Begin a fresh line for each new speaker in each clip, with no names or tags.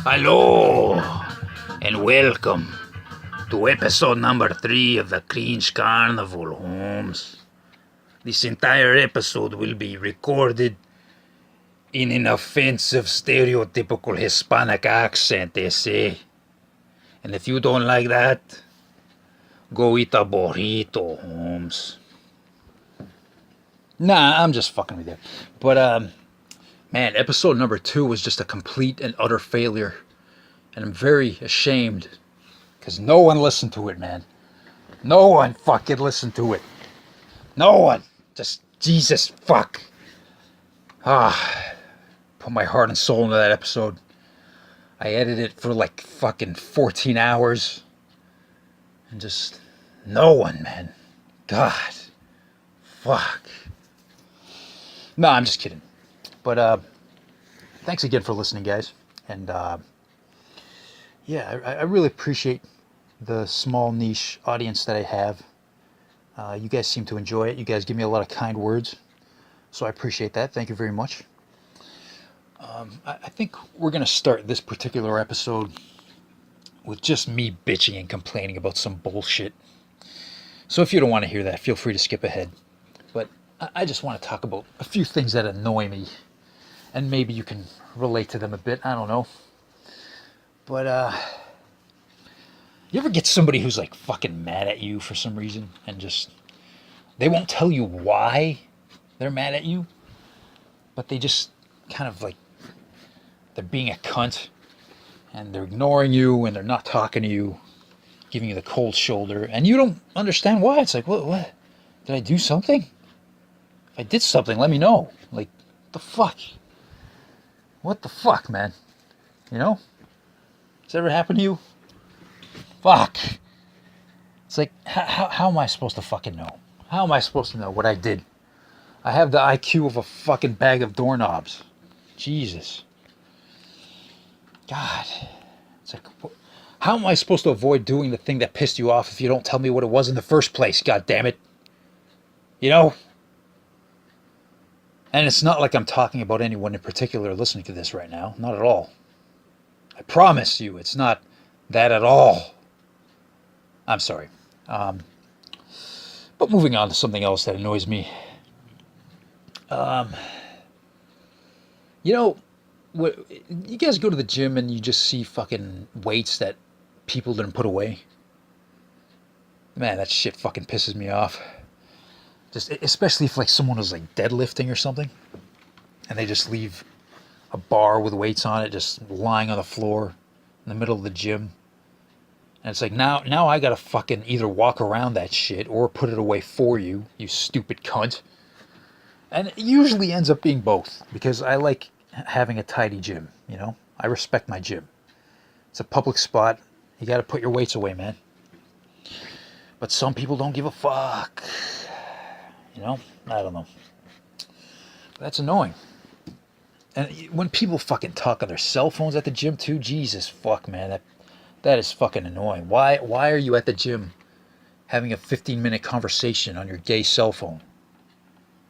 Hello and welcome to episode number 3 of the Cringe Carnival, Holmes. This entire episode will be recorded in an offensive, stereotypical Hispanic accent, they say. And if you don't like that, go eat a burrito, Holmes. Nah, I'm just fucking with you. But, man, episode number 2 was just a complete and utter failure. And I'm very ashamed. Because no one listened to it, man. No one fucking listened to it. No one. Just, Jesus, fuck. Put my heart and soul into that episode. I edited it for like fucking 14 hours. And just, no one, man. God. Fuck. No, I'm just kidding. But, thanks again for listening, guys. And, yeah, I really appreciate the small niche audience that I have. You guys seem to enjoy it. You guys give me a lot of kind words. So I appreciate that. Thank you very much. I think we're going to start this particular episode with just me bitching and complaining about some bullshit. So if you don't want to hear that, feel free to skip ahead. But I just want to talk about a few things that annoy me. And maybe you can relate to them a bit. I don't know. But, you ever get somebody who's like fucking mad at you for some reason and just, they won't tell you why they're mad at you, but they just kind of like, they're being a cunt and they're ignoring you and they're not talking to you, giving you the cold shoulder, and you don't understand why. It's like, what? Did I do something? If I did something, let me know. Like, the fuck? What the fuck, man? You know? Has that ever happened to you? Fuck. It's like, how am I supposed to fucking know? How am I supposed to know what I did? I have the IQ of a fucking bag of doorknobs. Jesus. God. It's like, how am I supposed to avoid doing the thing that pissed you off if you don't tell me what it was in the first place? God damn it. You know? And it's not like I'm talking about anyone in particular listening to this right now. Not at all. I promise you, it's not that at all. I'm sorry. But moving on to something else that annoys me. You know, you guys go to the gym and you just see fucking weights that people didn't put away. Man, that shit fucking pisses me off. Just especially if like someone was like deadlifting or something, and they just leave a bar with weights on it just lying on the floor in the middle of the gym. And it's like, now I gotta fucking either walk around that shit or put it away for you, you stupid cunt. And it usually ends up being both, because I like having a tidy gym, you know? I respect my gym. It's a public spot. You gotta put your weights away, man. But some people don't give a fuck. You know? I don't know. But that's annoying. And when people fucking talk on their cell phones at the gym too, Jesus fuck, man, that is fucking annoying. Why are you at the gym having a 15-minute conversation on your gay cell phone?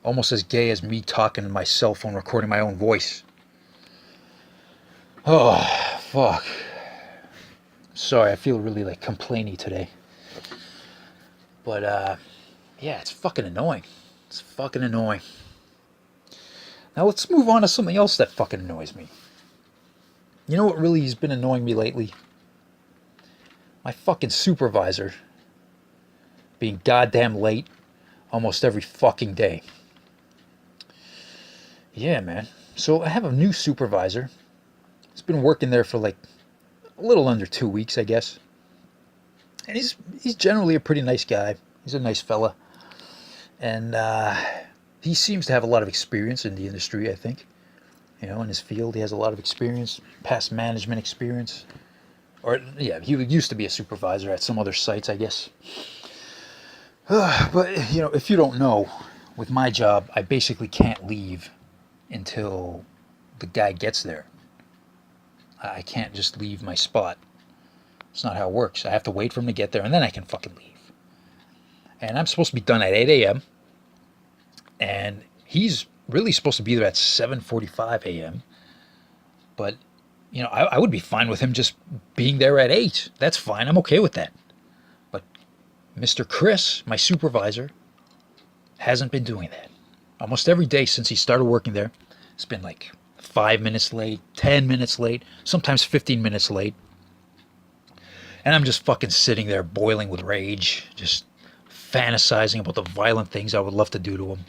Almost as gay as me talking on my cell phone, recording my own voice. Oh, fuck. Sorry, I feel really like complainy today. But, yeah, it's fucking annoying. It's fucking annoying. Now let's move on to something else that fucking annoys me. You know what really has been annoying me lately? My fucking supervisor being goddamn late almost every fucking day. Yeah, man. So I have a new supervisor. He's been working there for like a little under 2 weeks, I guess. And he's generally a pretty nice guy. He's a nice fella. And he seems to have a lot of experience in the industry, I think. You know, in his field, he has a lot of experience, past management experience. Or, yeah, he used to be a supervisor at some other sites, I guess. But, you know, if you don't know, with my job, I basically can't leave until the guy gets there. I can't just leave my spot. It's not how it works. I have to wait for him to get there, and then I can fucking leave. And I'm supposed to be done at 8 a.m., and he's really supposed to be there at 7:45 a.m., but I would be fine with him just being there at 8. That's fine. I'm okay with that. But Mr. Chris, my supervisor, hasn't been doing that. Almost every day since he started working there, it's been like 5 minutes late, 10 minutes late, sometimes 15 minutes late. And I'm just fucking sitting there boiling with rage, just fantasizing about the violent things I would love to do to him.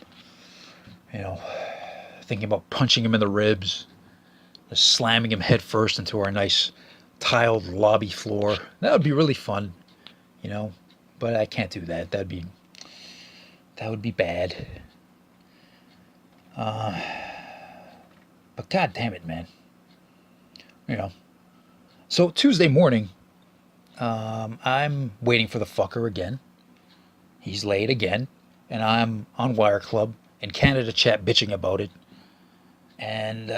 Thinking about punching him in the ribs, just slamming him head first into our nice tiled lobby floor. That would be really fun, but I can't do that. That would be bad. But god damn it, man. So Tuesday morning, I'm waiting for the fucker again. He's late again, and I'm on WireClub in Canada chat bitching about it. And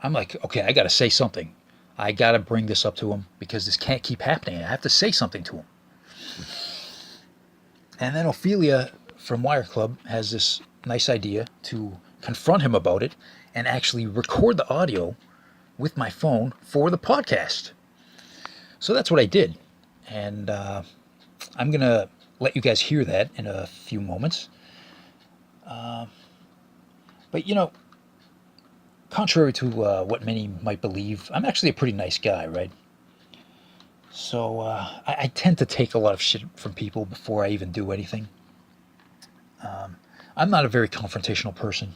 I'm like, okay, I gotta say something. I gotta bring this up to him because this can't keep happening. I have to say something to him. And then Ophelia from WireClub has this nice idea to confront him about it and actually record the audio with my phone for the podcast. So that's what I did. And I'm going to let you guys hear that in a few moments. But, contrary to what many might believe, I'm actually a pretty nice guy, right? So I tend to take a lot of shit from people before I even do anything. I'm not a very confrontational person.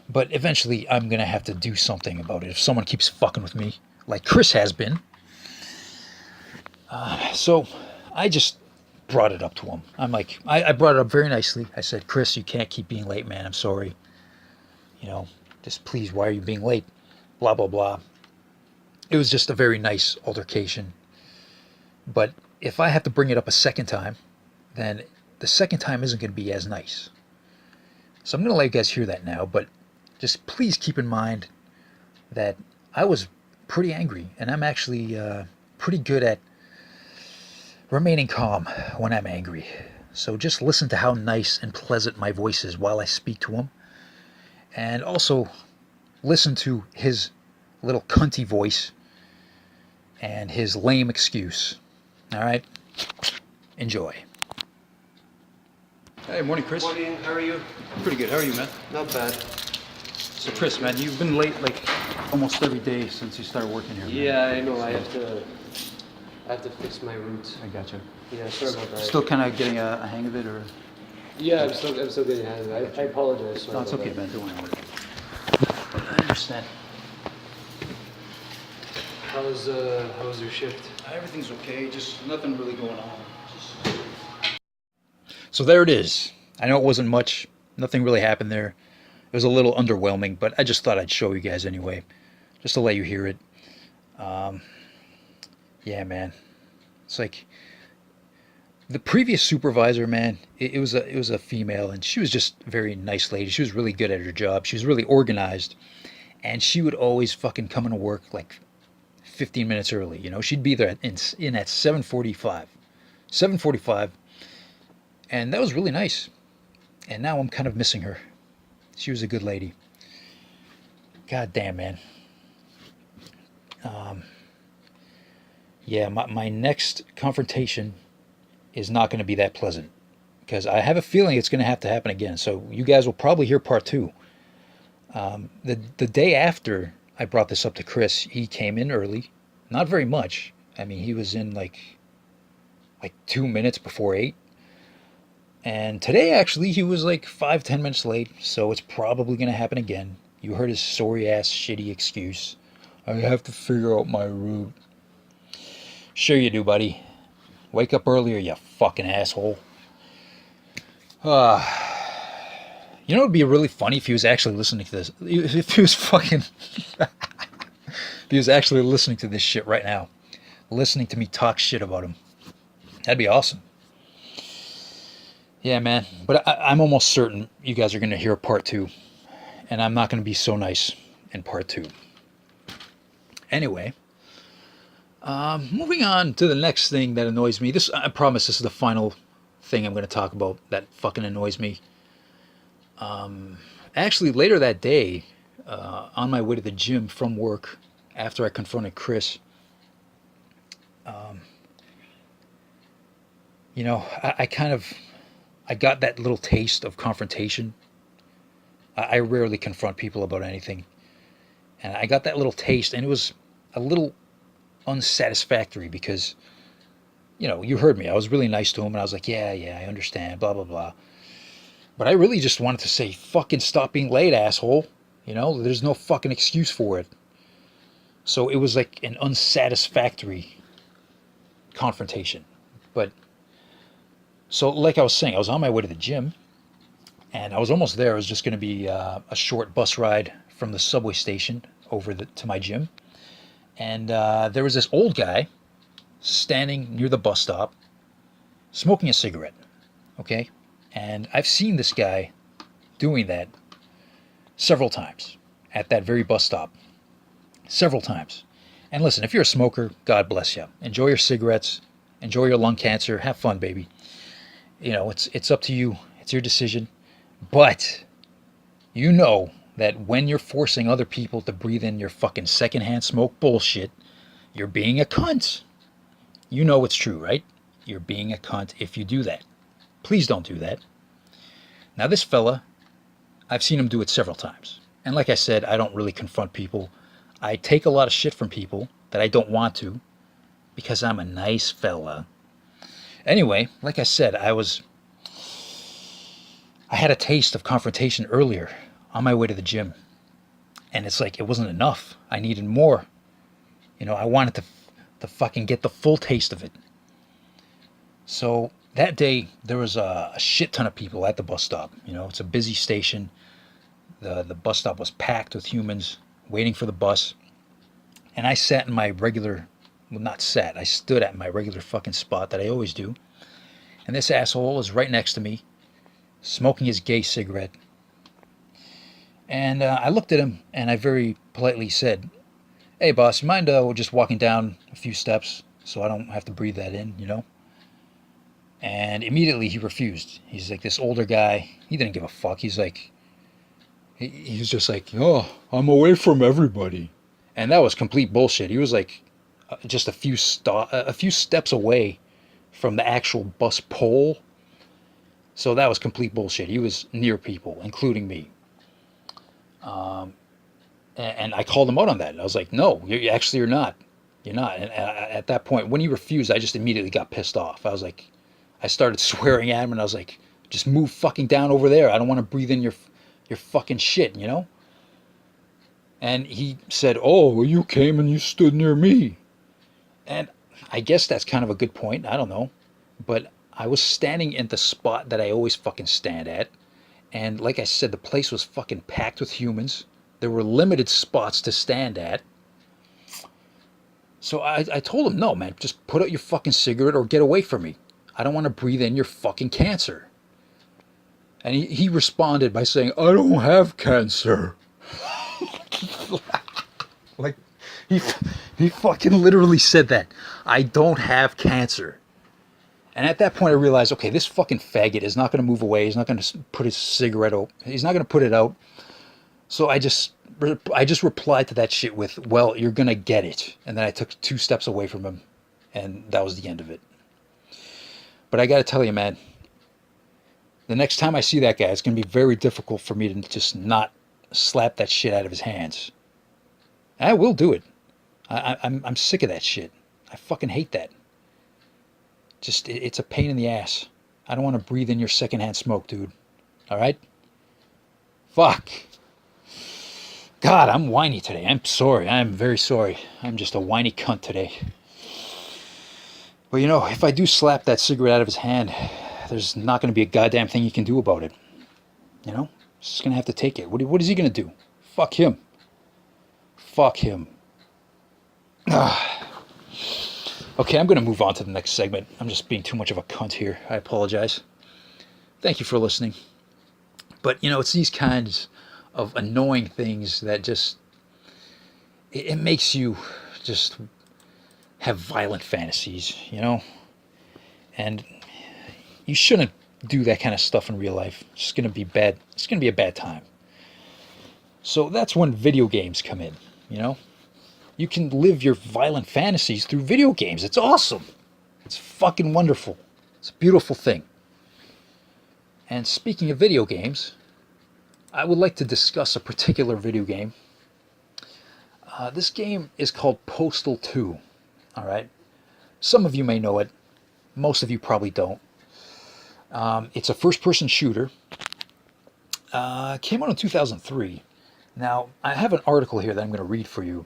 But eventually I'm going to have to do something about it if someone keeps fucking with me, like Chris has been. So I just brought it up to him. I'm like, I brought it up very nicely. I said, Chris, you can't keep being late, man. I'm sorry. Just please, why are you being late? Blah, blah, blah. It was just a very nice altercation. But if I have to bring it up a second time, then the second time isn't going to be as nice. So I'm going to let you guys hear that now, but just please keep in mind that I was pretty angry, and I'm actually pretty good at remaining calm when I'm angry. So just listen to how nice and pleasant my voice is while I speak to him. And also listen to his little cunty voice and his lame excuse. All right? Enjoy. Hey, morning, Chris.
Morning, how are you?
Pretty good. How are you, man?
Not bad.
So, Chris, man, you've been late like almost every day since you started working here.
Yeah, I know. I have to fix my route.
I gotcha.
Yeah, sorry about that.
Still kind of getting a hang of it, or?
Yeah, I'm still getting out of it. I apologize. Sorry
No, it's
about
okay,
that.
man. Don't worry about it. I understand.
How was your shift?
Everything's okay. Just nothing really going on. So there it is. I know it wasn't much. Nothing really happened there. It was a little underwhelming, but I just thought I'd show you guys anyway, just to let you hear it. Yeah, man. It's like the previous supervisor, man. It was a female, and she was just a very nice lady. She was really good at her job. She was really organized, and she would always fucking come into work like 15 minutes early. She'd be there in at 7:45, 7:45, and that was really nice. And now I'm kind of missing her. She was a good lady. God damn, man. Yeah, my next confrontation is not going to be that pleasant, because I have a feeling it's going to have to happen again. So you guys will probably hear part 2. The day after I brought this up to Chris, he came in early. Not very much. I mean, he was in like 2 minutes before 8. And today, actually, he was like 5-10 minutes late, so it's probably going to happen again. You heard his sorry-ass, shitty excuse. I have to figure out my route. Sure you do, buddy. Wake up earlier, you fucking asshole. It would be really funny if he was actually listening to this. If he was fucking... if he was actually listening to this shit right now. Listening to me talk shit about him. That'd be awesome. Yeah, man. But I'm almost certain you guys are going to hear part 2. And I'm not going to be so nice in part 2. Anyway. Moving on to the next thing that annoys me. I promise this is the final thing I'm going to talk about that fucking annoys me. Actually, later that day, on my way to the gym from work, after I confronted Chris, you know, I got that little taste of confrontation. I rarely confront people about anything, and I got that little taste, and it was a little unsatisfactory because, you know, you heard me. I was really nice to him, and I was like, yeah, yeah, I understand, blah blah blah. But I really just wanted to say, fucking stop being late, asshole. You know, there's no fucking excuse for it. So it was like an unsatisfactory confrontation. But so, like I was saying, I was on my way to the gym, and I was almost there. It was just going to be a short bus ride from the subway station to my gym. And there was this old guy standing near the bus stop, smoking a cigarette. Okay, and I've seen this guy doing that several times at that very bus stop. Several times. And listen, if you're a smoker, God bless you. Enjoy your cigarettes. Enjoy your lung cancer. Have fun, baby. You know, it's up to you. It's your decision. But you know that when you're forcing other people to breathe in your fucking secondhand smoke bullshit, you're being a cunt. You know it's true, right? You're being a cunt if you do that. Please don't do that. Now this fella, I've seen him do it several times. And like I said, I don't really confront people. I take a lot of shit from people that I don't want to because I'm a nice fella. Anyway, like I said, I had a taste of confrontation earlier on my way to the gym. And it's like it wasn't enough. I needed more. You know, I wanted to fucking get the full taste of it. So that day there was a shit ton of people at the bus stop. You know, it's a busy station. The bus stop was packed with humans waiting for the bus. And I sat in my regular, well, not sat, I stood at my regular fucking spot that I always do. And this asshole was right next to me, smoking his gay cigarette. And I looked at him and I very politely said, hey boss, you mind just walking down a few steps so I don't have to breathe that in, you know? And immediately he refused. He's like this older guy. He didn't give a fuck. He's like, he was just like, oh, I'm away from everybody. And that was complete bullshit. He was like just a few steps away from the actual bus pole. So that was complete bullshit. He was near people, including me. And I called him out on that. I was like, no, you're not. You're not. And at that point, when he refused, I just immediately got pissed off. I was like, I started swearing at him, and I was like, just move fucking down over there. I don't want to breathe in your fucking shit, you know? And he said, oh, well, you came and you stood near me. And I guess that's kind of a good point. I don't know. But I was standing in the spot that I always fucking stand at. And like I said, the place was fucking packed with humans. There were limited spots to stand at. So I told him, no, man, just put out your fucking cigarette or get away from me. I don't want to breathe in your fucking cancer. And he responded by saying, I don't have cancer. Like, he fucking literally said that. I don't have cancer. And at that point I realized, okay, this fucking faggot is not going to move away. He's not going to put his cigarette out. He's not going to put it out. So I just replied to that shit with, well, you're going to get it. And then I took 2 steps away from him. And that was the end of it. But I got to tell you, man, the next time I see that guy, it's going to be very difficult for me to just not slap that shit out of his hands. And I will do it. I'm sick of that shit. I fucking hate that. Just, it's a pain in the ass. I don't want to breathe in your secondhand smoke, dude. All right? Fuck. God, I'm whiny today. I'm sorry. I'm very sorry. I'm just a whiny cunt today. But you know, if I do slap that cigarette out of his hand, there's not going to be a goddamn thing you can do about it. You know? Just going to have to take it. What is he going to do? Fuck him. Fuck him. Okay, I'm going to move on to the next segment. I'm just being too much of a cunt here. I apologize. Thank you for listening. But, you know, it's these kinds of annoying things that just, it makes you just have violent fantasies, you know? And you shouldn't do that kind of stuff in real life. It's just going to be bad. It's going to be a bad time. So that's when video games come in, you know? You can live your violent fantasies through video games. It's awesome. It's fucking wonderful. It's a beautiful thing. And speaking of video games, I would like to discuss a particular video game. This game is called Postal 2. All right. Some of you may know it. Most of you probably don't. It's a first-person shooter. Came out in 2003. Now, I have an article here that I'm going to read for you.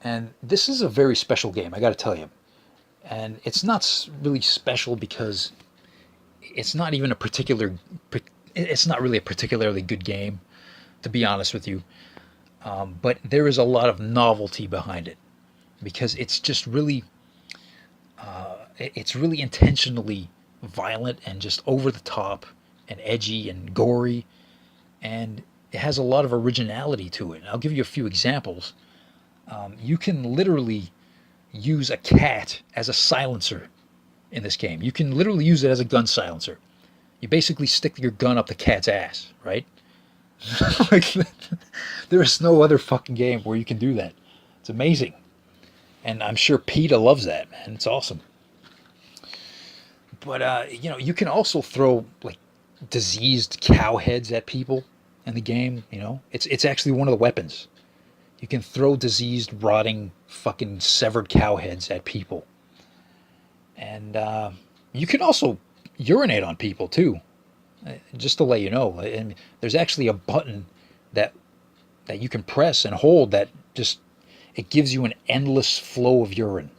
And this is a very special game, I got to tell you. And it's not really special because it's not even it's not really a particularly good game, to be honest with you. But there is a lot of novelty behind it because it's just really, it's really intentionally violent and just over the top and edgy and gory, and it has a lot of originality to it. And I'll give you a few examples. You can literally use a cat as a silencer in this game. You can literally use it as a gun silencer. You basically stick your gun up the cat's ass, right? Like, there is no other fucking game where you can do that. It's amazing. And I'm sure PETA loves that, man. It's awesome. But, you can also throw, like, diseased cow heads at people in the game, It's actually one of the weapons. You can throw diseased, rotting, fucking severed cow heads at people. And you can also urinate on people, too. Just to let you know. And there's actually a button that you can press and hold that just, it gives you an endless flow of urine.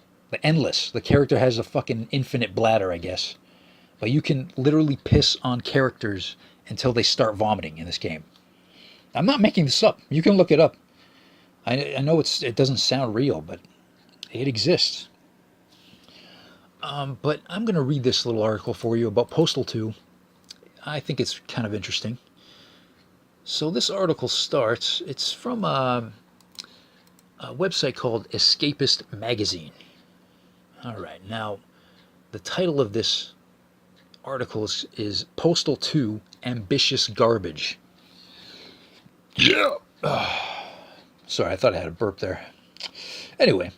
Endless. The character has a fucking infinite bladder, I guess. But you can literally piss on characters until they start vomiting in this game. I'm not making this up. You can look it up. I know it doesn't sound real, but it exists. But I'm going to read this little article for you about Postal 2. I think it's kind of interesting. So this article starts, it's from a website called Escapist Magazine. All right, now the title of this article is Postal 2 Ambitious Garbage. Yeah. Sorry, I thought I had a burp there. Anyway,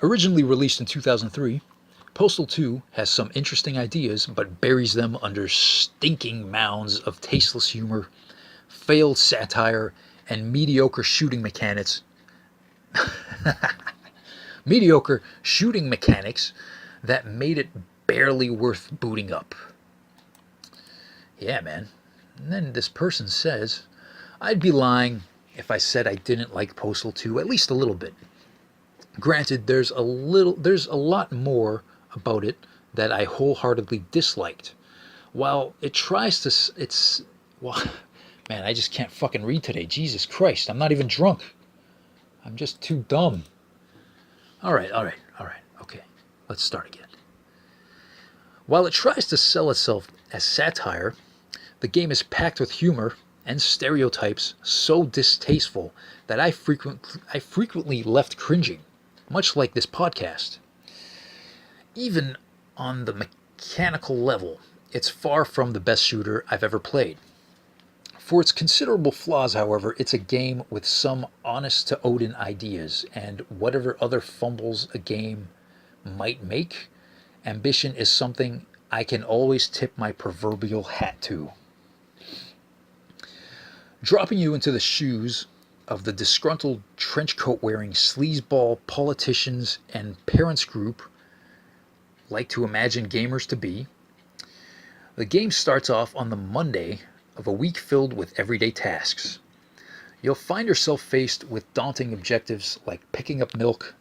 originally released in 2003, Postal 2 has some interesting ideas, but buries them under stinking mounds of tasteless humor, failed satire, and mediocre shooting mechanics. Mediocre shooting mechanics that made it barely worth booting up. Yeah, man. And then this person says, I'd be lying if I said I didn't like Postal 2 at least a little bit. Granted, there's a lot more about it that I wholeheartedly disliked. While it tries to, man, I just can't fucking read today. Jesus Christ, I'm not even drunk. I'm just too dumb. All right, okay, let's start again. While it tries to sell itself as satire, the game is packed with humor and stereotypes so distasteful that I frequently left cringing, much like this podcast. Even on the mechanical level, it's far from the best shooter I've ever played. For its considerable flaws, however, it's a game with some honest-to-Odin ideas, and whatever other fumbles a game might make, ambition is something I can always tip my proverbial hat to. Dropping you into the shoes of the disgruntled trenchcoat-wearing sleazeball politicians and parents group like to imagine gamers to be, the game starts off on the Monday of a week filled with everyday tasks. You'll find yourself faced with daunting objectives like picking up milk,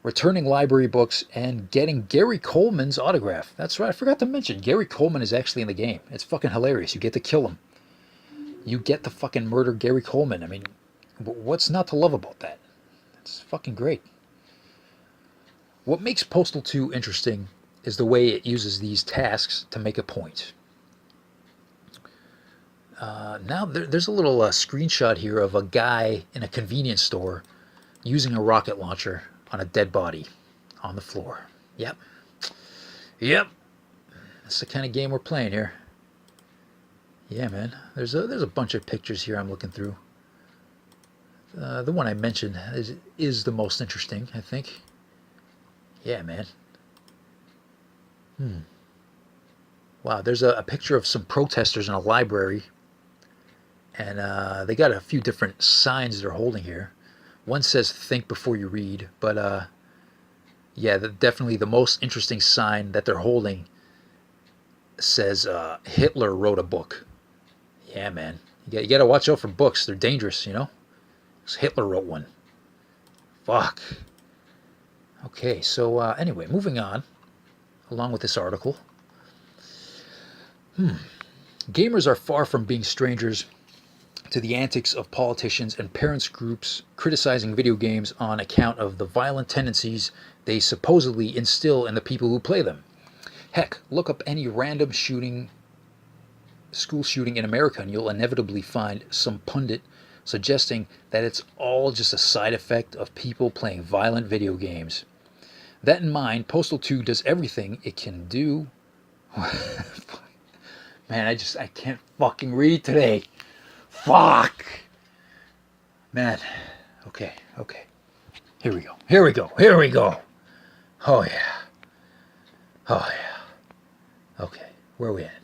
returning library books, and getting Gary Coleman's autograph. That's right, I forgot to mention, Gary Coleman is actually in the game. It's fucking hilarious. You get to kill him. You get to fucking murder Gary Coleman. I mean, what's not to love about that? It's fucking great. What makes Postal 2 interesting is the way it uses these tasks to make a point. Now there's a little screenshot here of a guy in a convenience store using a rocket launcher on a dead body on the floor. Yep. That's the kind of game we're playing here. Yeah, man. There's a bunch of pictures here I'm looking through. The one I mentioned is the most interesting, I think. Yeah, man. Wow, there's a picture of some protesters in a library, and they got a few different signs they're holding here. One says "Think before you read," but yeah, definitely the most interesting sign that they're holding says Hitler wrote a book. Yeah, man. You got to watch out for books. They're dangerous, you know? 'Cause Hitler wrote one. Fuck. Okay, so anyway, moving on, along with this article. Gamers are far from being strangers to the antics of politicians and parents groups criticizing video games on account of the violent tendencies they supposedly instill in the people who play them. Heck, look up any random school shooting in America and you'll inevitably find some pundit suggesting that it's all just a side effect of people playing violent video games. That in mind, Postal 2 does everything it can do. Man, I can't fucking read today. Fuck. Man. Okay. Here we go. Oh yeah. Okay, where are we at?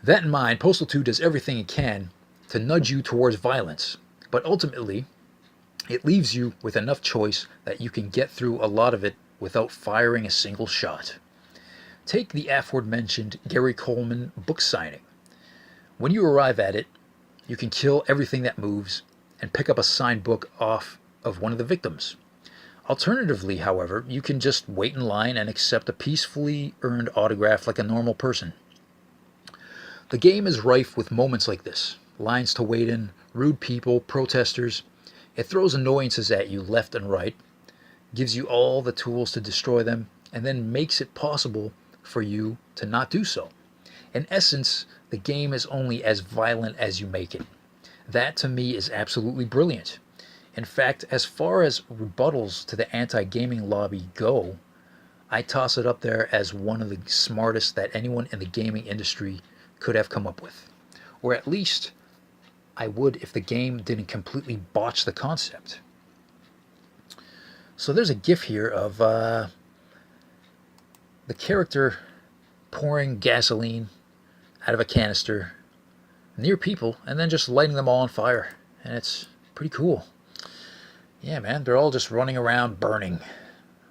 That in mind, Postal 2 does everything it can to nudge you towards violence, but ultimately, it leaves you with enough choice that you can get through a lot of it without firing a single shot. Take the aforementioned Gary Coleman book signing. When you arrive at it, you can kill everything that moves and pick up a signed book off of one of the victims. Alternatively, however, you can just wait in line and accept a peacefully earned autograph like a normal person. The game is rife with moments like this. Lines to wait in, rude people, protesters. It throws annoyances at you left and right, gives you all the tools to destroy them, and then makes it possible for you to not do so. In essence, the game is only as violent as you make it. That to me is absolutely brilliant. In fact, as far as rebuttals to the anti-gaming lobby go, I toss it up there as one of the smartest that anyone in the gaming industry could have come up with. Or at least I would if the game didn't completely botch the concept. So there's a gif here of the character pouring gasoline out of a canister near people and then just lighting them all on fire. And it's pretty cool. Yeah, man, they're all just running around burning.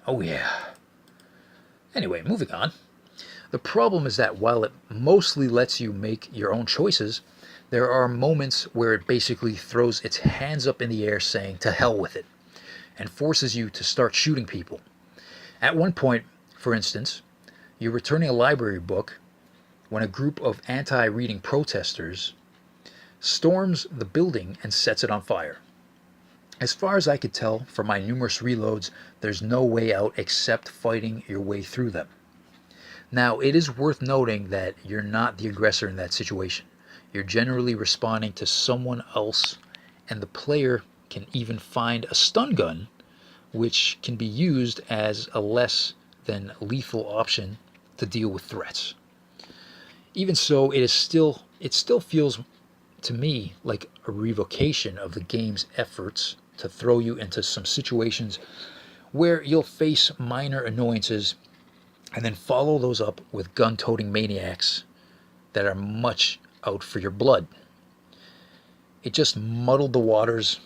Oh, yeah. Anyway, moving on. The problem is that while it mostly lets you make your own choices, there are moments where it basically throws its hands up in the air saying, to hell with it, and forces you to start shooting people. At one point, for instance, you're returning a library book when a group of anti-reading protesters storms the building and sets it on fire. As far as I could tell from my numerous reloads, there's no way out except fighting your way through them. Now, it is worth noting that you're not the aggressor in that situation. You're generally responding to someone else, and the player can even find a stun gun, which can be used as a less than lethal option to deal with threats. Even so, it still feels to me like a revocation of the game's efforts to throw you into some situations where you'll face minor annoyances and then follow those up with gun-toting maniacs that are much out for your blood. It just muddled the waters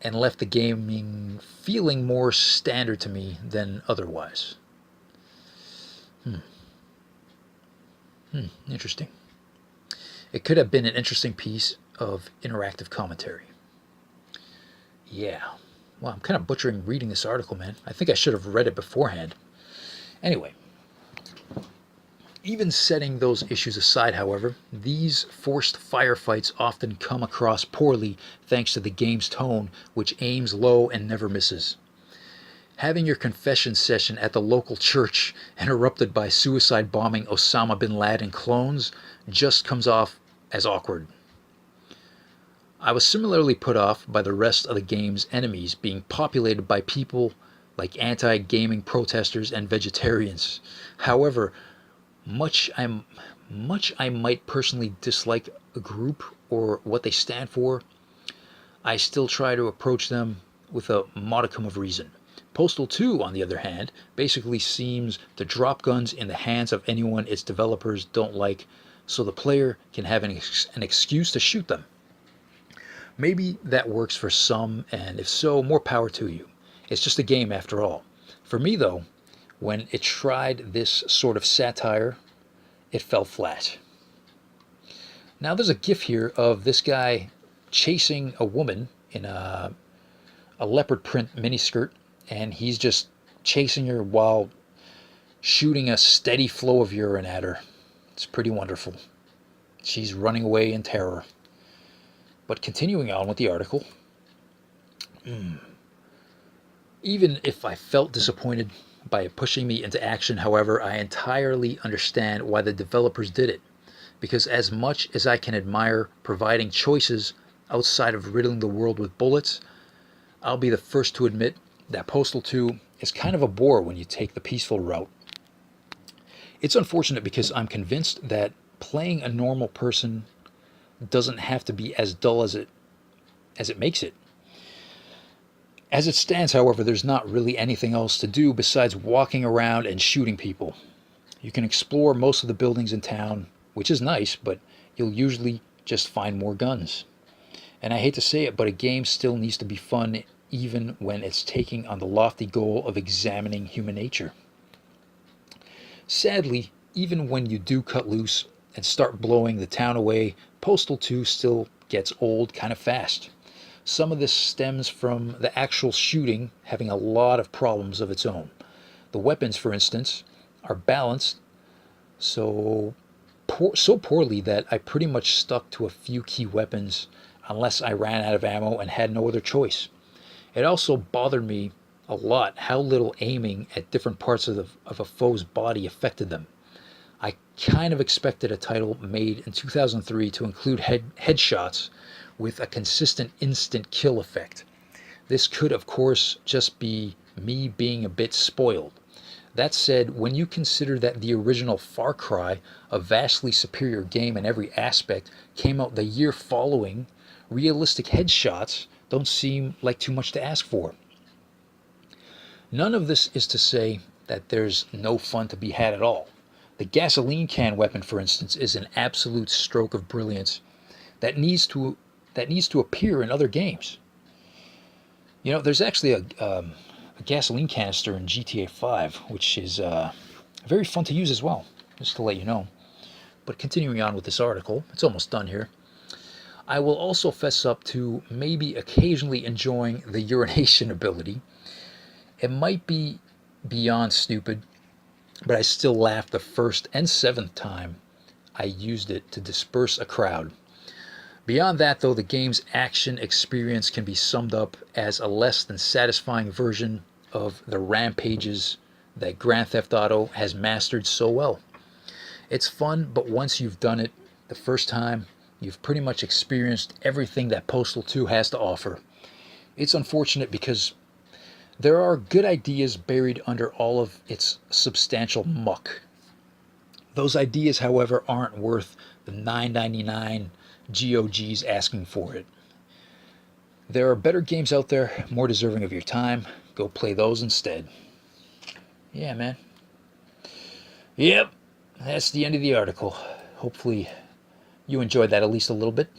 and left the gaming feeling more standard to me than otherwise. Interesting. It could have been an interesting piece of interactive commentary. Yeah. Well, I'm kind of butchering reading this article, man. I think I should have read it beforehand. Anyway, even setting those issues aside, however, these forced firefights often come across poorly thanks to the game's tone, which aims low and never misses. Having your confession session at the local church interrupted by suicide bombing Osama bin Laden clones just comes off as awkward. I was similarly put off by the rest of the game's enemies being populated by people like anti-gaming protesters and vegetarians. However, much I might personally dislike a group or what they stand for, I still try to approach them with a modicum of reason. Postal 2, on the other hand, basically seems to drop guns in the hands of anyone its developers don't like so the player can have an excuse to shoot them. Maybe that works for some, and if so, more power to you. It's just a game after all. For me, though, when it tried this sort of satire, it fell flat. Now, there's a gif here of this guy chasing a woman in a leopard print miniskirt, and he's just chasing her while shooting a steady flow of urine at her. It's pretty wonderful. She's running away in terror. But continuing on with the article, even if I felt disappointed by it pushing me into action, however, I entirely understand why the developers did it. Because as much as I can admire providing choices outside of riddling the world with bullets, I'll be the first to admit that Postal 2 is kind of a bore when you take the peaceful route. It's unfortunate because I'm convinced that playing a normal person doesn't have to be as dull as it makes it. As it stands, however, there's not really anything else to do besides walking around and shooting people. You can explore most of the buildings in town, which is nice, but you'll usually just find more guns. And I hate to say it, but a game still needs to be fun even when it's taking on the lofty goal of examining human nature. Sadly, even when you do cut loose and start blowing the town away, Postal 2 still gets old kind of fast. Some of this stems from the actual shooting having a lot of problems of its own. The weapons, for instance, are balanced so poorly that I pretty much stuck to a few key weapons unless I ran out of ammo and had no other choice. It also bothered me a lot how little aiming at different parts of a foe's body affected them. I kind of expected a title made in 2003 to include headshots with a consistent instant kill effect. This could, of course, just be me being a bit spoiled. That said, when you consider that the original Far Cry, a vastly superior game in every aspect, came out the year following, realistic headshots don't seem like too much to ask for. None of this is to say that there's no fun to be had at all. The gasoline can weapon, for instance, is an absolute stroke of brilliance that needs to appear in other games. You know, there's actually a gasoline canister in GTA 5, which is very fun to use as well, just to let you know. But continuing on with this article, it's almost done here. I will also fess up to maybe occasionally enjoying the urination ability. It might be beyond stupid, but I still laughed the first and seventh time I used it to disperse a crowd. Beyond that, though, the game's action experience can be summed up as a less than satisfying version of the rampages that Grand Theft Auto has mastered so well. It's fun, but once you've done it the first time, you've pretty much experienced everything that Postal 2 has to offer. It's unfortunate because there are good ideas buried under all of its substantial muck. Those ideas, however, aren't worth the $9.99 GOG's asking for it. There are better games out there, more deserving of your time. Go play those instead. Yeah, man. Yep, that's the end of the article. Hopefully you enjoyed that at least a little bit.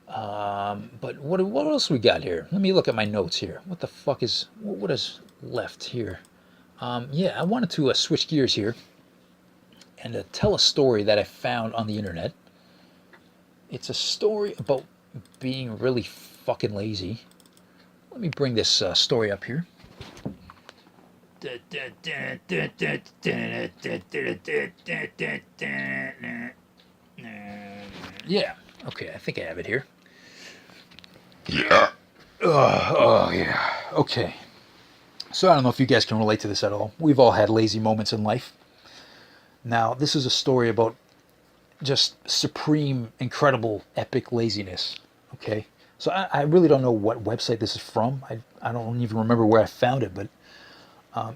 But what else we got here? Let me look at my notes here. What the fuck is left here? Yeah, I wanted to switch gears here and tell a story that I found on the internet. It's a story about being really fucking lazy. Let me bring this story up here. Yeah, okay, I think I have it here. Yeah. Oh, yeah. Okay. So I don't know if you guys can relate to this at all. We've all had lazy moments in life. Now, this is a story about just supreme, incredible, epic laziness. Okay? So I really don't know what website this is from. I don't even remember where I found it, but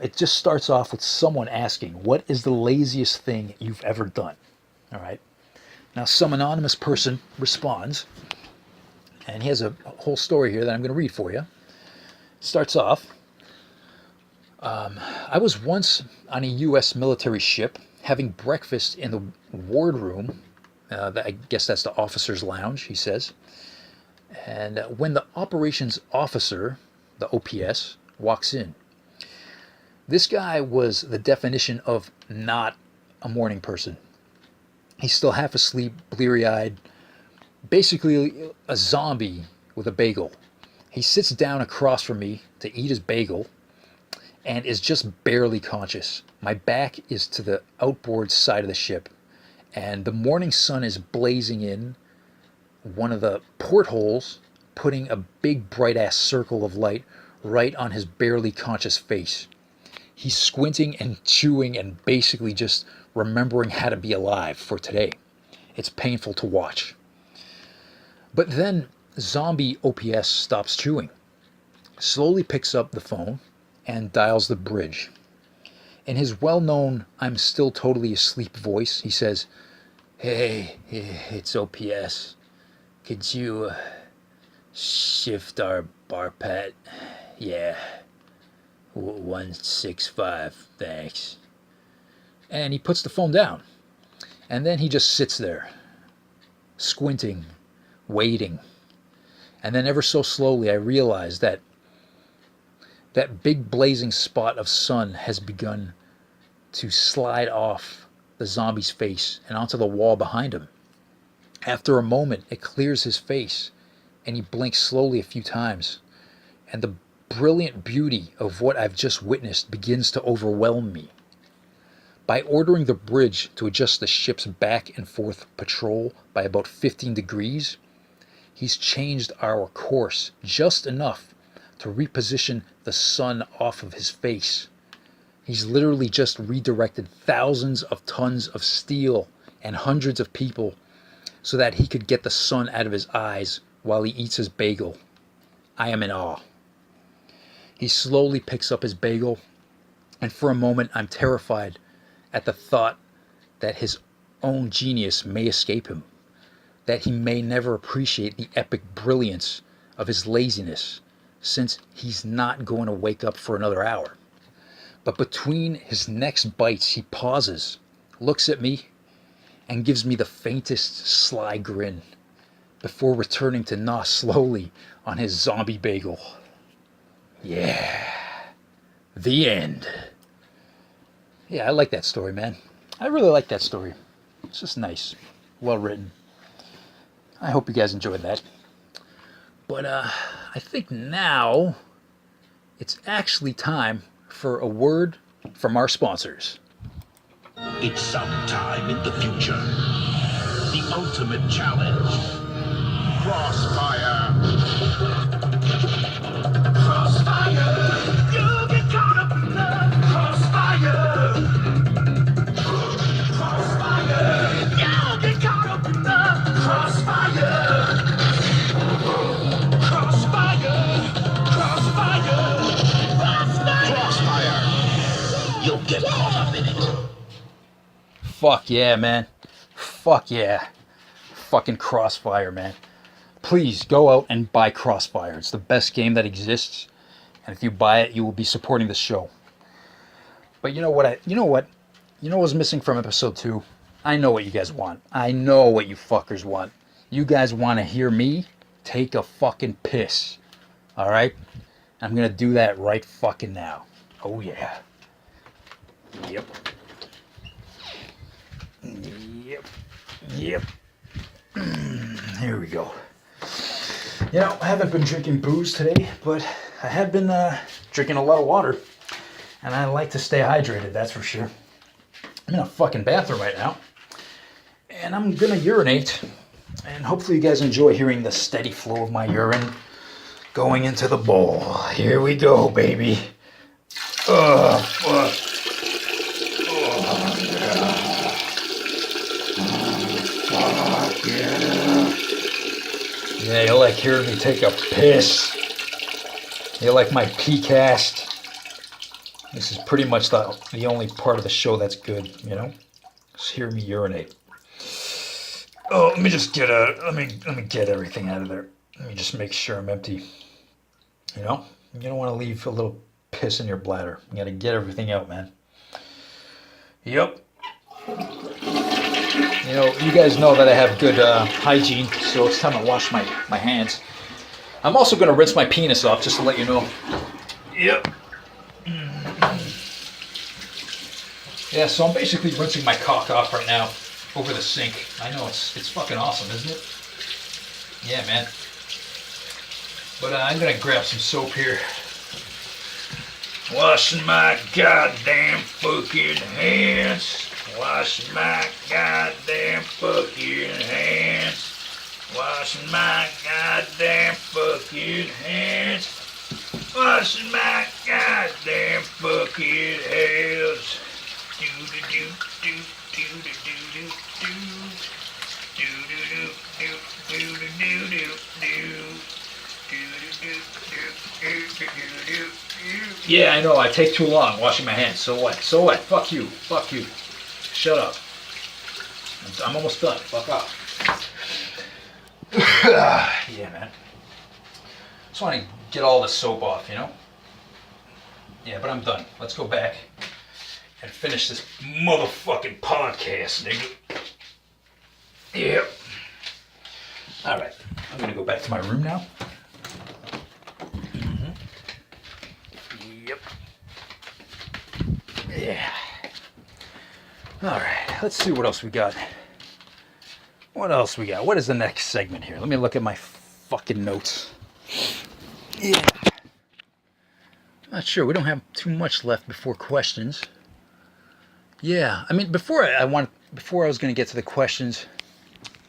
it just starts off with someone asking, what is the laziest thing you've ever done? All right? Now, some anonymous person responds, And he has a whole story here that I'm going to read for you. Starts off, I was once on a U.S. military ship having breakfast in the wardroom. I guess that's the officer's lounge, he says. And when the operations officer, the OPS, walks in, this guy was the definition of not a morning person. He's still half asleep, bleary-eyed, basically a zombie with a bagel. He sits down across from me to eat his bagel and is just barely conscious. My back is to the outboard side of the ship, and the morning sun is blazing in one of the portholes, putting a big bright-ass circle of light right on his barely conscious face. He's squinting and chewing and basically just remembering how to be alive for today. It's painful to watch. But then zombie OPS stops chewing, slowly picks up the phone, and dials the bridge. In his well-known "I'm still totally asleep" voice, he says, "Hey, it's OPS. Could you shift our bar pat? Yeah. 165, thanks." And he puts the phone down. And then he just sits there, squinting, waiting. And then ever so slowly I realize that that big blazing spot of sun has begun to slide off the zombie's face and onto the wall behind him. After a moment, it clears his face, and he blinks slowly a few times, and the brilliant beauty of what I've just witnessed begins to overwhelm me. By ordering the bridge to adjust the ship's back and forth patrol by about 15 degrees, he's changed our course just enough to reposition the sun off of his face. He's literally just redirected thousands of tons of steel and hundreds of people so that he could get the sun out of his eyes while he eats his bagel. I am in awe. He slowly picks up his bagel, and for a moment I'm terrified at the thought that his own genius may escape him, that he may never appreciate the epic brilliance of his laziness, since he's not going to wake up for another hour. But between his next bites, he pauses, looks at me, and gives me the faintest sly grin before returning to gnaw slowly on his zombie bagel. Yeah. The end. Yeah, I like that story, man. I really like that story. It's just nice. Well written. I hope you guys enjoyed that. But I think now it's actually time for a word from our sponsors.
It's sometime in the future. The ultimate challenge. Crossfire. Crossfire. You get caught up in the crossfire. Crossfire. You get caught up in the crossfire. Crossfire. Crossfire. Crossfire. You'll get caught up in it.
Fuck yeah, man. Fuck yeah. Fucking Crossfire, man. Please go out and buy Crossfire. It's the best game that exists. And if you buy it, you will be supporting the show. But you know what? You know what was missing from episode 2? I know what you guys want. I know what you fuckers want. You guys want to hear me take a fucking piss. Alright? I'm going to do that right fucking now. Oh yeah. Yep. Yep. Here we go. You know, I haven't been drinking booze today, but I have been drinking a lot of water. And I like to stay hydrated, that's for sure. I'm in a fucking bathroom right now. And I'm gonna urinate. And hopefully you guys enjoy hearing the steady flow of my urine going into the bowl. Here we go, baby. Ugh, fuck. Oh, yeah. Fuck yeah. Yeah, you like hearing me take a piss. You like my pee-cast. This is pretty much the only part of the show that's good, you know? Just hear me urinate. Oh, let me just get let me get everything out of there. Let me just make sure I'm empty. You know, you don't want to leave a little piss in your bladder. You got to get everything out, man. Yep. You know, you guys know that I have good hygiene, so it's time to wash my hands. I'm also going to rinse my penis off, just to let you know. Yep. Yeah, so I'm basically rinsing my cock off right now over the sink. I know, it's fucking awesome, isn't it? Yeah, man. But I'm going to grab some soap here. Washing my goddamn fucking hands. Washing my goddamn fucking hands. Washing my goddamn fucking hands. Washing my goddamn fucking hands. Do do do do do do do do do do do do do do do. Yeah, I know, I take too long washing my hands. So what? So what? Fuck you. Fuck you. Shut up. I'm almost done. Fuck off. Yeah, man. Just want to get all the soap off, you know? Yeah, but I'm done. Let's go back and finish this motherfucking podcast, nigga. Yep. Alright. I'm going to go back to my room now. Yep. Yeah. Alright, let's see what else we got. What else we got? What is the next segment here? Let me look at my fucking notes. Yeah. Not sure. We don't have too much left before questions. Yeah. I mean, before I was going to get to the questions,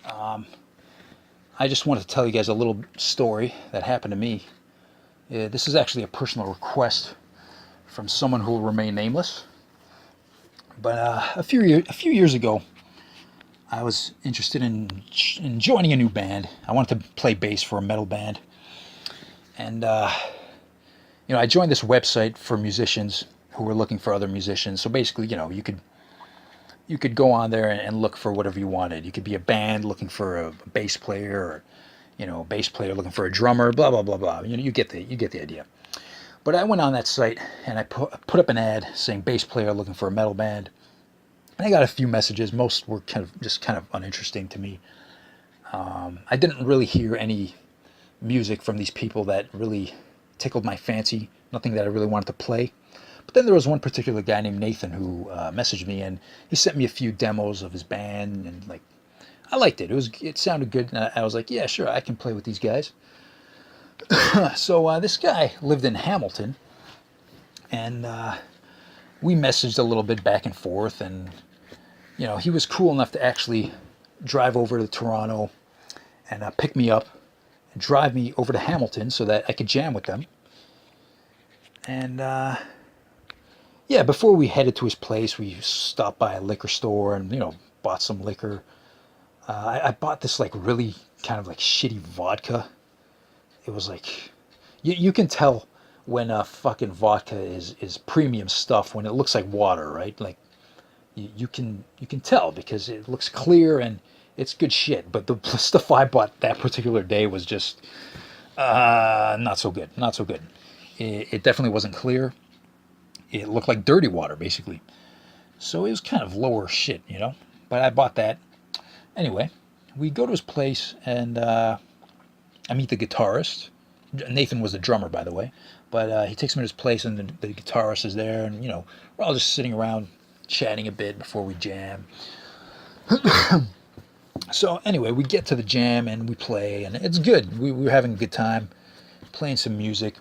I just wanted to tell you guys a little story that happened to me. This is actually a personal request from someone who will remain nameless. But a few years ago, I was interested in joining a new band. I wanted to play bass for a metal band. And, I joined this website for musicians who were looking for other musicians. So basically, you could go on there and look for whatever you wanted. You could be a band looking for a bass player, or, a bass player looking for a drummer, blah, blah, blah, blah. You get the idea. But I went on that site and I put up an ad saying bass player looking for a metal band. And I got a few messages. Most were kind of uninteresting to me. I didn't really hear any music from these people that really tickled my fancy. Nothing that I really wanted to play. But then there was one particular guy named Nathan who messaged me, and he sent me a few demos of his band, and I liked it. It sounded good, and I was like, yeah, sure, I can play with these guys. So this guy lived in Hamilton, and we messaged a little bit back and forth, and he was cool enough to actually drive over to Toronto and pick me up and drive me over to Hamilton so that I could jam with them. And yeah, before we headed to his place, we stopped by a liquor store and bought some liquor. I bought this really kind of shitty vodka. It was you can tell when fucking vodka is premium stuff when it looks like water, right? You can tell because it looks clear and it's good shit. But the stuff I bought that particular day was just not so good. Not so good. It definitely wasn't clear. It looked like dirty water, basically. So it was kind of lower shit, But I bought that. Anyway, we go to his place and I meet the guitarist. Nathan was the drummer, by the way. But he takes me to his place and the guitarist is there. And, we're all just sitting around chatting a bit before we jam. So anyway, we get to the jam and we play. And it's good. We were having a good time playing some music.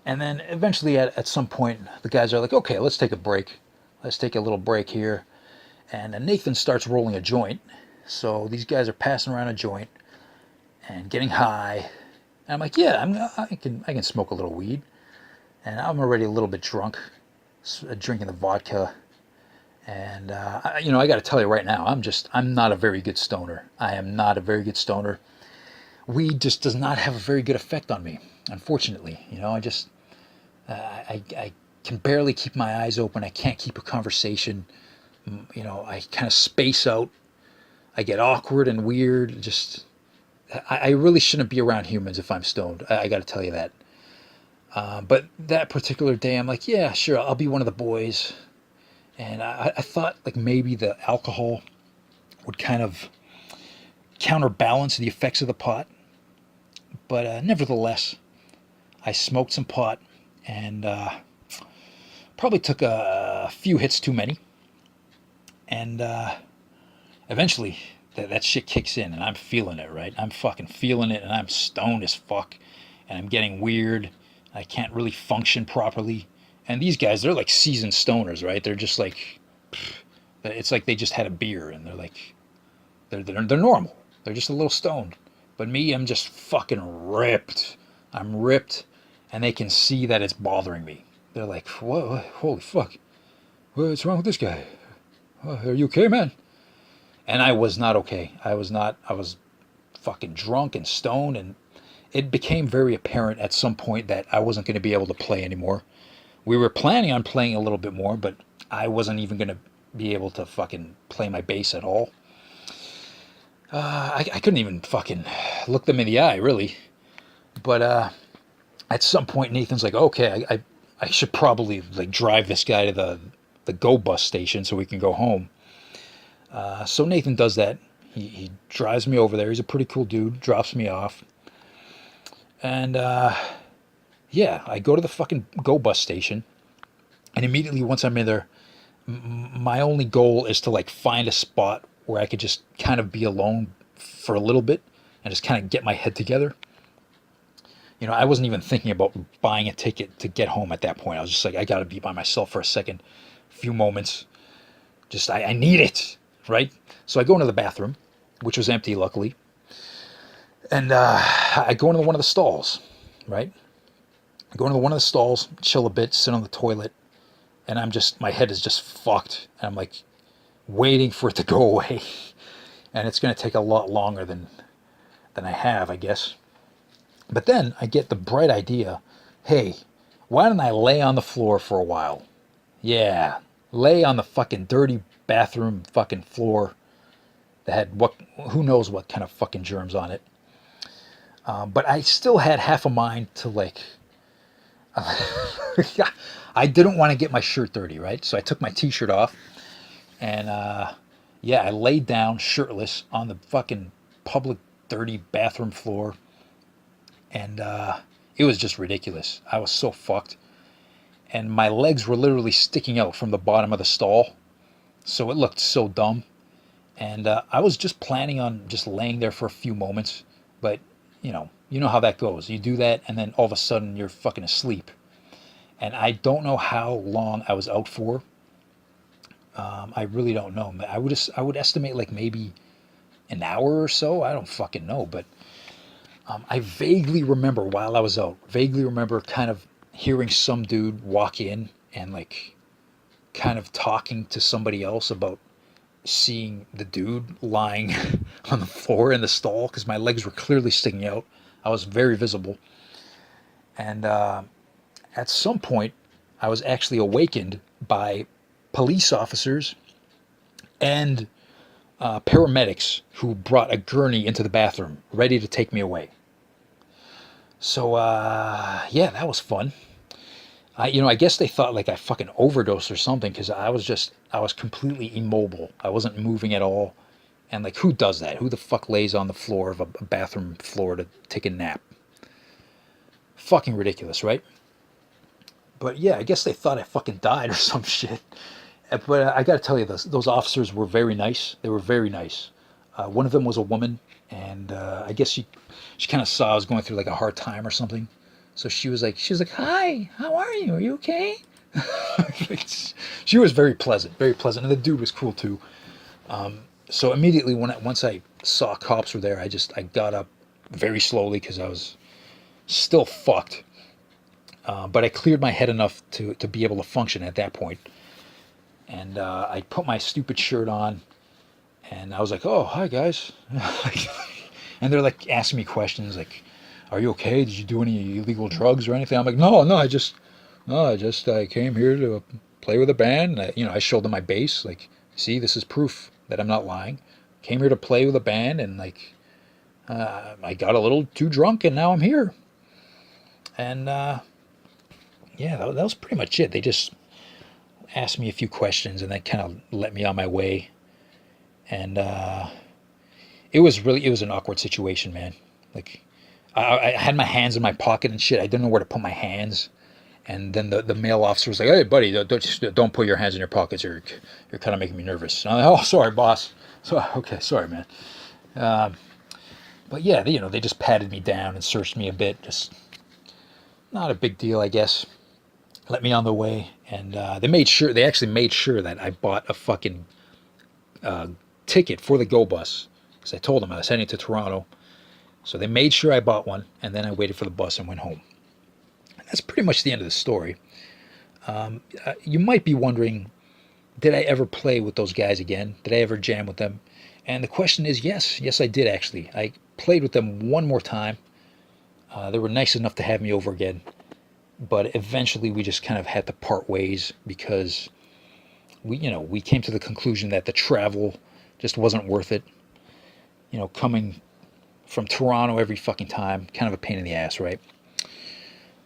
And then eventually at some point, the guys are like, okay, let's take a break. Let's take a little break here. And Nathan starts rolling a joint. So these guys are passing around a joint and getting high. And I'm like, yeah, I can smoke a little weed. And I'm already a little bit drunk, drinking the vodka. And, I got to tell you right now, I'm not a very good stoner. I am not a very good stoner. Weed just does not have a very good effect on me, unfortunately. I can barely keep my eyes open. I can't keep a conversation. I kind of space out. I get awkward and weird. I really shouldn't be around humans if I'm stoned. I got to tell you that. But that particular day, I'm like, yeah, sure, I'll be one of the boys. And I thought like maybe the alcohol would kind of counterbalance the effects of the pot. But nevertheless, I smoked some pot and probably took a few hits too many. And eventually, that shit kicks in and I'm feeling it, right? I'm fucking feeling it and I'm stoned as fuck. And I'm getting weird. I can't really function properly. And these guys, they're like seasoned stoners, right? They're just like, it's like they just had a beer and they're like, they're normal. They're just a little stoned. But me, I'm just fucking ripped. I'm ripped, and they can see that it's bothering me. They're like, whoa, holy fuck. What's wrong with this guy? Are you okay, man? And I was not okay. I was not. I was fucking drunk and stoned, and it became very apparent at some point that I wasn't going to be able to play anymore. We were planning on playing a little bit more, but I wasn't even going to be able to fucking play my bass at all. I couldn't even fucking look them in the eye, really. But at some point, Nathan's like, okay, I should probably like drive this guy to the Go bus station so we can go home. So Nathan does that. He drives me over there. He's a pretty cool dude. Drops me off. And yeah, I go to the fucking Go bus station. And immediately once I'm in there, my only goal is to like find a spot where I could just kind of be alone for a little bit and just kind of get my head together. You know, I wasn't even thinking about buying a ticket to get home at that point. I was just like, I got to be by myself for a second, few moments. Just, I need it, right? So I go into the bathroom, which was empty, luckily. And I go into one of the stalls, right? I go into one of the stalls, chill a bit, sit on the toilet. And I'm just, my head is just fucked. And I'm like waiting for it to go away. And it's going to take a lot longer than I have, I guess. But then I get the bright idea, hey, why don't I lay on the floor for a while? Yeah, lay on the fucking dirty bathroom fucking floor that had who knows what kind of fucking germs on it. But I still had half a mind to like, I didn't want to get my shirt dirty, right? So I took my t-shirt off and yeah, I laid down shirtless on the fucking public dirty bathroom floor. And it was just ridiculous. I was so fucked. And my legs were literally sticking out from the bottom of the stall. So it looked so dumb. And I was just planning on just laying there for a few moments. But, you know how that goes. You do that and then all of a sudden you're fucking asleep. And I don't know how long I was out for. I really don't know. I would estimate like maybe an hour or so. I don't fucking know. But I vaguely remember while I was out, kind of hearing some dude walk in and like kind of talking to somebody else about seeing the dude lying on the floor in the stall because my legs were clearly sticking out. I was very visible. And at some point, I was actually awakened by police officers and paramedics who brought a gurney into the bathroom ready to take me away. So, yeah, that was fun. I guess they thought like I fucking overdosed or something because I was completely immobile. I wasn't moving at all. And like, who does that? Who the fuck lays on the floor of a bathroom floor to take a nap? Fucking ridiculous, right? But yeah, I guess they thought I fucking died or some shit. But I gotta tell you, those officers were very nice. They were very nice. One of them was a woman, and I guess she kind of saw I was going through like a hard time or something. So she was like, "Hi, how are you? Are you okay?" She was very pleasant, and the dude was cool too. So immediately once I saw cops were there, I got up very slowly because I was still fucked. But I cleared my head enough to be able to function at that point. And I put my stupid shirt on, and I was like, "Oh, hi guys," and they're like asking me questions like, "Are you okay? Did you do any illegal drugs or anything?" I'm like, "No, I came here to play with a band." And I showed them my bass, like, "See, this is proof that I'm not lying. Came here to play with a band, and like, I got a little too drunk, and now I'm here. And yeah, that was pretty much it. They just asked me a few questions, and that kind of let me on my way. And it was an awkward situation, man. Like I had my hands in my pocket and shit. I didn't know where to put my hands. And then the male officer was like, "Hey, buddy, don't put your hands in your pockets. You're kind of making me nervous." And I'm like, "Oh, sorry, boss. So okay, sorry, man." But yeah, they just patted me down and searched me a bit. Just not a big deal, I guess. Let me on the way, and they actually made sure that I bought a fucking ticket for the Go Bus, because I told them I was heading to Toronto. So they made sure I bought one, and then I waited for the bus and went home. And that's pretty much the end of the story. You might be wondering, did I ever play with those guys again? Did I ever jam with them? And the question is yes. Yes, I did actually. I played with them one more time. They were nice enough to have me over again. But eventually we just kind of had to part ways because we came to the conclusion that the travel just wasn't worth it. Coming from Toronto every fucking time, kind of a pain in the ass, right?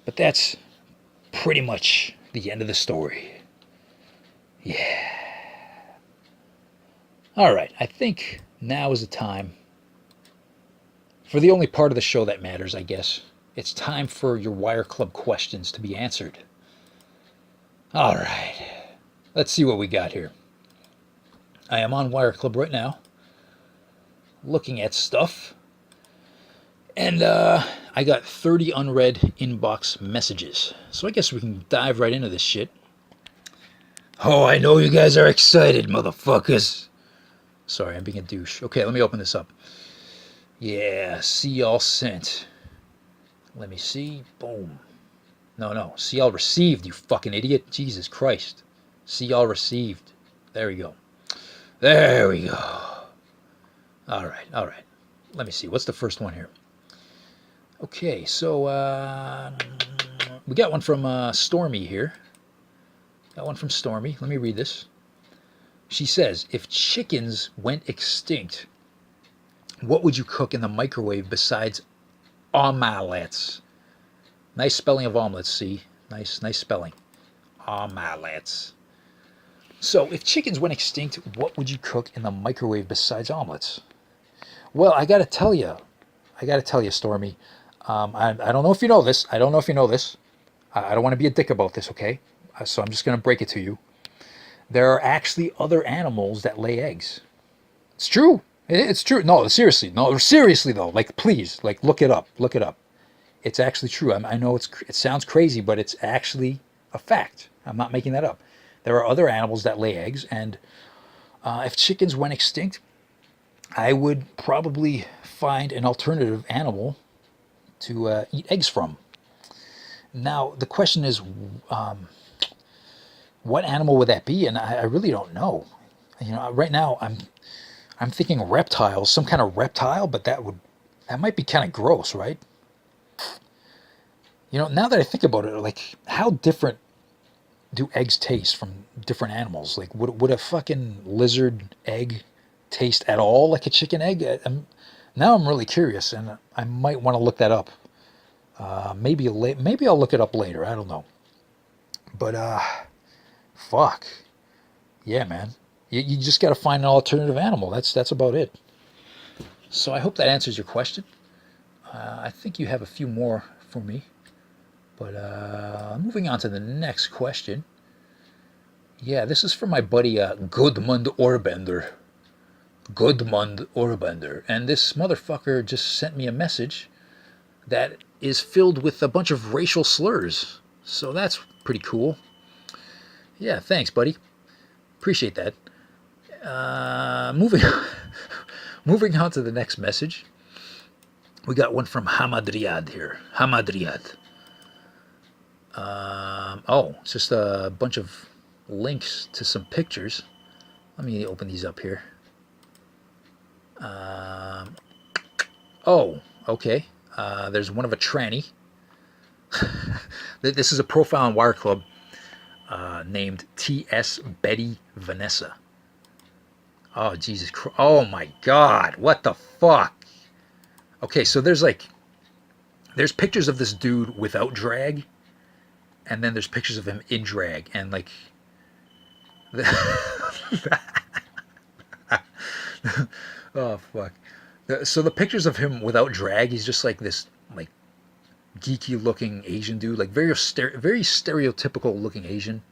But that's pretty much the end of the story. Yeah. All right, I think now is the time for the only part of the show that matters, I guess. It's time for your WireClub questions to be answered. All right, let's see what we got here. I am on WireClub right now, looking at stuff. And I got 30 unread inbox messages. So I guess we can dive right into this shit. Oh, I know you guys are excited, motherfuckers. Sorry, I'm being a douche. Okay, let me open this up. Yeah, see y'all sent. Let me see. Boom. No. See y'all received, you fucking idiot. Jesus Christ. See y'all received. There we go. There we go. All right. Let me see. What's the first one here? Okay, so we got one from Stormy here. Got one from Stormy. Let me read this. She says, if chickens went extinct, what would you cook in the microwave besides omelets? Nice spelling of omelets, see? Nice spelling. Omelets. So, if chickens went extinct, what would you cook in the microwave besides omelets? Well, I gotta tell you, Stormy. I don't know if you know this. I don't want to be a dick about this, okay? So I'm just going to break it to you. There are actually other animals that lay eggs. It's true. It's true. No, seriously. No, seriously though. Like, please, like, look it up. Look it up. It's actually true. I know it sounds crazy, but it's actually a fact. I'm not making that up. There are other animals that lay eggs, and if chickens went extinct, I would probably find an alternative animal to eat eggs from. Now, the question is, what animal would that be? And I really don't know. Right now I'm thinking reptiles, some kind of reptile, but that might be kind of gross, right? Now that I think about it, like, how different do eggs taste from different animals? Like, would a fucking lizard egg taste at all like a chicken egg? Now I'm really curious, and I might want to look that up. Maybe I'll look it up later. I don't know. But fuck, yeah, man. You just got to find an alternative animal. That's about it. So I hope that answers your question. I think you have a few more for me. But moving on to the next question. Yeah, this is from my buddy Gudmund Orbender. And this motherfucker just sent me a message that is filled with a bunch of racial slurs. So that's pretty cool. Yeah, thanks, buddy. Appreciate that. Moving on to the next message. We got one from Hamadriyad here. Hamadriyad. It's just a bunch of links to some pictures. Let me open these up here. Okay. There's one of a tranny. This is a profile on WireClub named T.S. Betty Vanessa. Oh, Jesus Christ. Oh, my God. What the fuck? Okay, so there's pictures of this dude without drag, and then there's pictures of him in drag, and like, the, oh fuck. So the pictures of him without drag, he's just like this like geeky looking Asian dude, like very stereotypical looking Asian,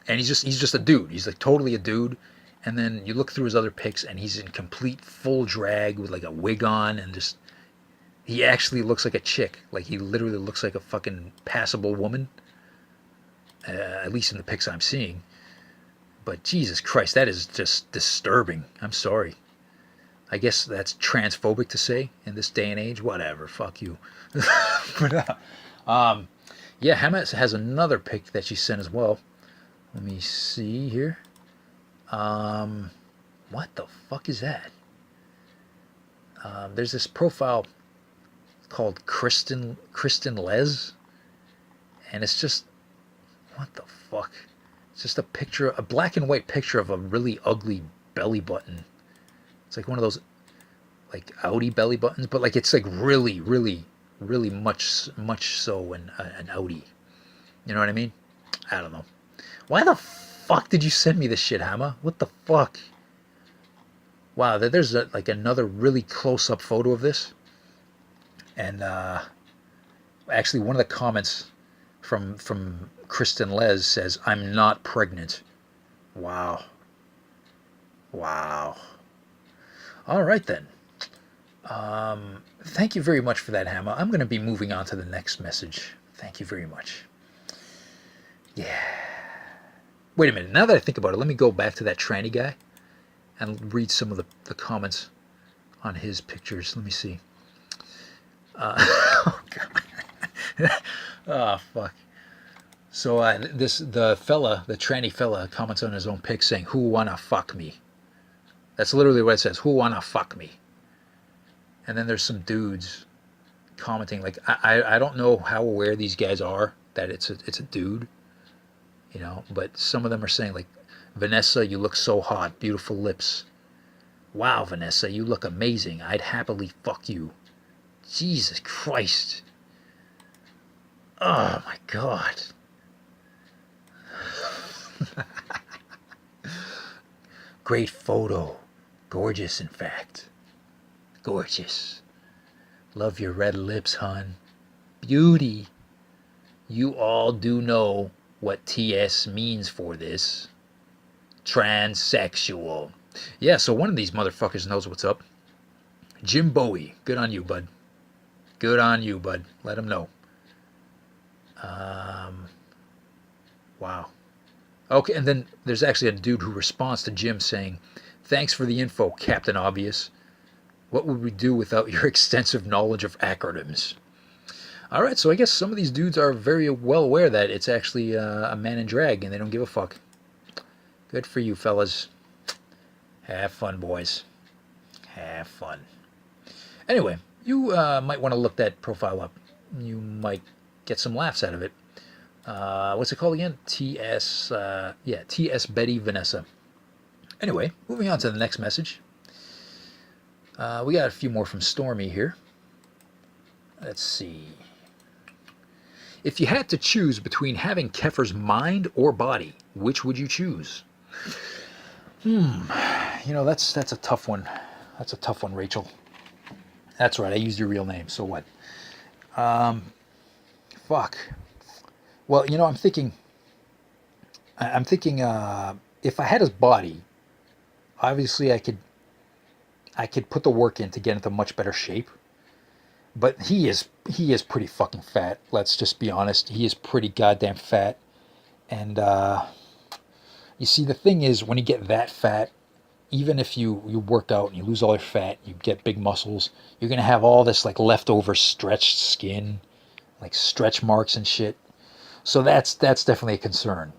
and he's just a dude. He's like totally a dude. And then you look through his other pics, and he's in complete full drag with like a wig on, and just he actually looks like a chick. Like he literally looks like a fucking passable woman. At least in the pics I'm seeing. But Jesus Christ, that is just disturbing. I'm sorry. I guess that's transphobic to say in this day and age. Whatever, fuck you. But yeah, Hannah has another pic that she sent as well. Let me see here. What the fuck is that? There's this profile called Kristen Les, and it's just, what the fuck? It's just a black and white picture of a really ugly belly button. It's like one of those like Audi belly buttons, but like it's like really, really, really much so an Audi. You know what I mean? I don't know. Why the fuck did you send me this shit, Hammer? What the fuck? Wow, there's like another really close-up photo of this. And actually one of the comments from Kristen Les says, "I'm not pregnant." Wow. Wow. All right then. Thank you very much for that, Hammer. I'm going to be moving on to the next message. Thank you very much. Yeah. Wait a minute. Now that I think about it, let me go back to that tranny guy and read some of the comments on his pictures. Let me see. Oh, God. Oh, fuck. So the tranny fella comments on his own pic saying, "Who wanna fuck me?" That's literally what it says. "Who wanna fuck me?" And then there's some dudes commenting, like, I don't know how aware these guys are that it's a dude, you know, but some of them are saying like, "Vanessa, you look so hot, beautiful lips. Wow, Vanessa, you look amazing. I'd happily fuck you." Jesus Christ. Oh my God. Great photo. Gorgeous, in fact. Gorgeous. Love your red lips, hon. Beauty. You all do know what TS means for this. Transsexual. Yeah, so one of these motherfuckers knows what's up. Jim Bowie. Good on you, bud. Good on you, bud. Let him know. Wow. Okay, and then there's actually a dude who responds to Jim saying, "Thanks for the info, Captain Obvious. What would we do without your extensive knowledge of acronyms?" All right, so I guess some of these dudes are very well aware that it's actually a man in drag, and they don't give a fuck. Good for you, fellas. Have fun, boys. Have fun. Anyway, you might want to look that profile up. You might get some laughs out of it. What's it called again? TS Betty Vanessa. Anyway, moving on to the next message. We got a few more from Stormy here. Let's see. If you had to choose between having Kefir's mind or body, which would you choose? You know, that's a tough one. That's a tough one, Rachel. That's right, I used your real name, so what? Fuck. Well, you know, I'm thinking if I had his body, obviously I could put the work in to get into much better shape. But he is pretty fucking fat. Let's just be honest. He is pretty goddamn fat. And you see, the thing is, when you get that fat, even if you work out and you lose all your fat, you get big muscles, you're gonna have all this like leftover stretched skin, like stretch marks and shit. So that's definitely a concern.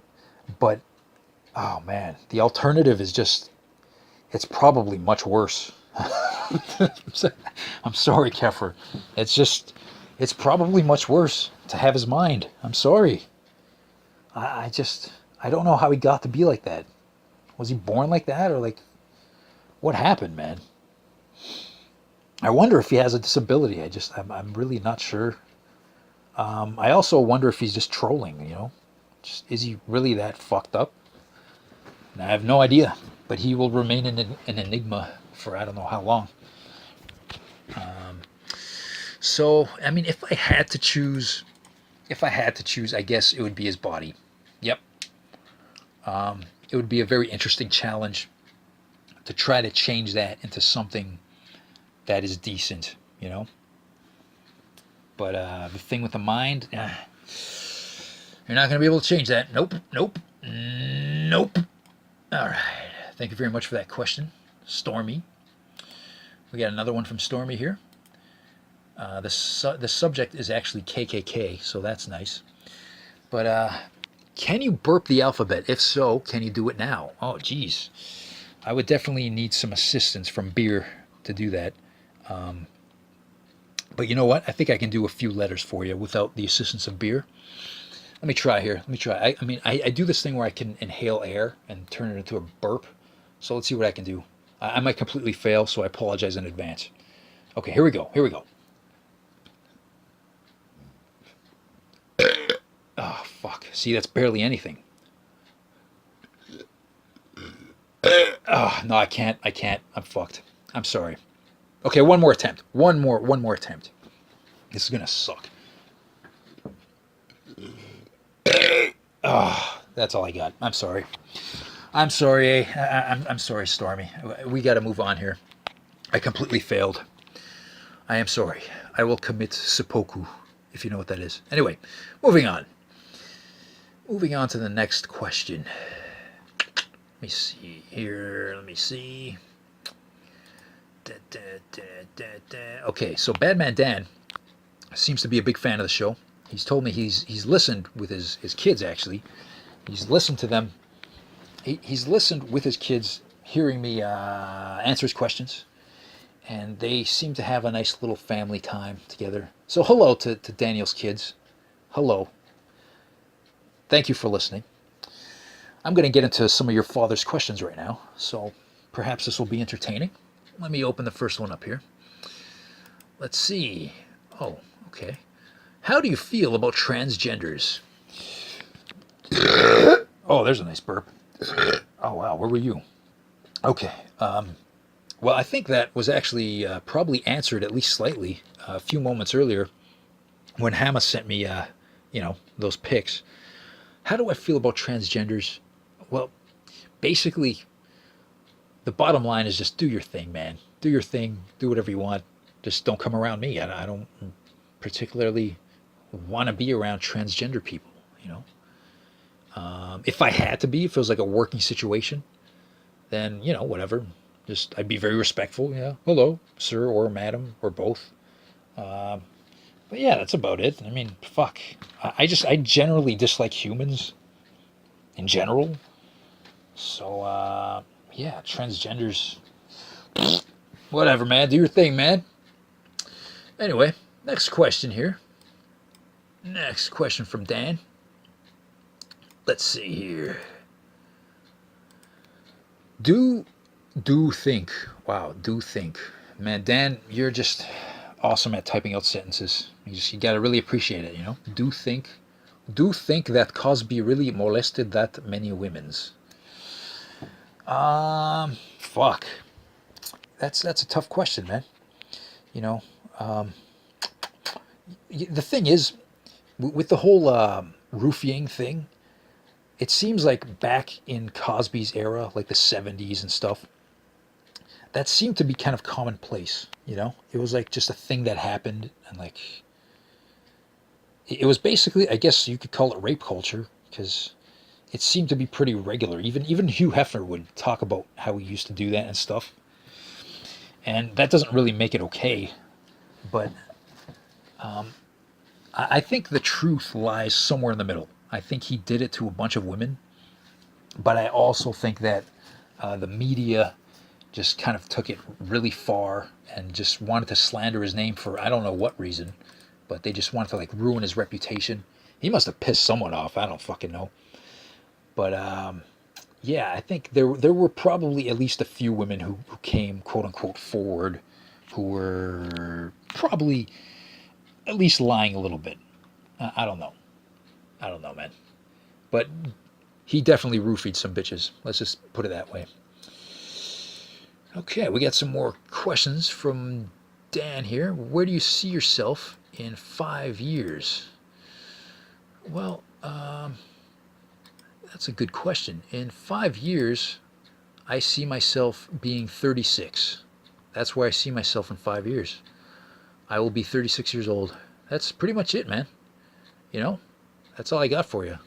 But oh man, the alternative is just, it's probably much worse. I'm sorry, Kefir. It's probably much worse to have his mind. I'm sorry. I don't know how he got to be like that. Was he born like that, or like, what happened, man? I wonder if he has a disability. I'm really not sure. I also wonder if he's just trolling, you know? Just, is he really that fucked up? And I have no idea, but he will remain an enigma for I don't know how long. So, I mean, if I had to choose, I guess it would be his body. Yep. It would be a very interesting challenge to try to change that into something that is decent, you know? But the thing with the mind, you're not going to be able to change that. Nope, nope, nope. All right. Thank you very much for that question, Stormy. We got another one from Stormy here. The subject is actually KKK, so that's nice. But can you burp the alphabet? If so, can you do it now? Oh, geez. I would definitely need some assistance from beer to do that. But you know what? I think I can do a few letters for you without the assistance of beer. Let me try here. Let me try. I do this thing where I can inhale air and turn it into a burp. So let's see what I can do. I might completely fail, so I apologize in advance. Okay, here we go. Here we go. Oh, fuck. See, that's barely anything. Oh, no, I can't. I'm fucked. I'm sorry. Okay, one more attempt. One more attempt. This is gonna suck. Oh, that's all I got. I'm sorry. I'm sorry. I'm sorry, Stormy. We got to move on here. I completely failed. I am sorry. I will commit seppuku, if you know what that is. Anyway, moving on. Moving on to the next question. Let me see here. Let me see. Okay, so Badman Dan seems to be a big fan of the show. He's told me he's listened with his kids, actually. He's listened to them. He's listened with his kids, hearing me answer his questions. And they seem to have a nice little family time together. So hello to Daniel's kids. Hello. Thank you for listening. I'm going to get into some of your father's questions right now. So perhaps this will be entertaining. Let me open the first one up here. Let's see. Oh, okay. How do you feel about transgenders? Oh, there's a nice burp. Oh, wow. Where were you? Okay. Well, I think that was actually probably answered at least slightly a few moments earlier when Hama sent me, those pics. How do I feel about transgenders? Well, basically, the bottom line is just do your thing, man. Do your thing. Do whatever you want. Just don't come around me. I don't particularly want to be around transgender people, you know. If I had to be, if it was like a working situation, then, whatever. Just, I'd be very respectful, hello, sir or madam or both. But yeah, that's about it. I mean, fuck. I generally dislike humans in general. So, yeah, transgenders. Whatever, man. Do your thing, man. Anyway, next question here. Next question from Dan. Let's see here. Do think. Wow, do think. Man, Dan, you're just awesome at typing out sentences. You gotta really appreciate it, Do think that Cosby really molested that many women's. Fuck. That's a tough question, man. The thing is, with the whole roofing thing, it seems like back in Cosby's era, like the 70s and stuff, that seemed to be kind of commonplace, It was like just a thing that happened, and like, it was basically, I guess you could call it rape culture, because it seemed to be pretty regular. Even Hugh Hefner would talk about how he used to do that and stuff. And that doesn't really make it okay, but I think the truth lies somewhere in the middle. I think he did it to a bunch of women, but I also think that the media just kind of took it really far and just wanted to slander his name for I don't know what reason, but they just wanted to like ruin his reputation. He must have pissed someone off. I don't fucking know. But yeah, I think there were probably at least a few women who came quote unquote forward who were probably at least lying a little bit. I don't know. I don't know, man. But he definitely roofied some bitches. Let's just put it that way. Okay, we got some more questions from Dan here. Where do you see yourself in 5 years? Well, that's a good question. In 5 years, I see myself being 36. That's where I see myself in 5 years. I will be 36 years old. That's pretty much it, man. You know, that's all I got for you.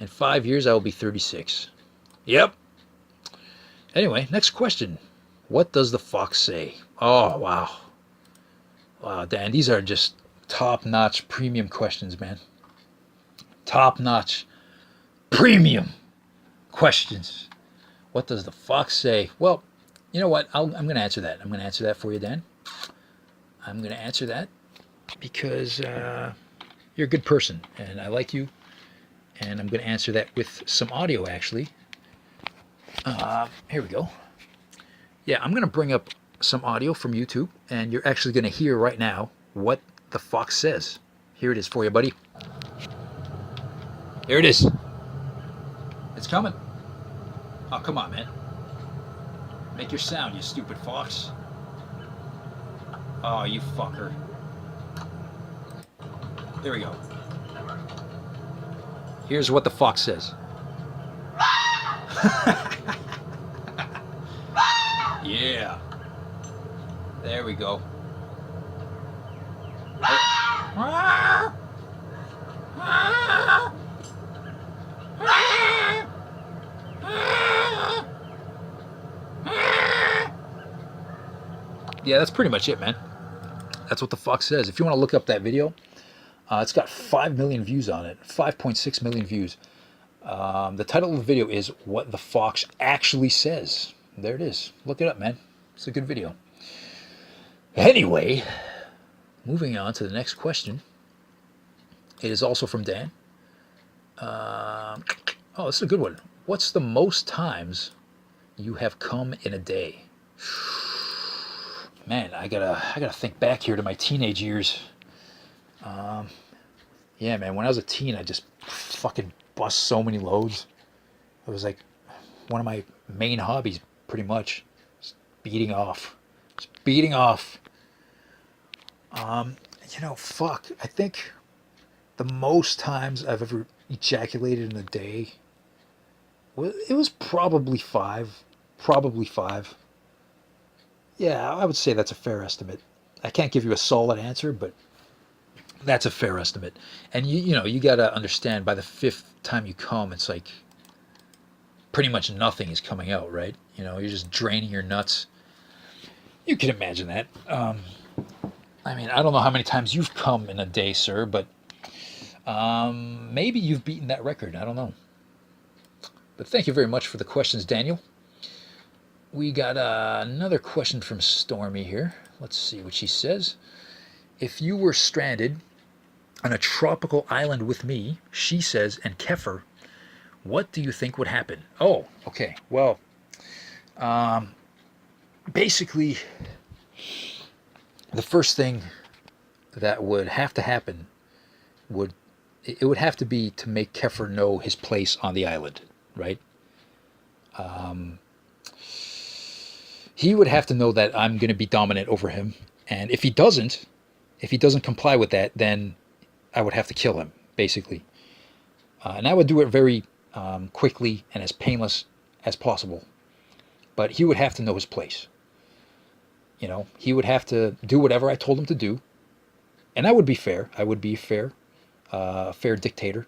In 5 years, I will be 36. Yep. Anyway, next question. What does the fox say? Oh, wow. Wow, Dan, these are just top-notch premium questions, man. Top-notch premium questions. What does the fox say? Well, you know what? I'm going to answer that. I'm going to answer that for you, Dan. I'm going to answer that because you're a good person, and I like you. And I'm going to answer that with some audio, actually. Here we go. Yeah, I'm going to bring up some audio from YouTube, and you're actually going to hear right now what the fox says. Here it is for you, buddy. Here it is. It's coming. Oh, come on, man. Make your sound, you stupid fox. Oh, you fucker. There we go. Here's what the fox says. Yeah. There we go. Yeah, that's pretty much it, man. That's what the fox says. If you want to look up that video, it's got 5 million views on it. 5.6 million views. The title of the video is What the Fox Actually Says. There it is. Look it up, man. It's a good video. Anyway, moving on to the next question. It is also from Dan. Oh, this is a good one. What's the most times you have come in a day? Man, I gotta think back here to my teenage years. Yeah, man, when I was a teen, I just fucking bust so many loads. It was like one of my main hobbies, pretty much. Just beating off. Just beating off. You know, fuck. I think the most times I've ever ejaculated in a day, well, it was probably 5. Probably 5. Yeah, I would say that's a fair estimate. I can't give you a solid answer, but that's a fair estimate. And you know, you gotta understand, by the 5th time you come, it's like pretty much nothing is coming out, right? You know, you're just draining your nuts. You can imagine that. I mean, I don't know how many times you've come in a day, sir, but maybe you've beaten that record. I don't know. But thank you very much for the questions, Daniel. We got another question from Stormy here. Let's see what she says. If you were stranded on a tropical island with me, she says, and Kefir, what do you think would happen? Oh, okay. Well, basically, the first thing that would have to happen would have to be to make Kefir know his place on the island, right? He would have to know that I'm going to be dominant over him, and if he doesn't comply with that, then I would have to kill him, basically. And I would do it very quickly and as painless as possible. But he would have to know his place. You know, he would have to do whatever I told him to do, and I would be fair. I would be fair dictator.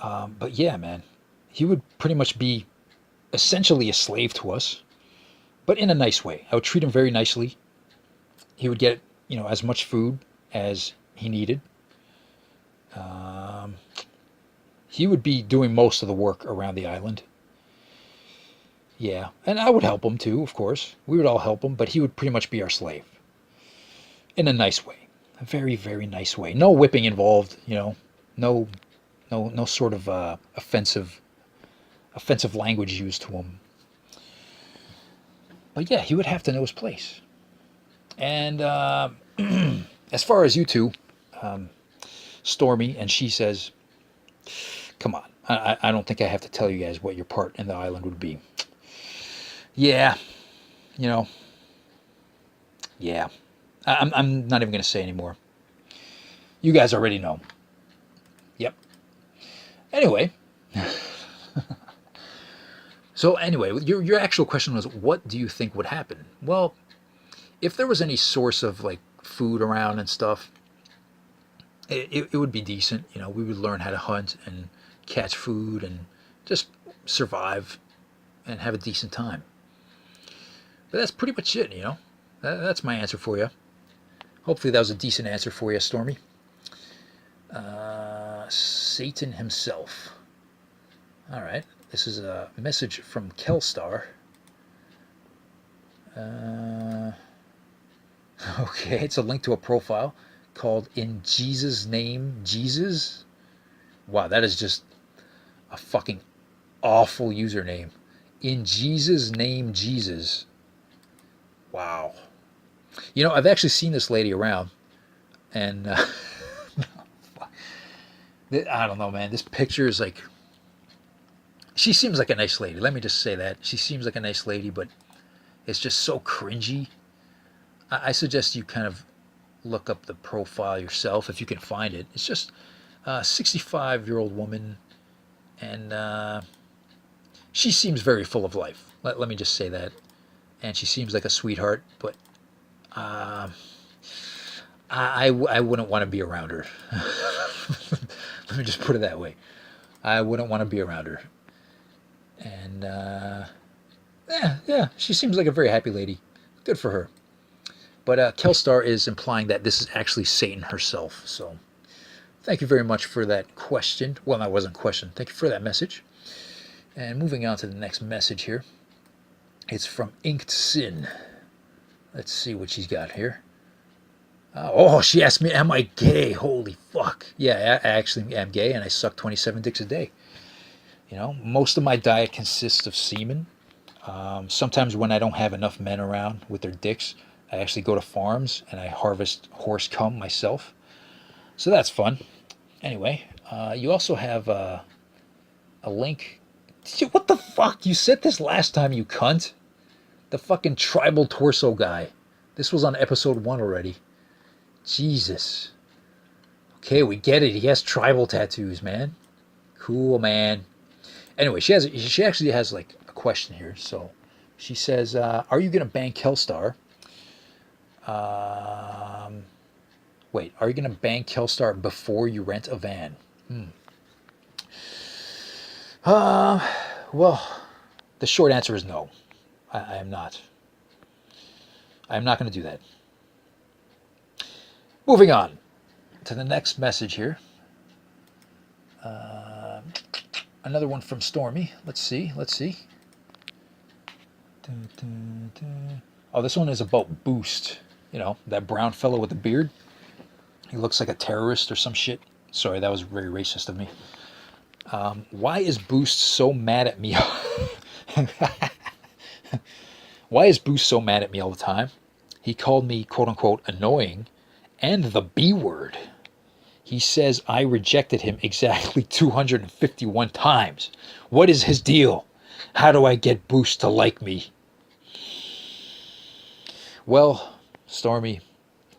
But yeah, man, he would pretty much be essentially a slave to us, but in a nice way. I would treat him very nicely. He would get, you know, as much food as he needed. He would be doing most of the work around the island. Yeah, and I would help him too, of course. We would all help him, but he would pretty much be our slave. In a nice way. A very, very nice way. No whipping involved, you know. No sort of offensive language used to him. But yeah, he would have to know his place. And as far as you two, Stormy, and she says, come on, I don't think I have to tell you guys what your part in the island would be. Yeah, you know, yeah. I'm not even going to say anymore. You guys already know. Yep. Anyway. So anyway, your actual question was, what do you think would happen? Well, if there was any source of like food around and stuff, it would be decent. You know, we would learn how to hunt and catch food and just survive and have a decent time. But that's pretty much it, you know. That's my answer for you. Hopefully that was a decent answer for you, Stormy. Satan himself. All right. This is a message from Kelstar. Okay, it's a link to a profile called In Jesus' Name Jesus. Wow, that is just a fucking awful username. In Jesus' Name Jesus. Wow. You know, I've actually seen this lady around, and I don't know, man. This picture is like, she seems like a nice lady. Let me just say that. She seems like a nice lady, but it's just so cringy. I suggest you kind of look up the profile yourself if you can find it. It's just a 65-year-old woman, and she seems very full of life. Let me just say that. And she seems like a sweetheart, but I wouldn't want to be around her. Let me just put it that way. I wouldn't want to be around her. And yeah, she seems like a very happy lady. Good for her. But Kelstar is implying that this is actually Satan herself. So thank you very much for that question. Well, that wasn't a question. Thank you for that message. And moving on to the next message here. It's from Inked Sin. Let's see what she's got here. Oh, she asked me, am I gay? Holy fuck. Yeah, I actually am gay, and I suck 27 dicks a day. You know, most of my diet consists of semen. Sometimes when I don't have enough men around with their dicks, I actually go to farms and I harvest horse cum myself. So that's fun. Anyway, you also have a link. What the fuck? You said this last time, you cunt. The fucking tribal torso guy. This was on episode 1 already. Jesus. Okay, we get it. He has tribal tattoos, man. Cool, man. Anyway, she actually has like a question here. So she says, are you going to bang Kelstar? Wait, are you going to bang Kelstar before you rent a van? Well, the short answer is no. I am not. I am not going to do that. Moving on to the next message here. Another one from Stormy. Let's see. Oh, this one is about Boost. You know, that brown fellow with the beard. He looks like a terrorist or some shit. Sorry, that was very racist of me. Why is Boost so mad at me? Why is Boost so mad at me all the time? He called me, quote unquote, annoying and the B word. He says I rejected him exactly 251 times. What is his deal? How do I get Boost to like me? Well, Stormy,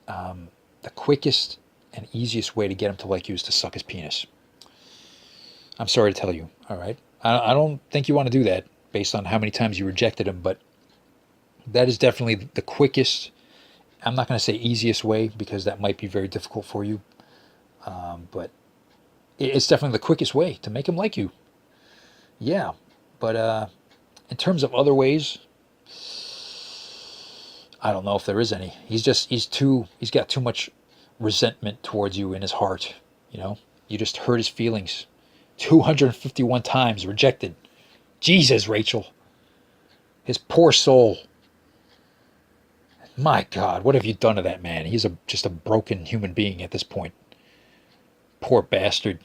the quickest and easiest way to get him to like you is to suck his penis. I'm sorry to tell you, all right? I don't think you want to do that based on how many times you rejected him, but that is definitely the quickest. I'm not going to say easiest way because that might be very difficult for you. But it's definitely the quickest way to make him like you. Yeah. But in terms of other ways, I don't know if there is any. He's got too much resentment towards you in his heart. You know, you just hurt his feelings. 251 times rejected. Jesus, Rachel. His poor soul. My God, what have you done to that man? He's just a broken human being at this point. Poor bastard.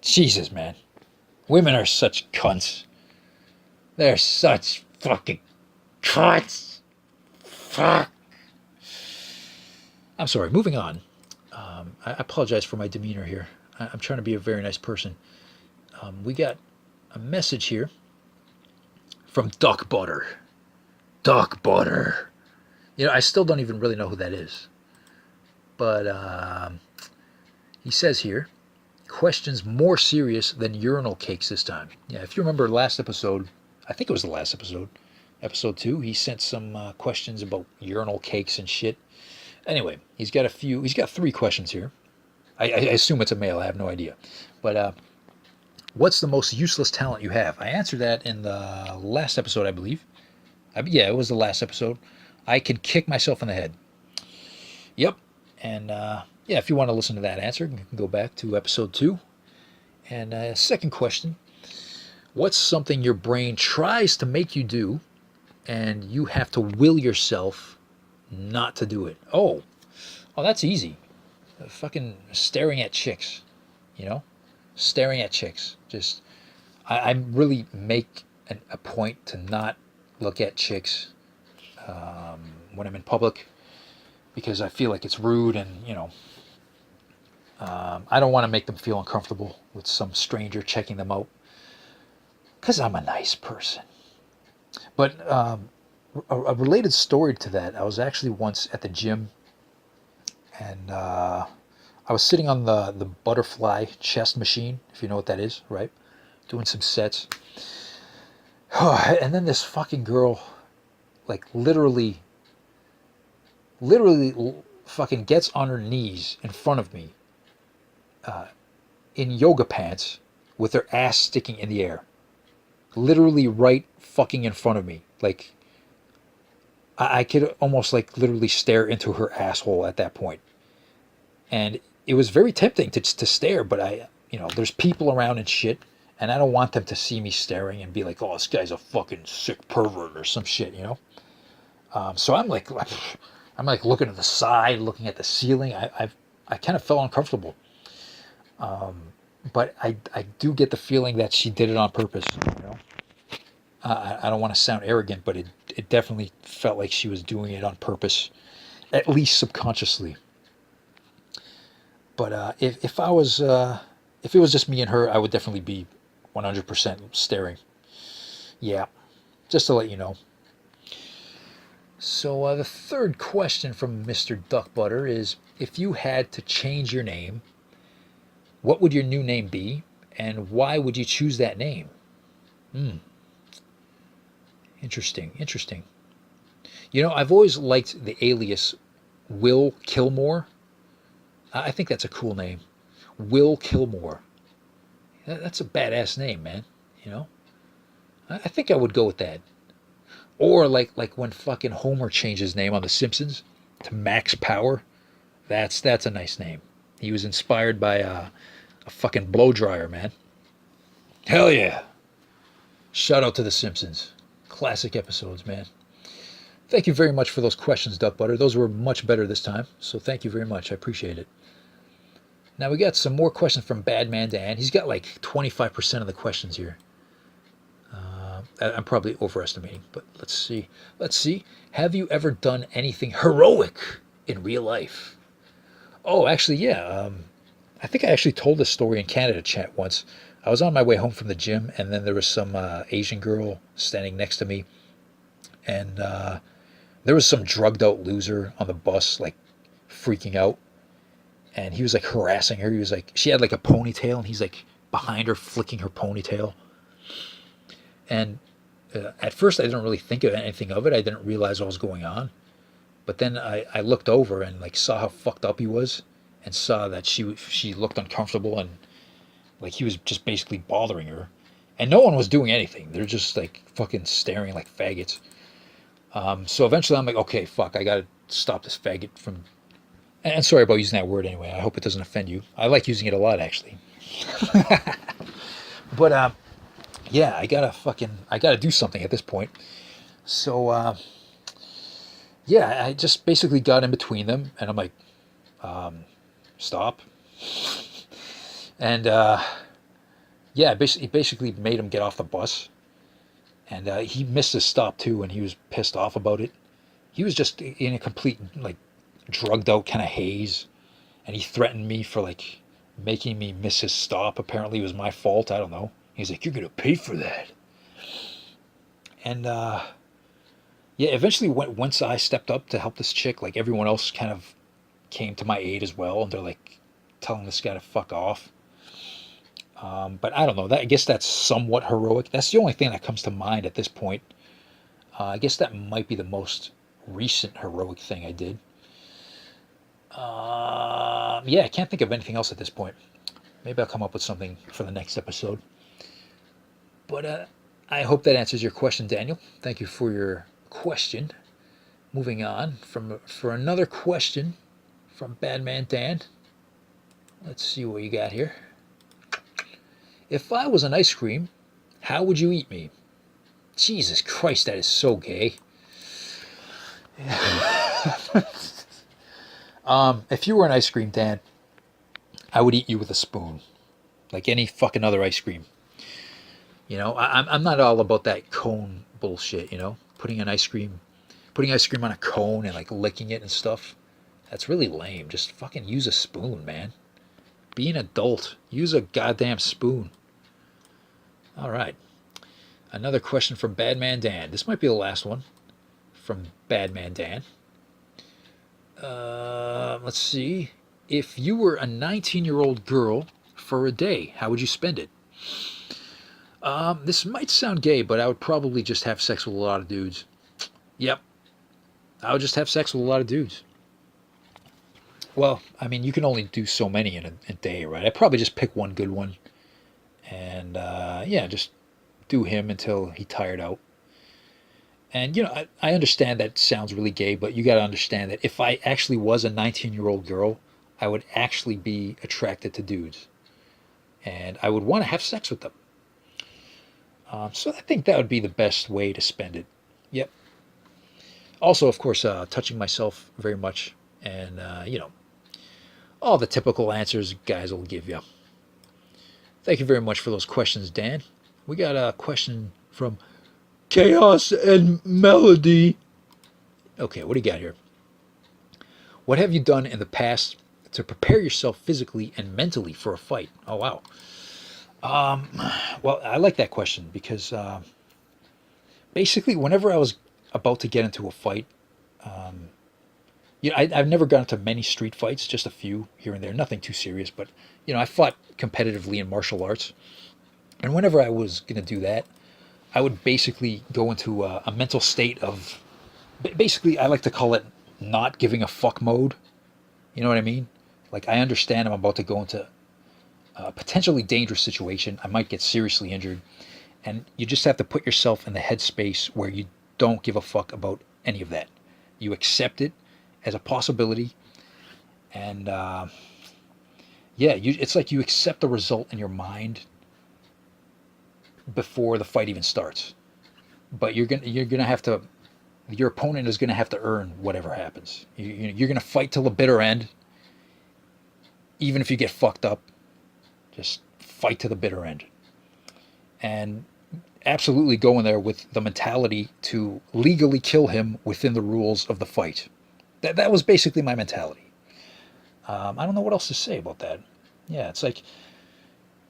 Jesus, man. Women are such cunts. They're such fucking Cut. Fuck. I'm sorry. Moving on. I apologize for my demeanor here. I'm trying to be a very nice person. We got a message here from Duck Butter. Duck Butter. You know, I still don't even really know who that is. But he says here, questions more serious than urinal cakes this time. Yeah, if you remember last episode, I think it was the last episode, episode 2, he sent some questions about urinal cakes and shit. Anyway, he's got 3 questions here. I assume it's a male, I have no idea. But what's the most useless talent you have? I answered that in the last episode, I believe. Yeah, it was the last episode. I can kick myself in the head. Yep. And yeah, if you want to listen to that answer, you can go back to episode 2. And second question, what's something your brain tries to make you do and you have to will yourself not to do it? Oh, that's easy. Fucking staring at chicks, you know? Staring at chicks. Just, I really make a point to not look at chicks when I'm in public, because I feel like it's rude, and you know, I don't want to make them feel uncomfortable with some stranger checking them out, because I'm a nice person. But a related story to that, I was actually once at the gym, and I was sitting on the butterfly chest machine, if you know what that is, right? Doing some sets. And then this fucking girl, like literally fucking gets on her knees in front of me in yoga pants with her ass sticking in the air. Literally right fucking in front of me. Like, I could almost like literally stare into her asshole at that point. And it was very tempting to stare, but there's people around and shit, and I don't want them to see me staring and be like, oh, this guy's a fucking sick pervert or some shit, you know? So I'm like looking to the side, looking at the ceiling. I kind of felt uncomfortable. But I do get the feeling that she did it on purpose, you know? I don't want to sound arrogant, but it definitely felt like she was doing it on purpose, at least subconsciously. But if it was just me and her, I would definitely be 100% staring. Yeah, just to let you know. So the third question from Mr. Duckbutter is, if you had to change your name, what would your new name be, and why would you choose that name? Interesting. You know, I've always liked the alias Will Kilmore. I think that's a cool name. Will Kilmore. That's a badass name, man. You know? I think I would go with that. Or like when fucking Homer changed his name on The Simpsons to Max Power. That's a nice name. He was inspired by a fucking blow dryer, man. Hell yeah. Shout out to The Simpsons. Classic episodes, man. Thank you very much for those questions, Duck Butter. Those were much better this time, so thank you very much. I appreciate it. Now we got some more questions from Badman Dan. He's got like 25% of the questions here. I'm probably overestimating, but let's see. Have you ever done anything heroic in real life? Oh, actually, yeah. I think I actually told this story in Canada chat once. I was on my way home from the gym, and then there was some Asian girl standing next to me, and there was some drugged out loser on the bus, like freaking out, and he was like harassing her. He was like, she had like a ponytail, and he's like behind her flicking her ponytail. And at first I didn't really think of anything of it. I didn't realize what was going on. But then I looked over and like saw how fucked up he was, and saw that she looked uncomfortable, and like he was just basically bothering her. And no one was doing anything. They're just like fucking staring like faggots. So eventually I'm like, okay, fuck, I gotta stop this faggot from... And sorry about using that word anyway. I hope it doesn't offend you. I like using it a lot, actually. But yeah, I gotta do something at this point. So yeah, I just basically got in between them, and I'm like, stop. And yeah, basically made him get off the bus. And he missed his stop too, and he was pissed off about it. He was just in a complete like drugged out kind of haze, and he threatened me for like making me miss his stop. Apparently it was my fault. I don't know. He's like, "You're gonna pay for that." And yeah, eventually once I stepped up to help this chick, like everyone else kind of came to my aid as well, and they're like telling this guy to fuck off. But I don't know. I guess that's somewhat heroic. That's the only thing that comes to mind at this point. I guess that might be the most recent heroic thing I did. Yeah, I can't think of anything else at this point. Maybe I'll come up with something for the next episode. But I hope that answers your question, Daniel. Thank you for your question. Moving on for another question from Badman Dan. Let's see what you got here. If I was an ice cream, how would you eat me? Jesus Christ, that is so gay. If you were an ice cream, Dan, I would eat you with a spoon, like any fucking other ice cream. You know, I'm not all about that cone bullshit. You know, putting ice cream on a cone and like licking it and stuff. That's really lame. Just fucking use a spoon, man. Be an adult. Use a goddamn spoon. All right. Another question from Badman Dan. This might be the last one from Badman Dan. Let's see. If you were a 19-year-old girl for a day, how would you spend it? This might sound gay, but I would probably just have sex with a lot of dudes. Yep. I would just have sex with a lot of dudes. Well, I mean, you can only do so many in a day, right? I'd probably just pick one good one. And, yeah, just do him until he tired out. And, you know, I understand that sounds really gay, but you got to understand that if I actually was a 19-year-old girl, I would actually be attracted to dudes. And I would want to have sex with them. So I think that would be the best way to spend it. Yep. Also, of course, touching myself very much. And, you know, all the typical answers guys will give you. Thank you very much for those questions, Dan. We got a question from Chaos and Melody. Okay, what do you got here? What have you done in the past to prepare yourself physically and mentally for a fight? Oh, wow. Well, I like that question because basically whenever I was about to get into a fight, you know, I've never gone into many street fights, just a few here and there, nothing too serious, but, you know, I fought competitively in martial arts. And whenever I was going to do that, I would basically go into a mental state of, basically, I like to call it not giving a fuck mode. You know what I mean? Like, I understand I'm about to go into a potentially dangerous situation. I might get seriously injured. And you just have to put yourself in the headspace where you don't give a fuck about any of that. You accept it as a possibility. And, yeah, it's like you accept the result in your mind before the fight even starts. But you're gonna have to, your opponent is gonna have to earn whatever happens. You're gonna fight till the bitter end, even if you get fucked up. Just fight to the bitter end, and absolutely go in there with the mentality to legally kill him within the rules of the fight. That was basically my mentality. I don't know what else to say about that. Yeah, it's like,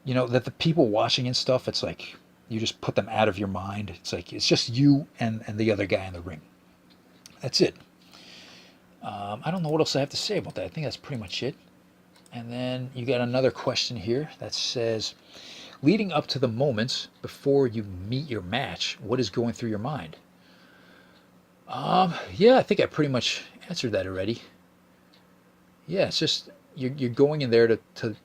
you know, that the people watching and stuff, it's like you just put them out of your mind. It's like it's just you and the other guy in the ring. That's it. I don't know what else I have to say about that. I think that's pretty much it. And then you got another question here that says, leading up to the moments before you meet your match, what is going through your mind? Yeah, I think I pretty much answered that already. Yeah, it's just you're going in there to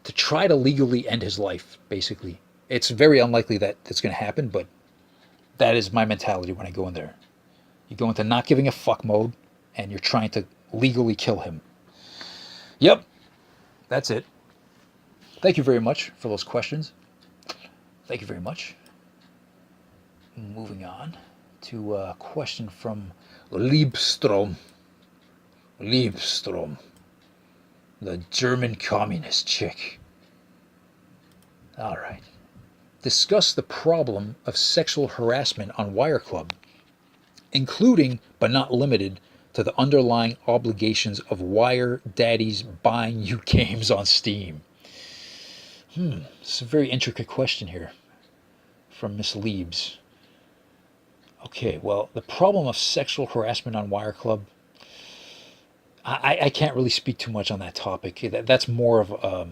try to legally end his life, basically. It's very unlikely that it's going to happen, but that is my mentality when I go in there. You go into not giving a fuck mode, and you're trying to legally kill him. Yep, that's it. Thank you very much for those questions. Thank you very much. Moving on to a question from Liebstrom. Liebstrom, the German communist chick. All right. discuss the problem of sexual harassment on WireClub, including but not limited to the underlying obligations of Wire Daddies buying you games on Steam. It's a very intricate question here from Miss Leibs. Okay, well, the problem of sexual harassment on WireClub, I can't really speak too much on that topic. That's more of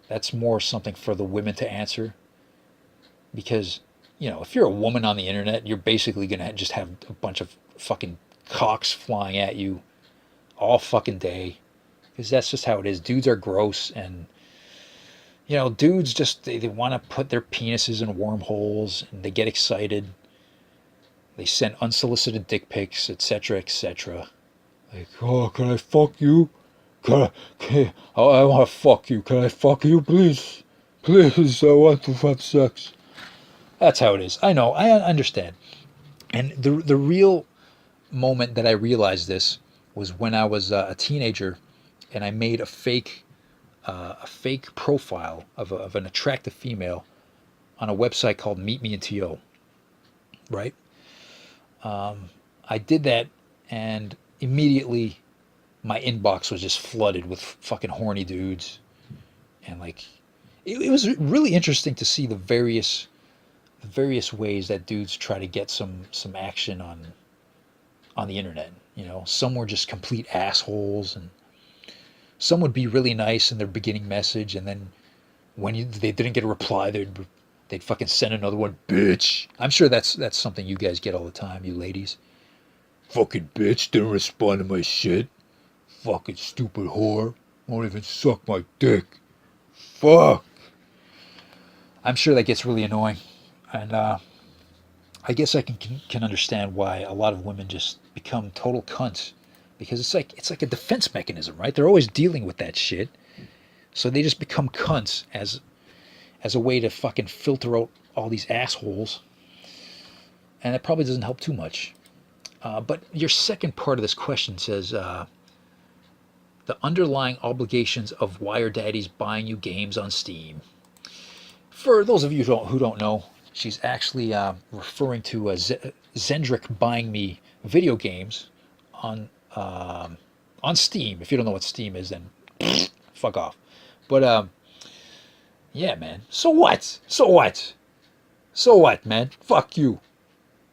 that's more something for the women to answer, because if you're a woman on the internet, you're basically gonna just have a bunch of fucking cocks flying at you all fucking day, because that's just how it is. Dudes are gross, and dudes just they want to put their penises in wormholes, and they get excited. They send unsolicited dick pics, etc., etc. Like, oh, can I fuck you? I want to fuck you. Can I fuck you, please? Please, I want to have sex. That's how it is. I know. I understand. And the real moment that I realized this was when I was a teenager, and I made a fake profile of an attractive female on a website called Meet Me in TO. Right? I did that, and immediately my inbox was just flooded with fucking horny dudes, and like it was really interesting to see the various ways that dudes try to get some action on the internet. Some were just complete assholes, and some would be really nice in their beginning message, and then when they didn't get a reply, they'd fucking send another one, bitch. I'm sure that's something you guys get all the time, you ladies. Fucking bitch, didn't respond to my shit. Fucking stupid whore. Won't even suck my dick. Fuck. I'm sure that gets really annoying. And I guess I can understand why a lot of women just become total cunts. Because it's like a defense mechanism, right? They're always dealing with that shit. So they just become cunts as a way to fucking filter out all these assholes. And it probably doesn't help too much. But your second part of this question says, the underlying obligations of Wire Daddies buying you games on Steam. For those of you who don't know, she's actually referring to Zendrick buying me video games on Steam. If you don't know what Steam is, then fuck off. But yeah, man. So what? So what? So what, man? Fuck you.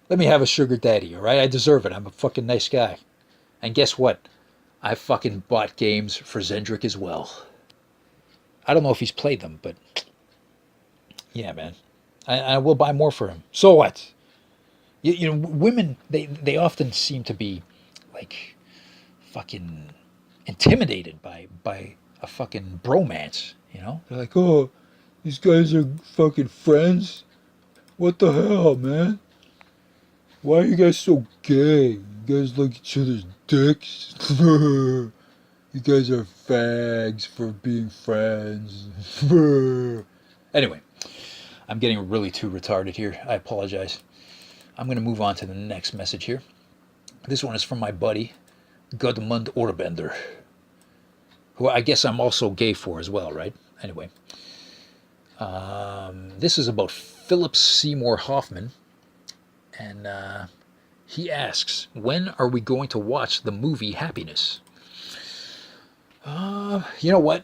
Let me have a sugar daddy, all right? I deserve it. I'm a fucking nice guy. And guess what? I fucking bought games for Zendrick as well. I don't know if he's played them, but yeah, man. I will buy more for him. So what? Women, they often seem to be like fucking intimidated by a fucking bromance, They're like, oh, these guys are fucking friends? What the hell, man? Why are you guys so gay? You guys like each other's dicks? You guys are fags for being friends. Anyway, I'm getting really too retarded here. I apologize. I'm going to move on to the next message here. This one is from my buddy, Gudmund Orbender, who I guess I'm also gay for as well, right? Anyway, this is about Philip Seymour Hoffman. And he asks, when are we going to watch the movie Happiness? You know what?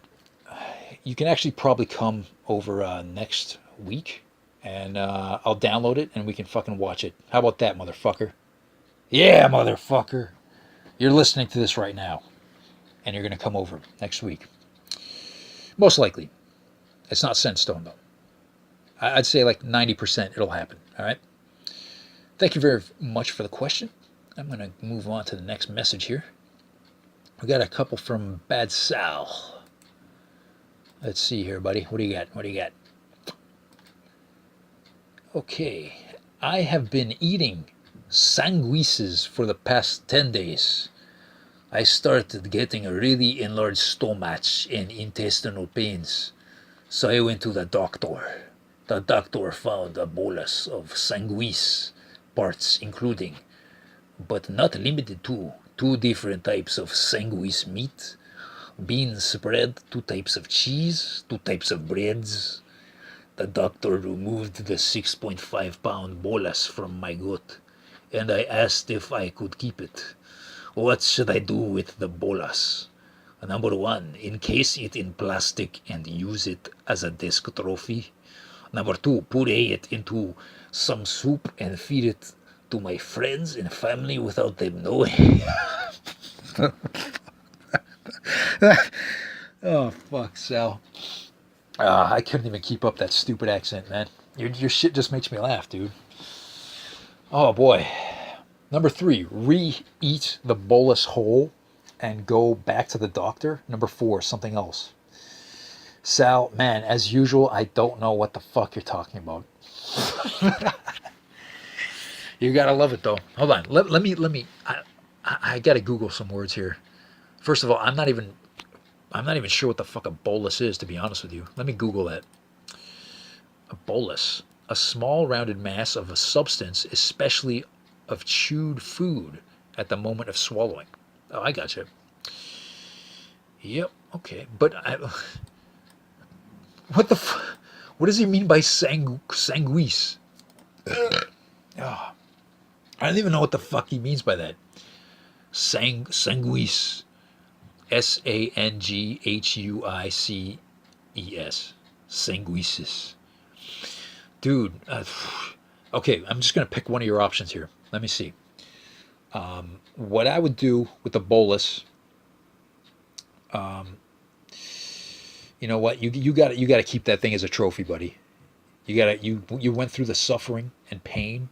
You can actually probably come over next week, and I'll download it, and we can fucking watch it. How about that, motherfucker? Yeah, motherfucker. You're listening to this right now, and you're going to come over next week. Most likely. It's not set in stone, though. I'd say like 90% it'll happen, all right? Thank you very much for the question. I'm going to move on to the next message here. We got a couple from Bad Sal. Let's see here, buddy. What do you got? Okay. I have been eating sanguises for the past 10 days. I started getting a really enlarged stomach and intestinal pains. So I went to the doctor. The doctor found a bolus of sanguis parts, including, but not limited to, 2 different types of sanguis meat, bean spread, 2 types of cheese, 2 types of breads, The doctor removed the 6.5-pound bolus from my gut, and I asked if I could keep it. What should I do with the bolus? Number one, encase it in plastic and use it as a desk trophy. Number two, puree it into some soup and feed it to my friends and family without them knowing. Oh, fuck, Sal. I couldn't even keep up that stupid accent, man. Your shit just makes me laugh, dude. Oh, boy. Number three, re-eat the bolus whole and go back to the doctor. Number four, something else. Sal, man, as usual, I don't know what the fuck you're talking about. You gotta love it, though. Hold on. Let me. I gotta Google some words here. First of all, I'm not even sure what the fuck a bolus is, to be honest with you. Let me Google that. A bolus, a small rounded mass of a substance, especially of chewed food, at the moment of swallowing. Oh, I gotcha. Yep. Okay, but what the? What does he mean by sanguis? Oh, I don't even know what the fuck he means by that. Sanguis. Sanghuices. Sanguises. Dude, okay, I'm just going to pick one of your options here. Let me see. What I would do with the bolus, you know what? You got to keep that thing as a trophy, buddy. You went through the suffering and pain.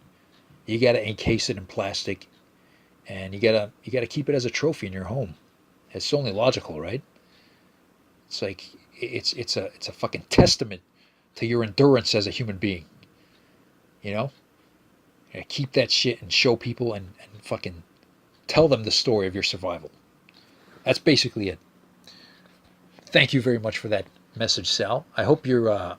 You got to encase it in plastic, and you got to keep it as a trophy in your home. It's only logical, right? It's like it's a fucking testament to your endurance as a human being. You know? Yeah, keep that shit and show people and fucking tell them the story of your survival. That's basically it. Thank you very much for that message, Sal. I hope your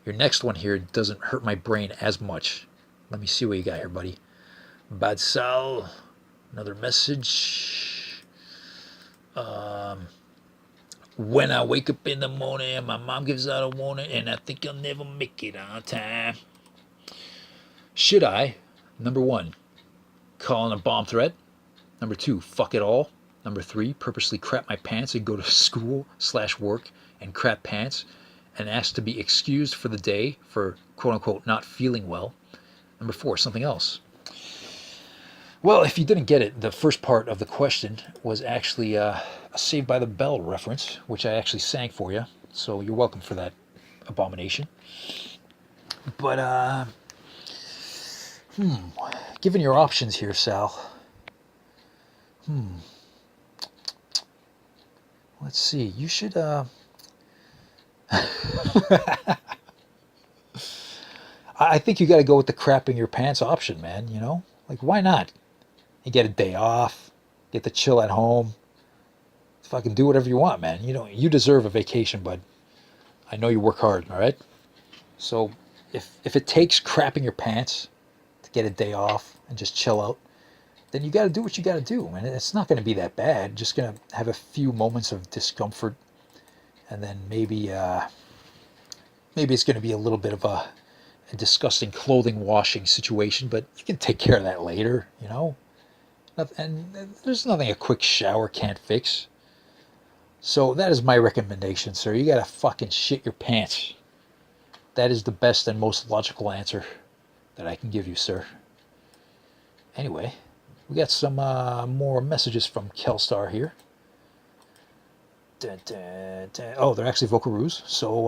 next one here doesn't hurt my brain as much. Let me see what you got here, buddy. Bad Sal, another message. When I wake up in the morning, my mom gives out a warning, and I think I'll never make it on time. Should I? Number one, call in a bomb threat. Number two, fuck it all. Number three, purposely crap my pants and go to school/work and crap pants and ask to be excused for the day for quote-unquote not feeling well. Number four, something else. Well, if you didn't get it, the first part of the question was actually a Saved by the Bell reference, which I actually sang for you. So you're welcome for that abomination. But, given your options here, Sal. Let's see. You should, I think you got to go with the crapping your pants option, man. You know, like why not? You get a day off, get to chill at home, fucking do whatever you want, man. You know, you deserve a vacation, bud. I know you work hard, all right? So if it takes crapping your pants to get a day off and just chill out, then you got to do what you got to do, man. It's not going to be that bad. Just going to have a few moments of discomfort, and then maybe it's going to be a little bit of a disgusting clothing washing situation, but you can take care of that later, you know? And there's nothing a quick shower can't fix. So that is my recommendation, sir. You gotta fucking shit your pants. That is the best and most logical answer that I can give you, sir. Anyway, we got some more messages from Kelstar here. Dun, dun, dun. Oh, they're actually Vocaroos. So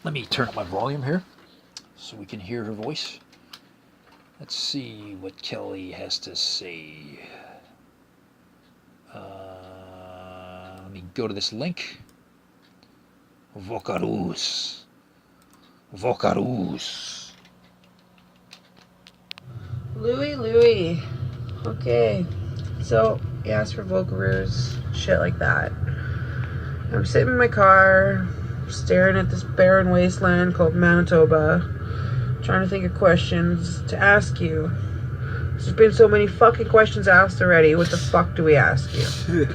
let me turn up my volume here so we can hear her voice. Let's see what Kelly has to say. Let me go to this link. Vocaroos.
Louie. Okay. So, you asked for Vocaroos, shit like that. I'm sitting in my car, staring at this barren wasteland called Manitoba, trying to think of questions to ask you. There's been so many fucking questions asked already. What the fuck do we ask you?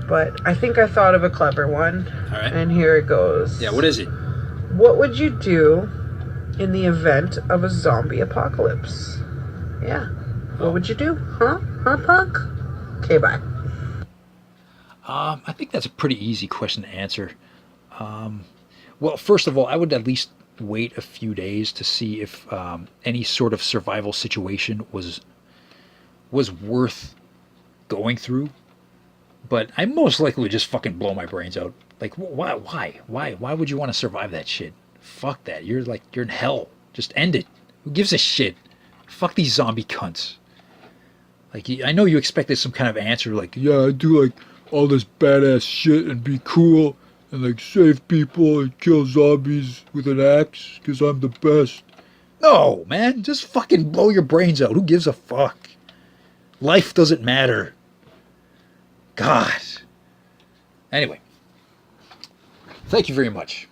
But I think I thought of a clever one.
All right.
And here it goes.
Yeah, what is it?
What would you do in the event of a zombie apocalypse? Yeah. What would you do? Huh? Huh, punk? Okay, bye.
I think that's a pretty easy question to answer. Well, first of all, I would at least wait a few days to see if any sort of survival situation was worth going through. But I most likely would just fucking blow my brains out. Like, why would you want to survive that shit? Fuck that. You're in hell. Just end it. Who gives a shit? Fuck these zombie cunts. Like, I know you expected some kind of answer, like, yeah, I do like all this badass shit and be cool and like save people and kill zombies with an axe because I'm the best. No, man, just fucking blow your brains out. Who gives a fuck? Life doesn't matter. God. Anyway, thank you very much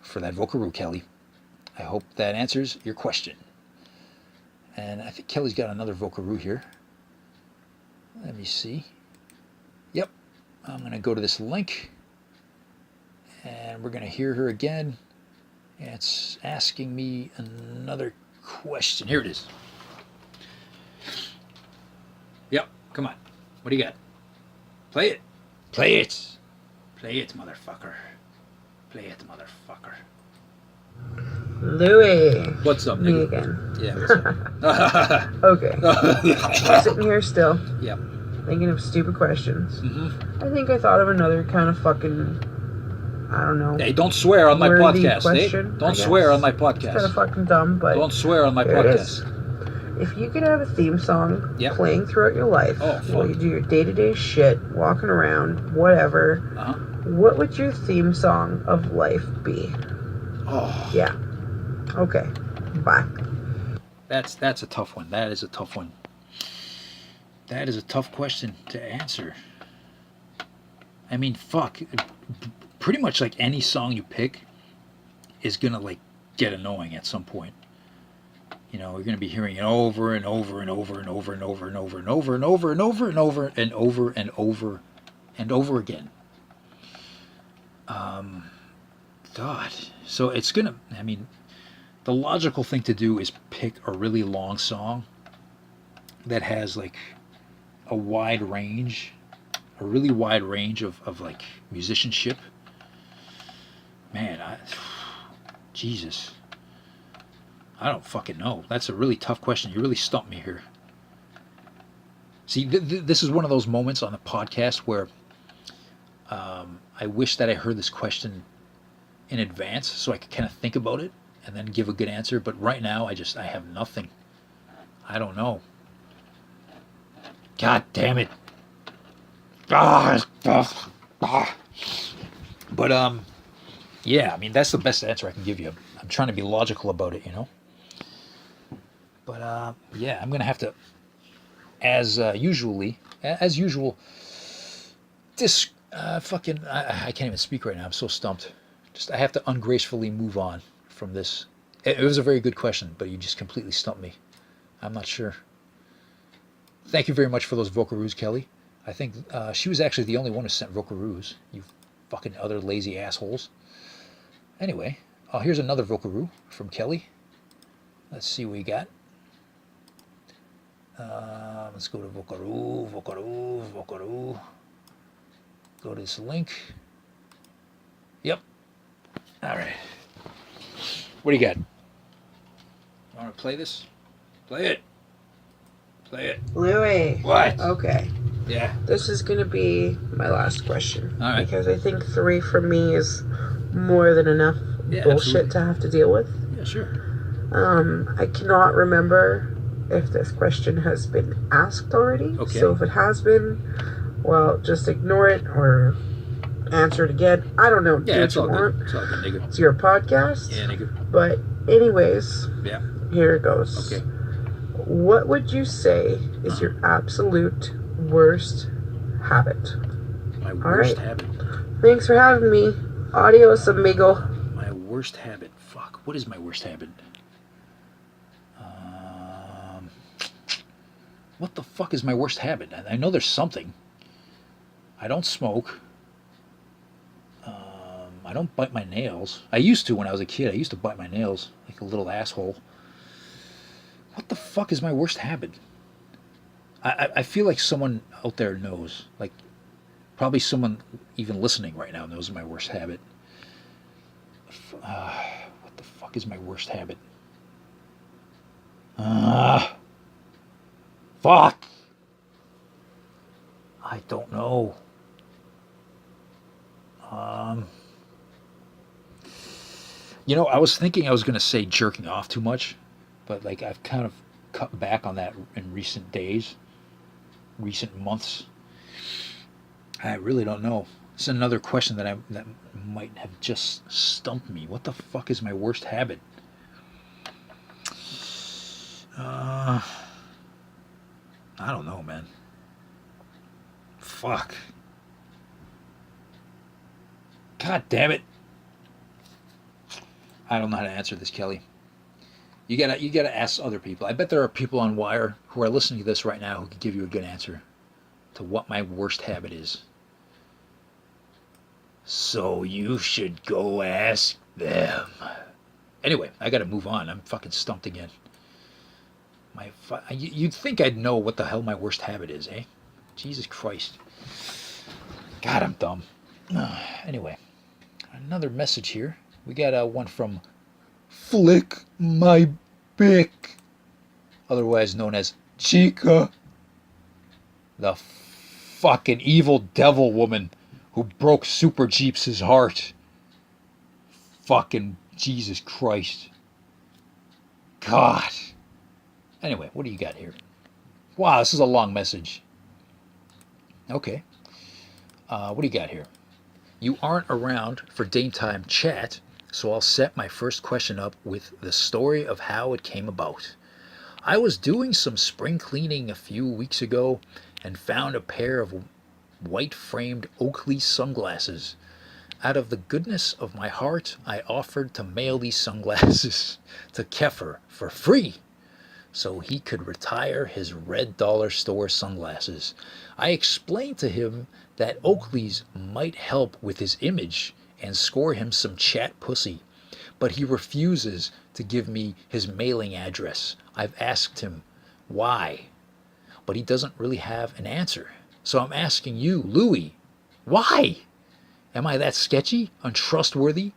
for that Vocaroo, Kelly. I hope that answers your question. And I think Kelly's got another Vocaroo here. Let me see. Yep. I'm going to go to this link. And we're going to hear her again. And it's asking me another question. Here it is. Yep. Come on. What do you got? Play it. Play it. Play it, motherfucker. Play it, motherfucker.
Louis.
What's up,
Me
nigga?
again.
Yeah, what's up?
Okay. I'm sitting here still,
Yep.
thinking of stupid questions.
Mm-hmm.
I think I thought of another kind of fucking, I don't know.
Hey, don't swear on my
worthy
podcast.
question,
Hey, don't
I
swear
guess.
on my
It's kind of
podcast.
fucking dumb, but
Don't swear on my
here it is.
podcast.
If you could have a theme song
Yep.
playing throughout your life
Oh,
while
fuck.
you do your day-to-day shit, walking around, whatever,
Uh-huh.
what would your theme song of life be?
Oh,
Yeah. Okay. Bye.
that's a tough one. That is a tough one. That is a tough question to answer. I mean, fuck. Pretty much like any song you pick is gonna like get annoying at some point. You know, we're gonna be hearing it over and over and over and over and over and over and over and over and over and over and over and over and over again. God. So it's gonna. I mean, the logical thing to do is pick a really long song that has like a wide range, a really wide range of like musicianship. Man, Jesus. I don't fucking know. That's a really tough question. You really stumped me here. See, this is one of those moments on the podcast where I wish that I heard this question in advance so I could kind of think about it and then give a good answer. But right now, I have nothing. I don't know. God damn it. But yeah, I mean, that's the best answer I can give you. I'm trying to be logical about it, you know. But yeah, I'm gonna have to, as usual, fucking, I can't even speak right now. I'm so stumped. I have to ungracefully move on from this. It was a very good question, but you just completely stumped me. I'm not sure. Thank you very much for those Vocaroos, Kelly. I think she was actually the only one who sent Vocaroos. You fucking other lazy assholes. Anyway, here's another Vocaroo from Kelly. Let's see what we got. Let's go to Vocaroo. Go to this link. Yep. All right. What do you got? You want to play this? Play it. Play it.
Louis.
What?
Okay.
Yeah.
This is going to be my last question.
All right.
Because I think 3 for me is more than enough
Yeah,
bullshit
absolutely.
to have to deal with.
Yeah, sure.
I cannot remember if this question has been asked already.
Okay.
So if it has been, well, just ignore it or answer it again. I don't know.
Yeah,
Do
it's
what
all
you want.
good. It's all good, nigga.
It's your podcast.
Yeah, nigga.
But anyways,
Yeah.
here it goes.
Okay.
What would you say is your absolute worst habit?
My
All
worst
right.
habit.
Thanks for having me. Adios, amigo.
My worst habit. Fuck. What is my worst habit? What the fuck is my worst habit? I know there's something. I don't smoke. I I don't bite my nails. I used to when I was a kid. I used to bite my nails like a little asshole. What the fuck is my worst habit? I feel like someone out there knows. Like, probably someone even listening right now knows my worst habit. What the fuck is my worst habit? Fuck! I don't know. You know, I was thinking I was going to say jerking off too much, but like I've kind of cut back on that in recent days, recent months. I really don't know. It's another question that might have just stumped me. What the fuck is my worst habit? I don't know, man. Fuck. God damn it. I don't know how to answer this, Kelly. You gotta ask other people. I bet there are people on Wire who are listening to this right now who could give you a good answer to what my worst habit is. So you should go ask them. Anyway, I gotta move on. I'm fucking stumped again. You'd think I'd know what the hell my worst habit is, eh? Jesus Christ. God, I'm dumb. Anyway, another message here. We got one from Flick My Bick, otherwise known as Chica, the fucking evil devil woman who broke Super Jeeps' heart. Fucking Jesus Christ. God. Anyway, what do you got here? Wow, this is a long message. Okay. What do you got here? You aren't around for daytime chat, so I'll set my first question up with the story of how it came about. I was doing some spring cleaning a few weeks ago and found a pair of white-framed Oakley sunglasses. Out of the goodness of my heart, I offered to mail these sunglasses to Keffer for free, so he could retire his Red Dollar Store sunglasses. I explained to him that Oakley's might help with his image and score him some chat pussy, but he refuses to give me his mailing address. I've asked him why, but he doesn't really have an answer. So I'm asking you, Louie, why? Am I that sketchy, untrustworthy?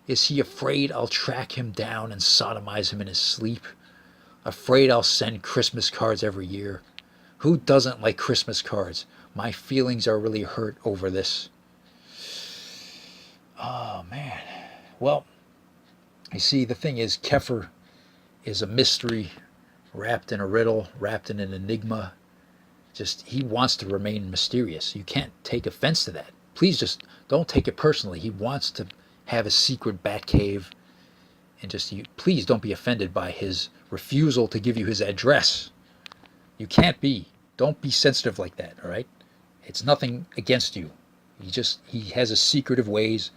Is he afraid I'll track him down and sodomize him in his sleep? Afraid I'll send Christmas cards every year? Who doesn't like Christmas cards? My feelings are really hurt over this. Oh, man. Well, you see, the thing is, Keffer is a mystery wrapped in a riddle, wrapped in an enigma. Just, he wants to remain mysterious. You can't take offense to that. Please just don't take it personally. He wants to have a secret bat cave. And just, please don't be offended by his refusal to give you his address. You can't be. Don't be sensitive like that, all right? It's nothing against you. He has his secretive ways.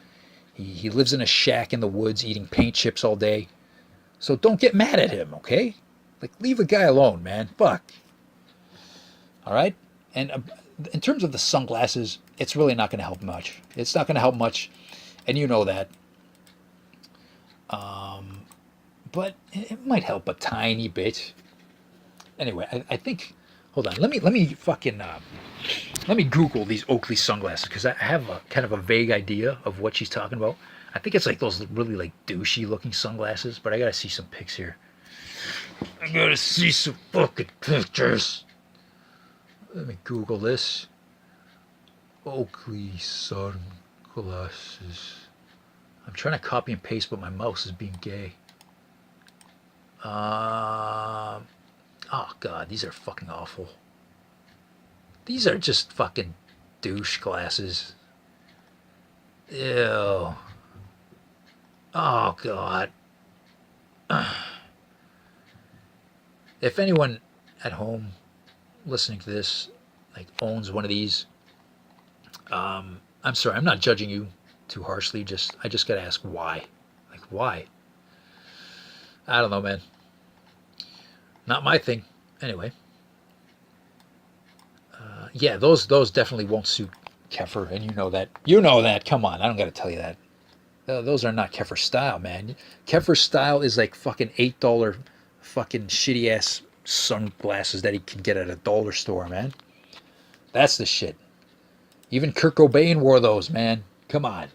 He lives in a shack in the woods eating paint chips all day. So don't get mad at him, okay? Like, leave the guy alone, man. Fuck. All right? And in terms of the sunglasses, it's really not going to help much. It's not going to help much, and you know that. But it might help a tiny bit. Anyway, I think. Hold on. Let me fucking let me Google these Oakley sunglasses because I have a kind of a vague idea of what she's talking about. I think it's like those really like douchey looking sunglasses, but I gotta see some pics here. I gotta see some fucking pictures. Let me Google this. Oakley sunglasses. I'm trying to copy and paste, but my mouse is being gay. Oh god, these are fucking awful. These are just fucking douche glasses. Ew. Oh god. If anyone at home listening to this like owns one of these, I'm sorry, I'm not judging you too harshly. I just gotta ask why. Like why? I don't know, man. Not my thing. Anyway. Yeah, those definitely won't suit Keffer, and you know that. You know that. Come on, I don't gotta tell you that. Those are not Kefir style, man. Kefir style is like fucking $8 fucking shitty ass sunglasses that he can get at a dollar store, man. That's the shit. Even Kurt Cobain wore those, man. Come on.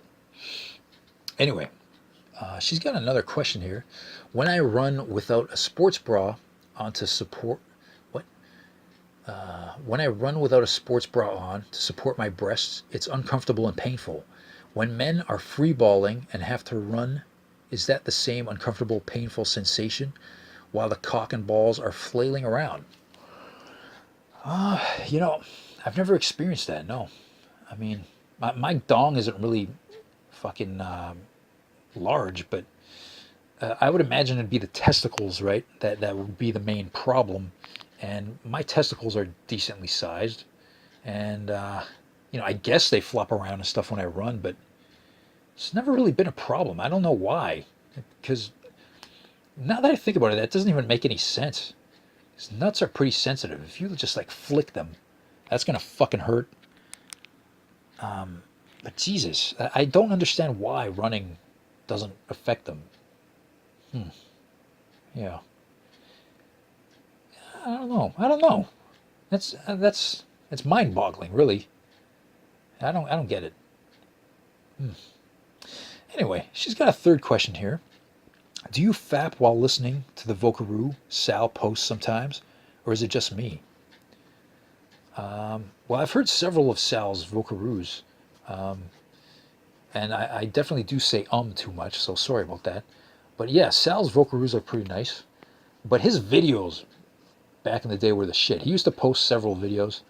Anyway, she's got another question here. When I run without a sports bra on to support what? When I run without a sports bra on to support my breasts, it's uncomfortable and painful. When men are freeballing and have to run, is that the same uncomfortable, painful sensation while the cock and balls are flailing around? You know, I've never experienced that, no. I mean, my dong isn't really fucking large, but I would imagine it'd be the testicles, right? That would be the main problem. And my testicles are decently sized. And, you know, I guess they flop around and stuff when I run, but it's never really been a problem. I don't know why. Because now that I think about it, that doesn't even make any sense. His nuts are pretty sensitive. If you just like flick them, that's going to fucking hurt. But Jesus, I don't understand why running doesn't affect them. Yeah. I don't know. It's mind-boggling, really. I don't get it. Anyway, she's got a third question here. Do you fap while listening to the Vocaroo Sal posts sometimes, or is it just me? Well, I've heard several of Sal's Vocaroos, and I definitely do say too much, so sorry about that. But yeah, Sal's Vocaroos are pretty nice. But his videos back in the day were the shit. He used to post several videos.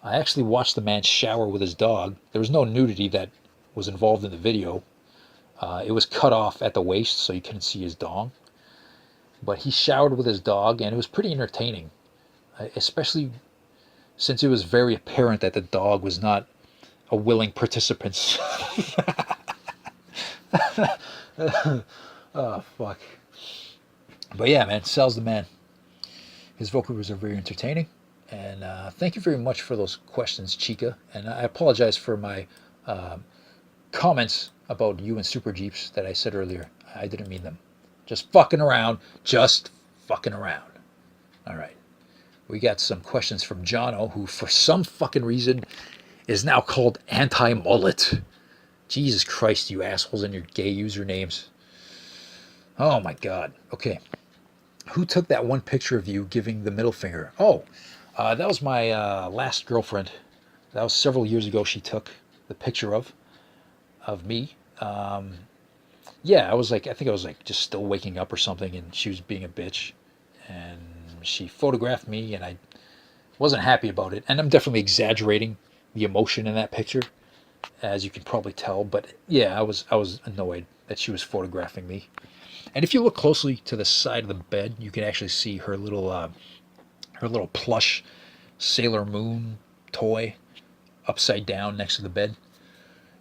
I actually watched the man shower with his dog. There was no nudity that was involved in the video. It was cut off at the waist, so you couldn't see his dong. But he showered with his dog, and it was pretty entertaining. Especially since it was very apparent that the dog was not a willing participant. Oh, fuck. But yeah, man, Sal's the man. His Vocaroos are very entertaining. And thank you very much for those questions, Chica. And I apologize for my comments about you and Super Jeeps that I said earlier. I didn't mean them. Just fucking around. Just fucking around. All right. We got some questions from Jono, who for some fucking reason is now called Anti-Mullet. Jesus Christ, you assholes and your gay usernames. Oh my God. Okay. Who took that one picture of you giving the middle finger? Oh, that was my last girlfriend. That was several years ago. She took the picture of me. Yeah, I think I was like just still waking up or something, and she was being a bitch, and she photographed me, and I wasn't happy about it. And I'm definitely exaggerating the emotion in that picture, as you can probably tell. But yeah, I was annoyed that she was photographing me. And if you look closely to the side of the bed, you can actually see her little plush Sailor Moon toy upside down next to the bed.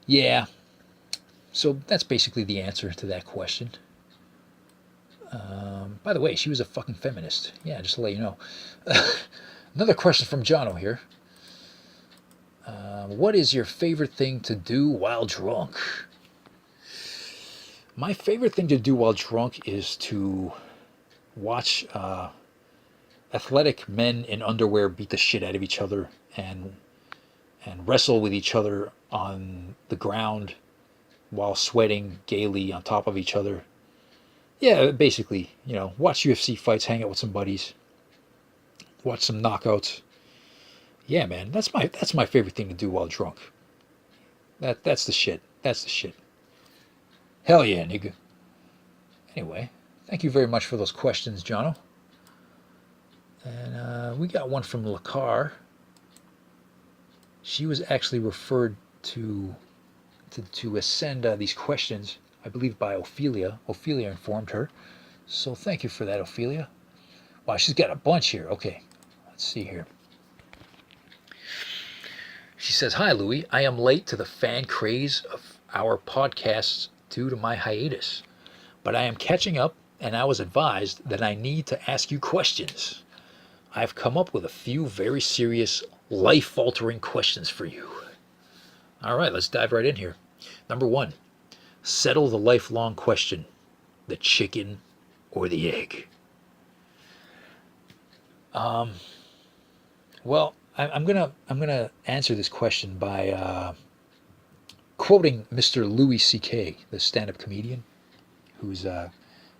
Yeah. So that's basically the answer to that question. By the way, she was a fucking feminist. Yeah, just to let you know. Another question from Jono here. What is your favorite thing to do while drunk? My favorite thing to do while drunk is to watch athletic men in underwear beat the shit out of each other and wrestle with each other on the ground while sweating gaily on top of each other. Yeah, basically, watch UFC fights, hang out with some buddies, watch some knockouts. Yeah, man, that's my favorite thing to do while drunk. That's the shit. That's the shit. Hell yeah, nigga. Anyway, thank you very much for those questions, Jono. And we got one from Lacar. She was actually referred to send these questions, I believe, by Ophelia. Ophelia informed her. So thank you for that, Ophelia. Wow, she's got a bunch here. Okay, let's see here. She says, "Hi, Louie. I am late to the fan craze of our podcasts due to my hiatus, but I am catching up, and I was advised that I need to ask you questions. I've come up with a few very serious, life-altering questions for you." All right, let's dive right in here. Number one, Settle the lifelong question: the chicken or the egg? Well, I'm gonna answer this question by quoting Mr. Louis C.K., the stand-up comedian, who's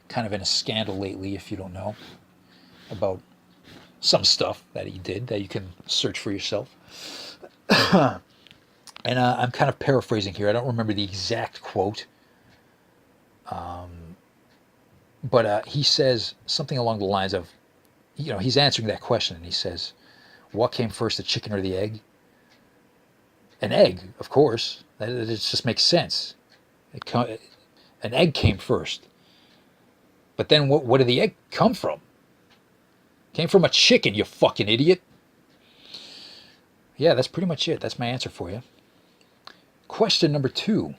kind of in a scandal lately, if you don't know, about some stuff that he did that you can search for yourself. And I'm kind of paraphrasing here. I don't remember the exact quote, but he says something along the lines of, he's answering that question, and he says, "What came first, the chicken or the egg?" An egg, of course. It just makes sense. An egg came first. But then what did the egg come from? Came from a chicken, you fucking idiot. Yeah, that's pretty much it. That's my answer for you. Question number 2.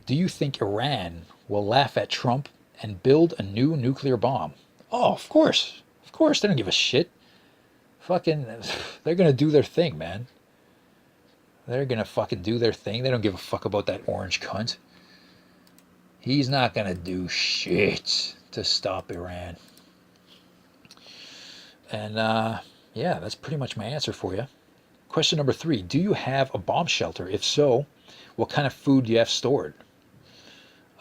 Do you think Iran will laugh at Trump and build a new nuclear bomb? Oh, of course. Of course, they don't give a shit. Fucking, they're gonna do their thing, man. They're gonna fucking do their thing. They don't give a fuck about that orange cunt. He's not gonna do shit to stop Iran. And yeah, that's pretty much my answer for you. Question number 3. Do you have a bomb shelter? If so, what kind of food do you have stored?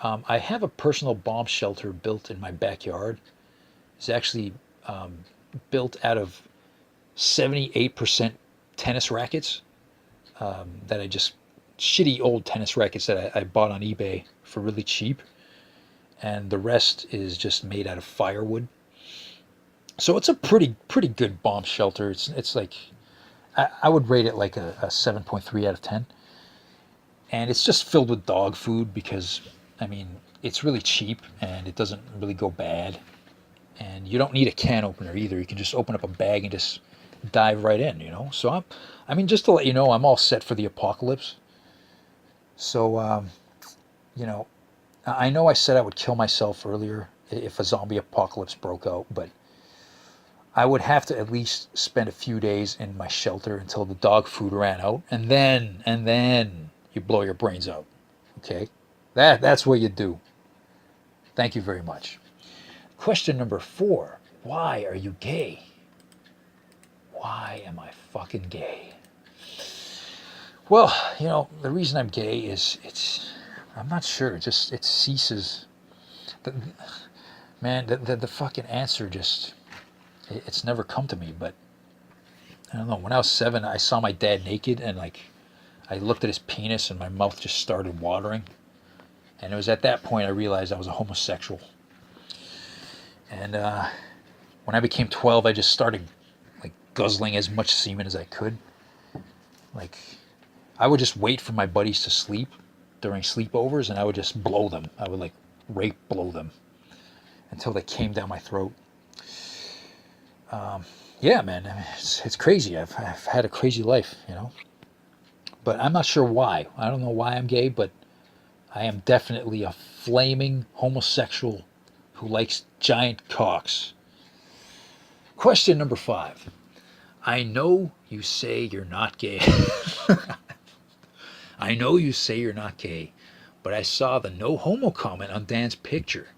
I have a personal bomb shelter built in my backyard. It's actually built out of 78% tennis rackets that I just, shitty old tennis rackets that I bought on eBay for really cheap. And the rest is just made out of firewood. So it's a pretty good bomb shelter. It's like, I would rate it like a 7.3 out of 10. And it's just filled with dog food because, I mean, it's really cheap and it doesn't really go bad. And you don't need a can opener either. You can just open up a bag and just dive right in, So I mean, just to let you know, I'm all set for the apocalypse. So, I know I said I would kill myself earlier if a zombie apocalypse broke out, but I would have to at least spend a few days in my shelter until the dog food ran out, and then you blow your brains out. Okay? That's what you do. Thank you very much. Question number 4. Why are you gay? Why am I fucking gay? Well, the reason I'm gay is I'm not sure. It ceases. The fucking answer just, it's never come to me. But I don't know. When I was 7, I saw my dad naked, and I looked at his penis, and my mouth just started watering. And it was at that point I realized I was a homosexual. And when I became 12, I just started guzzling as much semen as I could. I would just wait for my buddies to sleep during sleepovers, and I would just blow them. I would rape blow them until they came down my throat. Yeah, man, I mean, it's crazy. I've had a crazy life, But I'm not sure why. I don't know why I'm gay, but I am definitely a flaming homosexual who likes giant cocks. Question number 5. I know you say you're not gay. I know you say you're not gay, but I saw the no homo comment on Dan's picture,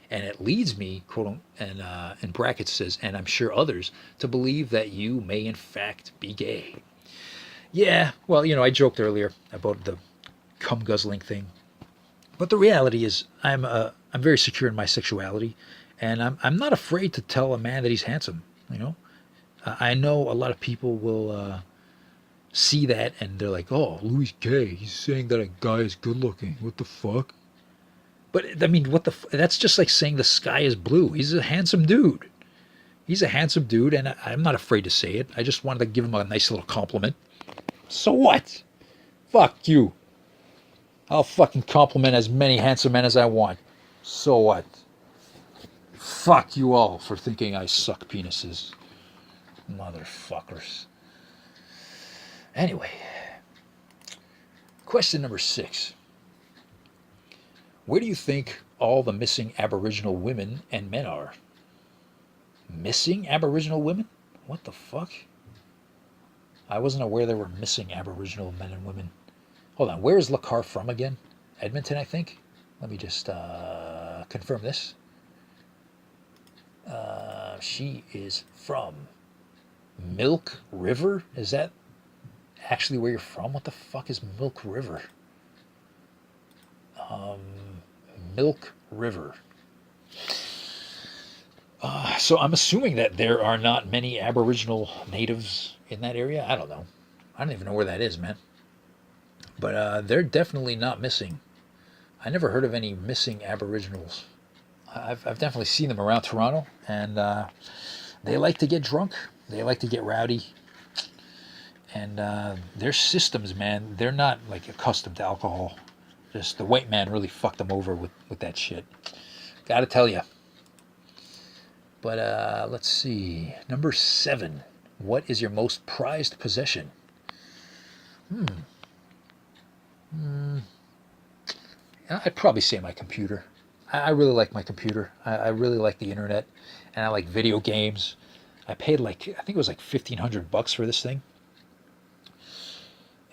and it leads me, quote, and in brackets says, and I'm sure others, to believe that you may in fact be gay. Yeah, well, I joked earlier about the cum guzzling thing, but the reality is I'm very secure in my sexuality, and I'm not afraid to tell a man that he's handsome. I know a lot of people will see that and they're like, "Oh, Louis gay. He's saying that a guy is good looking. What the fuck?" But I mean, that's just like saying the sky is blue. He's a handsome dude. He's a handsome dude, and I'm not afraid to say it. I just wanted to give him a nice little compliment. So what? Fuck you. I'll fucking compliment as many handsome men as I want. So what? Fuck you all for thinking I suck penises. Motherfuckers. Anyway. Question number 6. Where do you think all the missing Aboriginal women and men are? Missing Aboriginal women? What the fuck? I wasn't aware there were missing Aboriginal men and women. Hold on, where is Lakar from again? Edmonton, I think. Let me just confirm this. She is from Milk River. Is that actually where you're from? What the fuck is Milk River? Milk River. So I'm assuming that there are not many Aboriginal natives in that area. I don't know. I don't even know where that is, man. But they're definitely not missing. I never heard of any missing Aboriginals. I've definitely seen them around Toronto, and they like to get drunk. They like to get rowdy. And their systems, man, they're not like accustomed to alcohol. Just the white man really fucked them over with that shit. Gotta tell you. But let's see. Number 7. What is your most prized possession? I'd probably say my computer. I really like my computer. I really like the internet, and I like video games. I paid I think it was like $1,500 for this thing.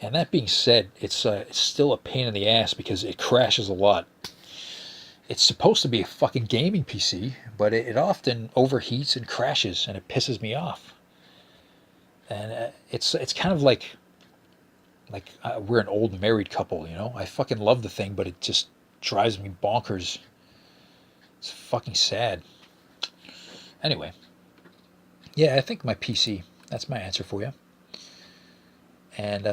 And that being said, it's still a pain in the ass because it crashes a lot. It's supposed to be a fucking gaming PC, but it often overheats and crashes, and it pisses me off. And it's kind of like we're an old married couple, you know. I fucking love the thing, but it just drives me bonkers. It's fucking sad. Anyway, yeah, I think my PC. That's my answer for you. And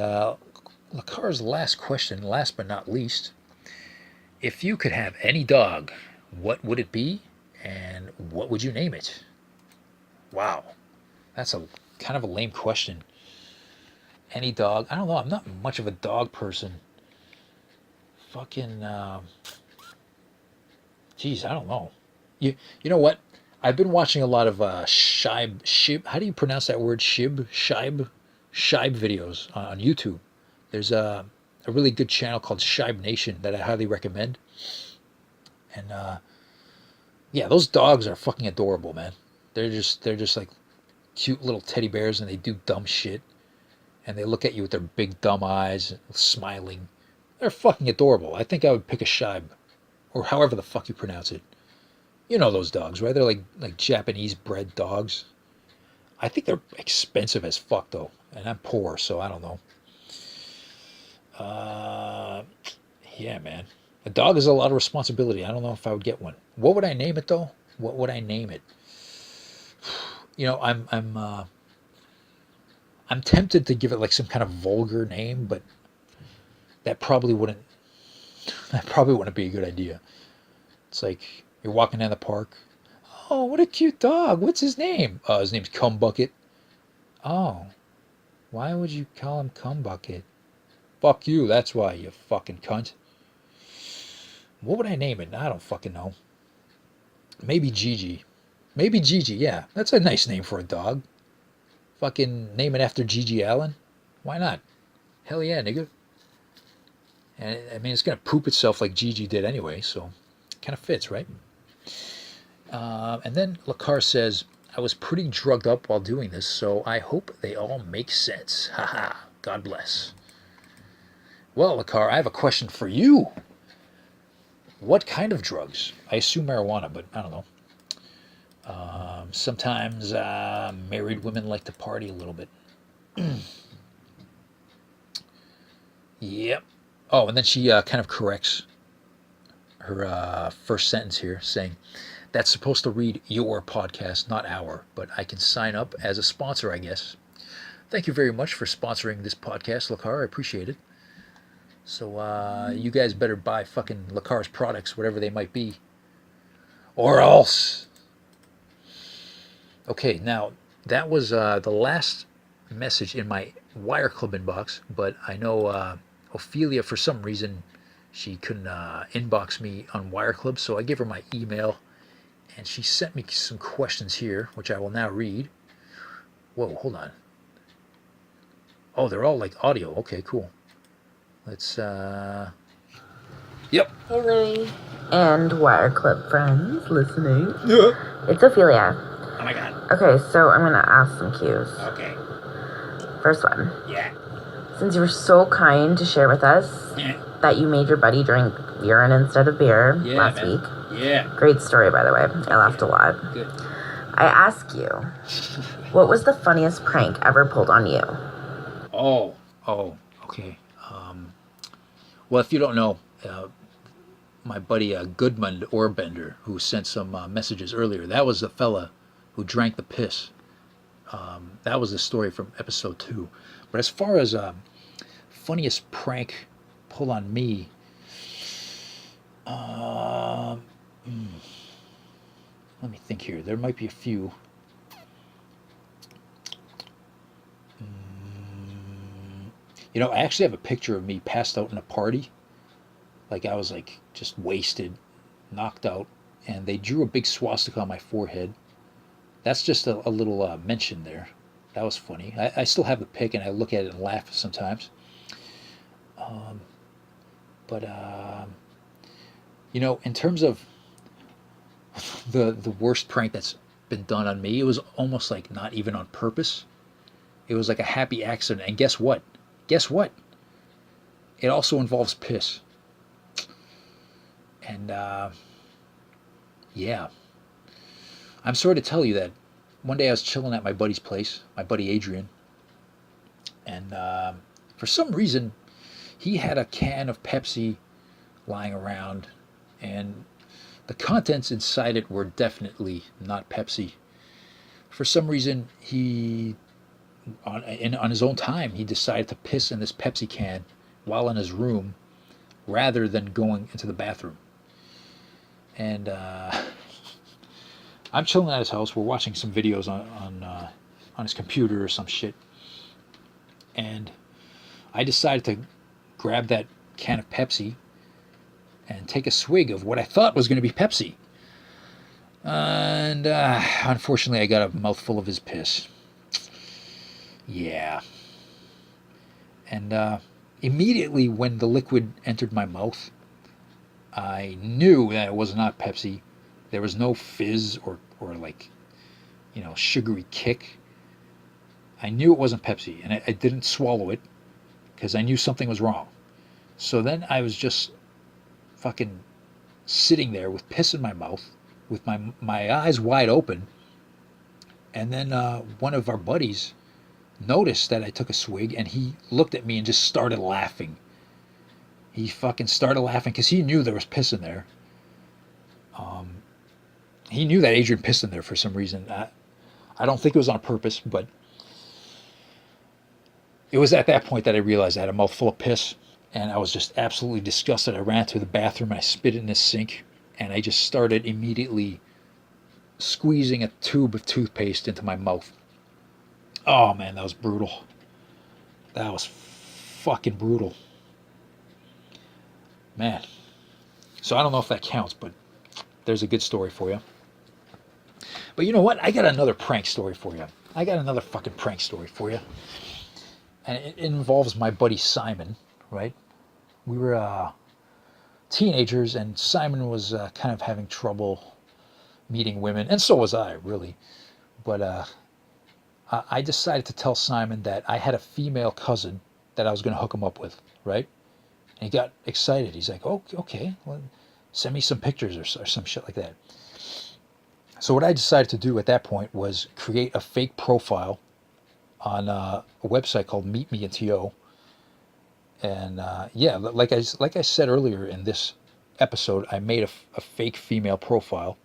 Lacar's last question, last but not least. If you could have any dog, what would it be, and what would you name it? Wow, that's a kind of a lame question. Any dog? I don't know. I'm not much of a dog person. Fucking, geez, I don't know. You know what? I've been watching a lot of Shib. How do you pronounce that word? Shib videos on YouTube. There's a really good channel called Shibe Nation that I highly recommend. And yeah, those dogs are fucking adorable, man. They're just like cute little teddy bears, and they do dumb shit. And they look at you with their big dumb eyes, smiling. They're fucking adorable. I think I would pick a Shibe, or however the fuck you pronounce it. You know those dogs, right? They're like Japanese bred dogs. I think they're expensive as fuck though, and I'm poor, so I don't know. Yeah, man. A dog is a lot of responsibility. I don't know if I would get one. What would I name it though? What would I name it? You know, I'm tempted to give it like some kind of vulgar name, but that probably wouldn't be a good idea. It's like you're walking down the park. Oh, what a cute dog. What's his name? Oh, his name's Cum Bucket. Oh, why would you call him Cum Bucket? Fuck you, that's why, you fucking cunt. What would I name it? I don't fucking know. Maybe Gigi. Maybe Gigi, yeah. That's a nice name for a dog. Fucking name it after Gigi Allen. Why not? Hell yeah, nigga. And I mean, it's gonna poop itself like Gigi did anyway, so it kind of fits, right? And then Lacar says, I was pretty drugged up while doing this, so I hope they all make sense. Haha, God bless. Well, Lacar, I have a question for you. What kind of drugs? I assume marijuana, but I don't know. Sometimes married women like to party a little bit. Yep. Oh, and then she kind of corrects her first sentence here, saying, that's supposed to read your podcast, not our, but I can sign up as a sponsor, I guess. Thank you very much for sponsoring this podcast, Lacar. I appreciate it. So you guys better buy fucking Lacar's products, whatever they might be. Or else. Okay, now that was the last message in my WireClub inbox, but I know Ophelia, for some reason, she couldn't inbox me on WireClub, so I gave her my email, and she sent me some questions here, which I will now read. Whoa, hold on. Oh, they're all like audio. Okay, cool. Let's, Yep.
Hey, Louie. And WireClub friends listening.
Yeah.
It's Ophelia.
Oh my god.
Okay, so I'm going to ask some cues.
Okay.
First one.
Yeah.
since you were so kind to share with us that you made your buddy drink urine instead of beer last week.
Yeah.
Great story, by the way. I laughed a lot.
Good.
I ask you, what was the funniest prank ever pulled on you?
Oh, okay. Well, if you don't know, my buddy Goodmund Orbender, who sent some messages earlier, that was the fella who drank the piss. That was the story from episode 2. But as far as funniest prank pulled on me, let me think here. There might be a few. You know, I actually have a picture of me passed out in a party. Like I was like just wasted, knocked out, and they drew a big swastika on my forehead. That's just a little mention there. That was funny. I still have the pic and I look at it and laugh sometimes. But you know, in terms of the worst prank that's been done on me, it was almost like not even on purpose. It was like a happy accident. And guess what? Guess what? It also involves piss. And yeah. I'm sorry to tell you that one day I was chilling at my buddy's place, my buddy Adrian, and for some reason he had a can of Pepsi lying around, and the contents inside it were definitely not Pepsi. For some reason, he, on his own time, he decided to piss in this Pepsi can while in his room rather than going into the bathroom. And I'm chilling at his house. We're watching some videos on his computer or some shit. And I decided to grab that can of Pepsi and take a swig of what I thought was going to be Pepsi. And unfortunately, I got a mouthful of his piss. Yeah. And immediately when the liquid entered my mouth, I knew that it was not Pepsi. There was no fizz or like, you know, sugary kick. I knew it wasn't Pepsi, and I didn't swallow it because I knew something was wrong. So then I was just fucking sitting there with piss in my mouth, with my eyes wide open. And then one of our buddies noticed that I took a swig, and he looked at me and just started laughing. He fucking started laughing because he knew there was piss in there. He knew that Adrian pissed in there for some reason. I don't think it was on purpose, but it was at that point that I realized I had a mouthful of piss, and I was just absolutely disgusted. I ran to the bathroom, and I spit in the sink, and I just started immediately squeezing a tube of toothpaste into my mouth. Oh man, that was brutal. That was fucking brutal. Man. So I don't know if that counts, but there's a good story for you. But you know what? I got another prank story for you. I got another fucking prank story for you. And it involves my buddy Simon, right? We were teenagers, and Simon was kind of having trouble meeting women, and so was I, really. But I decided to tell Simon that I had a female cousin that I was going to hook him up with, right? And he got excited. He's like, "Oh, okay, well, send me some pictures or some shit like that." So what I decided to do at that point was create a fake profile on a website called Meet Me in TO. And yeah, like I said earlier in this episode, I made a fake female profile.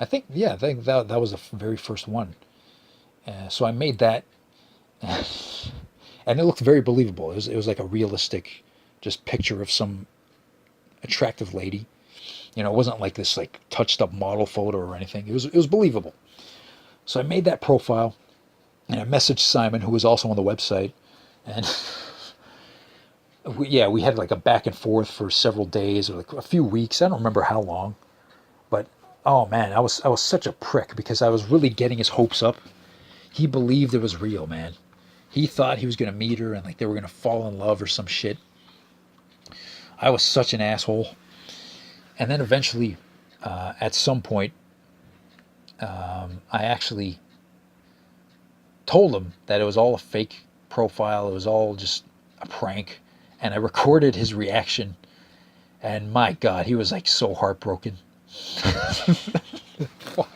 I think that was the very first one. So I made that, and it looked very believable. It was like a realistic, just picture of some attractive lady. You know, it wasn't like this like touched up model photo or anything. It was believable. So I made that profile, and I messaged Simon, who was also on the website, and we had like a back and forth for several days or like a few weeks. I don't remember how long, but oh man, I was such a prick because I was really getting his hopes up. He believed it was real, man. He thought he was gonna meet her and like they were gonna fall in love or some shit. I was such an asshole. And then eventually, at some point, I actually told him that it was all a fake profile. It was all just a prank, and I recorded his reaction. And my God, he was like so heartbroken. Fuck.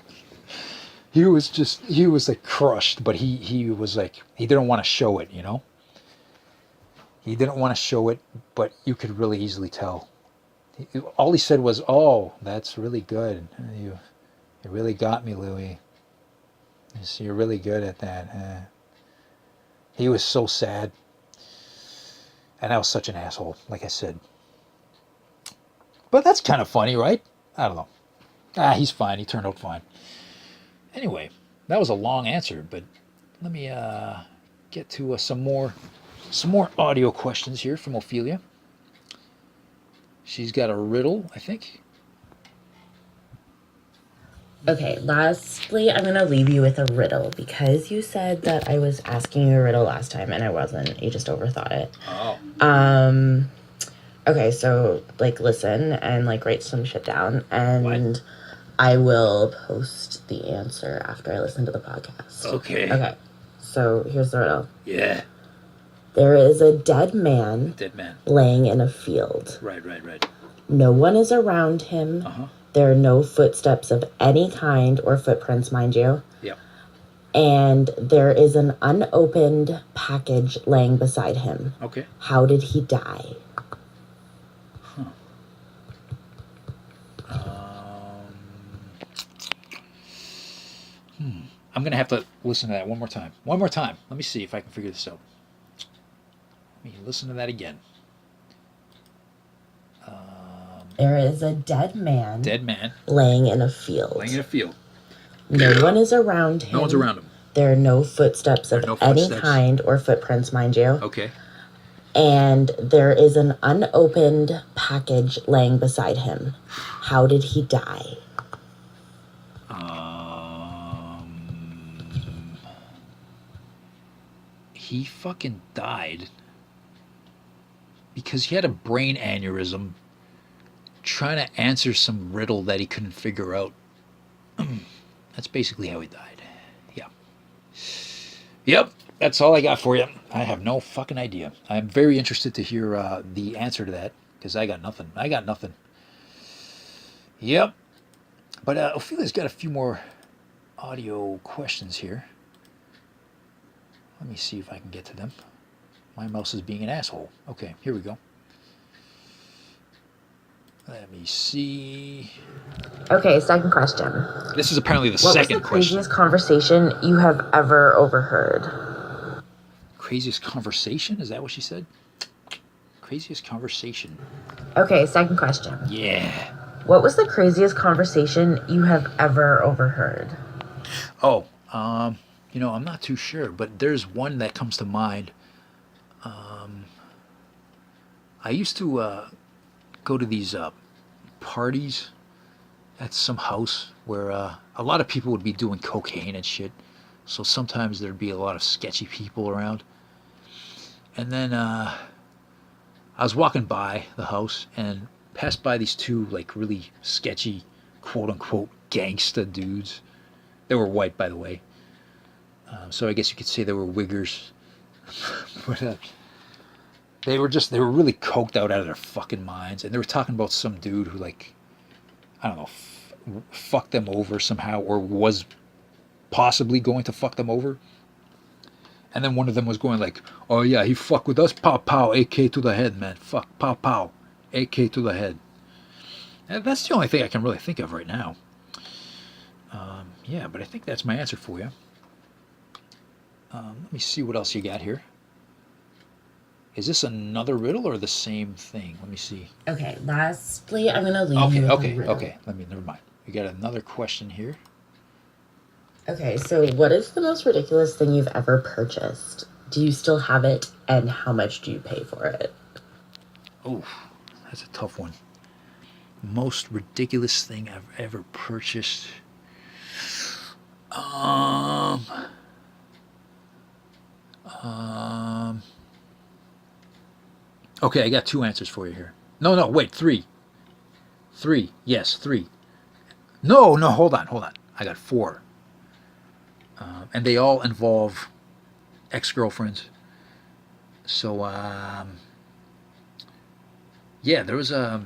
He was like crushed, but he was like, he didn't want to show it, you know? He didn't want to show it, but you could really easily tell. All he said was, "Oh, that's really good. You really got me, Louis. You're really good at that." He was so sad. And I was such an asshole, like I said. But that's kind of funny, right? I don't know. He's fine. He turned out fine. Anyway, that was a long answer, but let me get to some more audio questions here from Ophelia. She's got a riddle, I think.
Okay, lastly, I'm going to leave you with a riddle because you said that I was asking you a riddle last time and I wasn't. You just overthought it.
Oh.
Okay, so, like, listen and, like, write some shit down and
What?
I will post the answer after I listen to the podcast.
Okay.
Okay, so here's the riddle.
Yeah.
There is a dead man
Dead man.
laying in a field.
Right.
No one is around him.
Uh-huh.
There are no footsteps of any kind or footprints, mind you.
Yep.
And there is an unopened package laying beside him.
Okay.
How did he die?
I'm going to have to listen to that one more time. One more time. Let me see if I can figure this out. Let me listen to that again.
There is a dead man.
Dead man.
Laying in a field.
Laying in a field.
No one is around him.
No one's around him.
There are no footsteps of any kind or footprints, mind you.
Okay.
And there is an unopened package laying beside him. How did he die?
He fucking died because he had a brain aneurysm trying to answer some riddle that he couldn't figure out. That's basically how he died. Yeah. Yep, that's all I got for you. I have no fucking idea. I'm very interested to hear the answer to that because I got nothing. Yep. But Ophelia's got a few more audio questions here. Let me see if I can get to them. My mouse is being an asshole. Okay, here we go. Let me see.
Okay, second question.
This is apparently the
What
second
was the
question.
craziest conversation you have ever overheard?
Craziest conversation? Is that what she said? Craziest conversation.
Okay, second question.
Yeah.
What was the craziest conversation you have ever overheard?
Oh, I'm not too sure, but there's one that comes to mind. I used to go to these parties at some house where a lot of people would be doing cocaine and shit. So sometimes there'd be a lot of sketchy people around. And then I was walking by the house and passed by these two like really sketchy, quote unquote, gangsta dudes. They were white, by the way. So I guess you could say they were wiggers. But they were really coked out of their fucking minds. And they were talking about some dude who, like, I don't know, fucked them over somehow or was possibly going to fuck them over. And then one of them was going like, "Oh yeah, he fucked with us, pow pow, AK to the head, man. Fuck, pow pow, AK to the head." And that's the only thing I can really think of right now. Yeah, but I think that's my answer for you. Let me see what else you got here. Is this another riddle or the same thing? Let me see.
Okay, lastly, I'm going to leave you with a riddle.
Okay. Never mind. We got another question here.
Okay, so what is the most ridiculous thing you've ever purchased? Do you still have it, and how much do you pay for it?
Oh, that's a tough one. Most ridiculous thing I've ever purchased. Okay, I got two answers for you here. No, wait, three. Yes, three. No, hold on. I got four. And they all involve ex-girlfriends. So yeah, there was a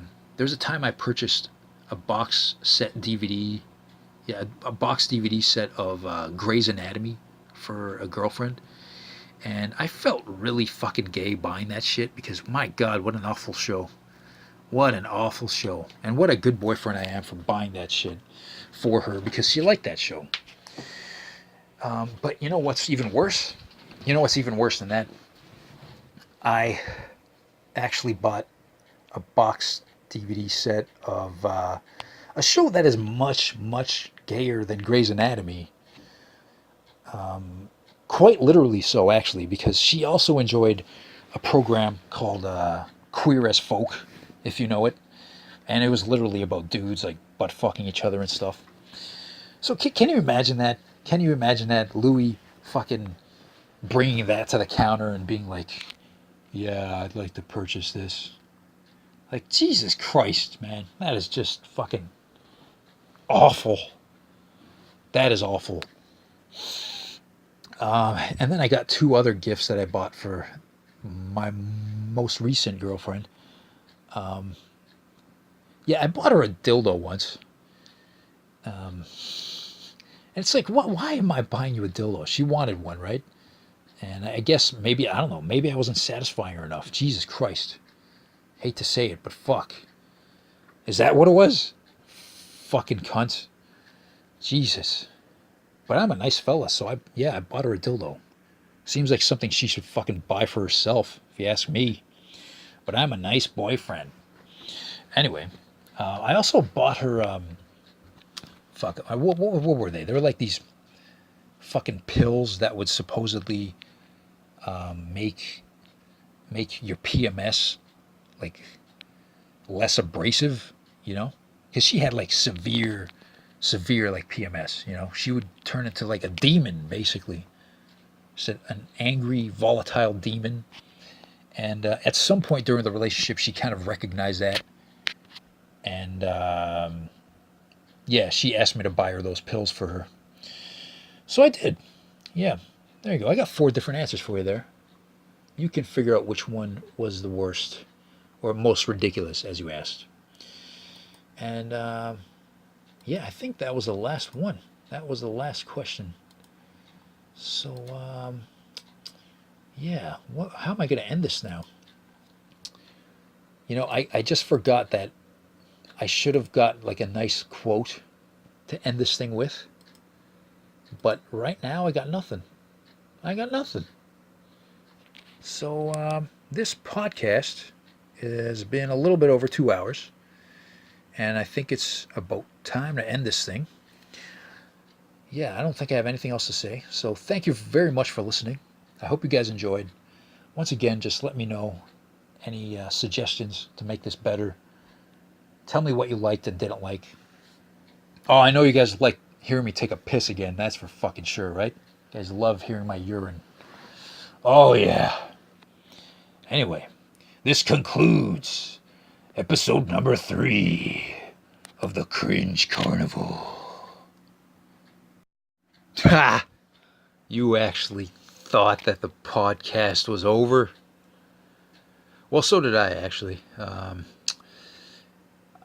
time I purchased a box set DVD, yeah, a box DVD set of Grey's Anatomy for a girlfriend, and I felt really fucking gay buying that shit because my God, what an awful show. What an awful show. And what a good boyfriend I am for buying that shit for her because she liked that show. But you know what's even worse? You know what's even worse than that? I actually bought a box DVD set of a show that is much, much gayer than Grey's Anatomy. Quite literally so, actually, because she also enjoyed a program called Queer as Folk, if you know it. And it was literally about dudes like butt fucking each other and stuff. So can you imagine that? Can you imagine that? Louis fucking bringing that to the counter and being like, yeah, I'd like to purchase this. Like, Jesus Christ, man. That is just fucking awful. That is awful. And then I got two other gifts that I bought for my most recent girlfriend. Yeah, I bought her a dildo once. And it's like, why am I buying you a dildo? She wanted one, right? And I guess maybe, I don't know, maybe I wasn't satisfying her enough. Jesus Christ. Hate to say it, but fuck. Is that what it was? Fucking cunt. Jesus. But I'm a nice fella, so I bought her a dildo. Seems like something she should fucking buy for herself, if you ask me. But I'm a nice boyfriend. Anyway, I also bought her, what were they? They were like these fucking pills that would supposedly make your PMS like less abrasive, you know? Because she had like severe like PMS, you know? She would turn into like a demon, basically. Just an angry, volatile demon. And at some point during the relationship, she kind of recognized that. And yeah, she asked me to buy her those pills for her. So I did. Yeah, there you go. I got 4 different answers for you there. You can figure out which one was the worst or most ridiculous, as you asked. And yeah, I think that was the last one. That was the last question. So yeah, how am I going to end this now? You know, I just forgot that I should have got like a nice quote to end this thing with. But right now I got nothing. I got nothing. So this podcast has been a little bit over 2 hours. And I think it's about time to end this thing. Yeah, I don't think I have anything else to say. So thank you very much for listening. I hope you guys enjoyed. Once again, just let me know any suggestions to make this better. Tell me what you liked and didn't like. Oh, I know you guys like hearing me take a piss again. That's for fucking sure, right? You guys love hearing my urine. Oh, yeah. Anyway, this concludes episode number 3 of the Cringe Carnival. Ha! You actually thought that the podcast was over? Well, so did I, actually.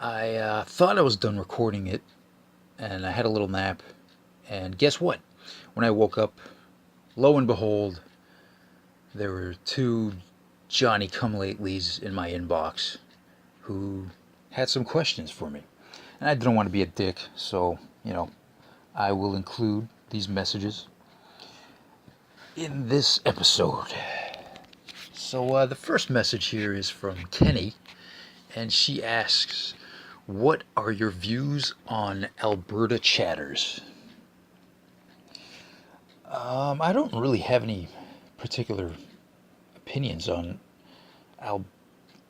I thought I was done recording it, and I had a little nap. And guess what? When I woke up, lo and behold, there were 2 Johnny-come-latelys in my inbox who had some questions for me. And I didn't want to be a dick, so, you know, I will include these messages in this episode. So the first message here is from Kenny, and she asks, what are your views on Alberta chatters? I don't really have any particular opinions on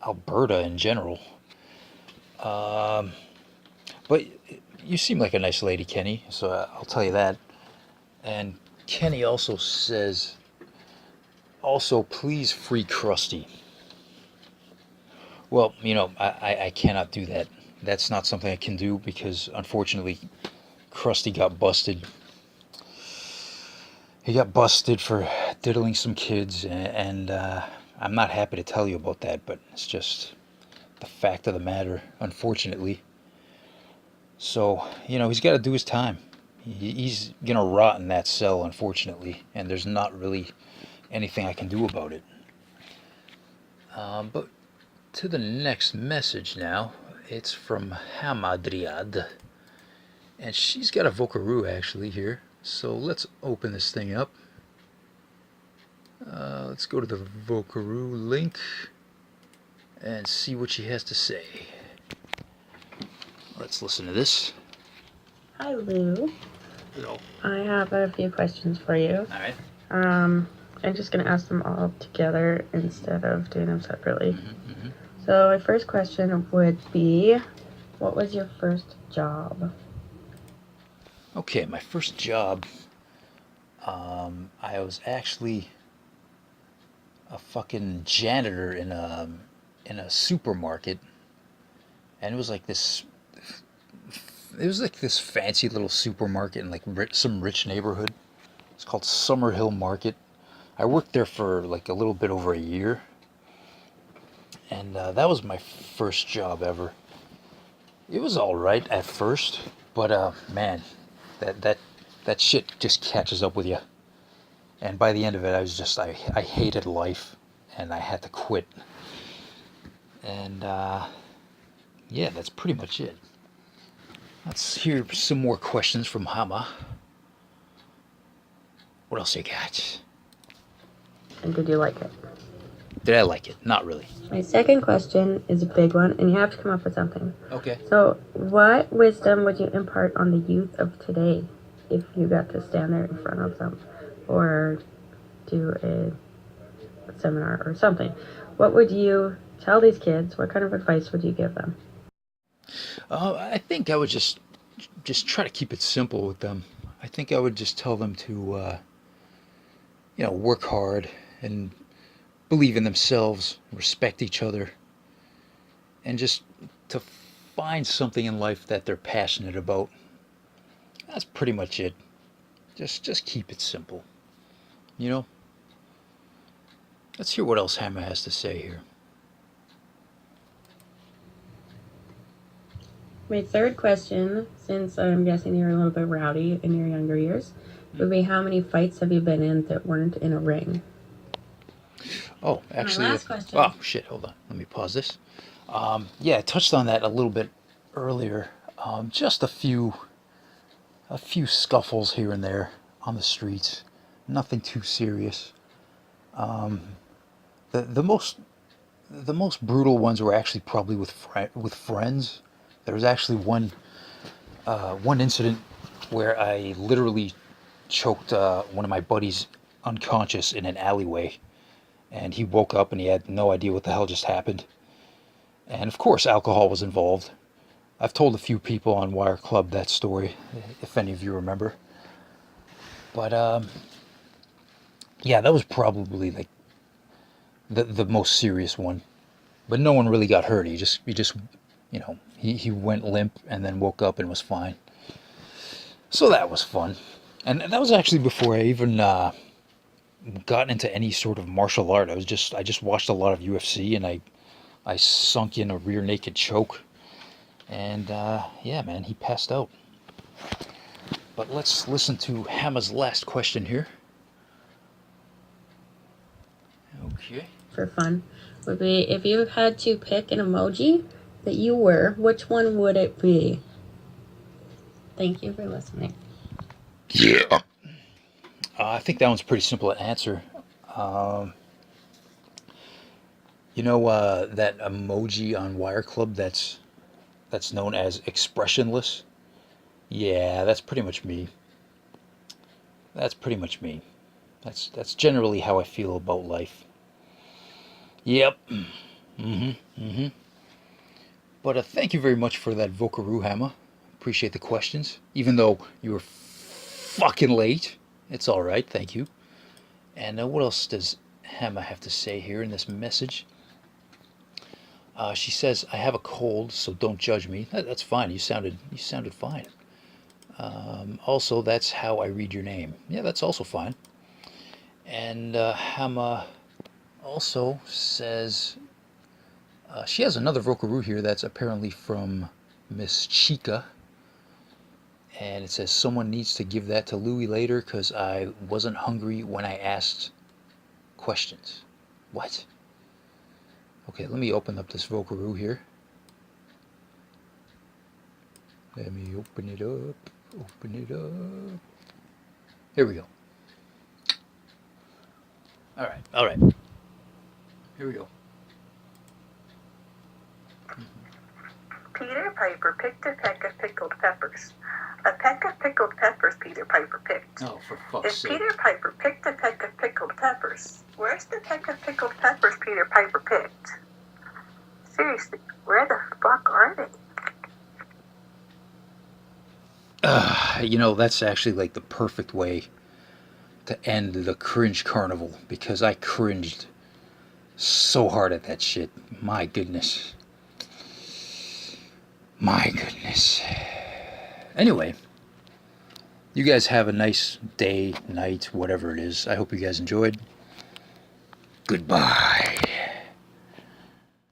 Alberta in general. But you seem like a nice lady, Kenny, so I'll tell you that. And Kenny also says, also, please free Krusty. Well, you know, I cannot do that. That's not something I can do because, unfortunately, Krusty got busted. He got busted for diddling some kids, and I'm not happy to tell you about that, but it's just the fact of the matter, unfortunately. So, he's got to do his time. He's gonna rot in that cell, unfortunately, and there's not really anything I can do about it. But to the next message now. It's from Hamadriad, and she's got a Vocaroo actually here. So let's open this thing up. Let's go to the Vocaroo link and see what she has to say. Let's listen to this.
Hi, Lou.
Hello.
I have a few questions for you.
All right.
I'm just going to ask them all together instead of doing them separately. So my first question would be, what was your first job?
Okay, my first job, I was actually a fucking janitor in a supermarket, and it was like this fancy little supermarket in like some rich neighborhood. It's called Summerhill Market. I worked there for like a little bit over a year, and that was my first job ever. It was all right at first, but man, that shit just catches up with you. And by the end of it, I hated life, and I had to quit. And yeah, that's pretty much it. Let's hear some more questions from Hama. What else you got?
And did you like it?
Did I like it? Not really.
My second question is a big one, and you have to come up with something.
Okay.
So, what wisdom would you impart on the youth of today if you got to stand there in front of them or do a seminar or something? What would you tell these kids? What kind of advice would you give them?
I think I would just try to keep it simple with them. I think I would just tell them to, work hard and believe in themselves, respect each other, and just to find something in life that they're passionate about. That's pretty much it. Just keep it simple. Let's hear what else Hammer has to say here.
My third question, since I'm guessing you're a little bit rowdy in your younger years, would be how many fights have you been in that weren't in a ring?
Oh, actually,
last question.
Oh shit! Hold on. Let me pause this. Yeah, I touched on that a little bit earlier. Just a few scuffles here and there on the streets. Nothing too serious. The most brutal ones were actually probably with friends. There was actually one incident where I literally choked one of my buddies unconscious in an alleyway. And he woke up and he had no idea what the hell just happened. And of course, alcohol was involved. I've told a few people on WireClub that story, if any of you remember. But yeah, that was probably like the most serious one. But no one really got hurt. He just he went limp and then woke up and was fine. So that was fun. And that was actually before I even got into any sort of martial art. I just watched a lot of UFC, and I sunk in a rear naked choke, and yeah, man, he passed out. But let's listen to Hama's last question here. Okay.
For fun, would be if you had to pick an emoji that you were, which one would it be? Thank you for listening.
Yeah. I think that one's pretty simple to answer. That emoji on WireClub that's known as expressionless? Yeah, that's pretty much me. That's pretty much me. That's generally how I feel about life. Yep. But thank you very much for that Vocaroo Hammer. Appreciate the questions. Even though you were fucking late. It's alright, thank you. And what else does Hammer have to say here in this message? She says, I have a cold, so don't judge me. That's fine. You sounded fine. Also, that's how I read your name. Yeah, that's also fine. And Hammer also says she has another Vokaroo here that's apparently from Miss Chica. And it says, someone needs to give that to Louie later because I wasn't hungry when I asked questions. What? Okay, let me open up this Vokaroo here. Let me open it up. Open it up. Here we go. Alright, alright. Here we go.
Peter Piper picked a peck of pickled peppers. A peck of pickled peppers Peter Piper picked.
Oh, for fuck's
If
sake.
Peter Piper picked a peck of pickled peppers, where's the peck of pickled peppers Peter Piper picked? Seriously, where the fuck are they?
You know, that's actually like the perfect way to end the Cringe Carnival because I cringed so hard at that shit. My goodness. My goodness. Anyway, you guys have a nice day, night, whatever it is. I hope you guys enjoyed. Goodbye.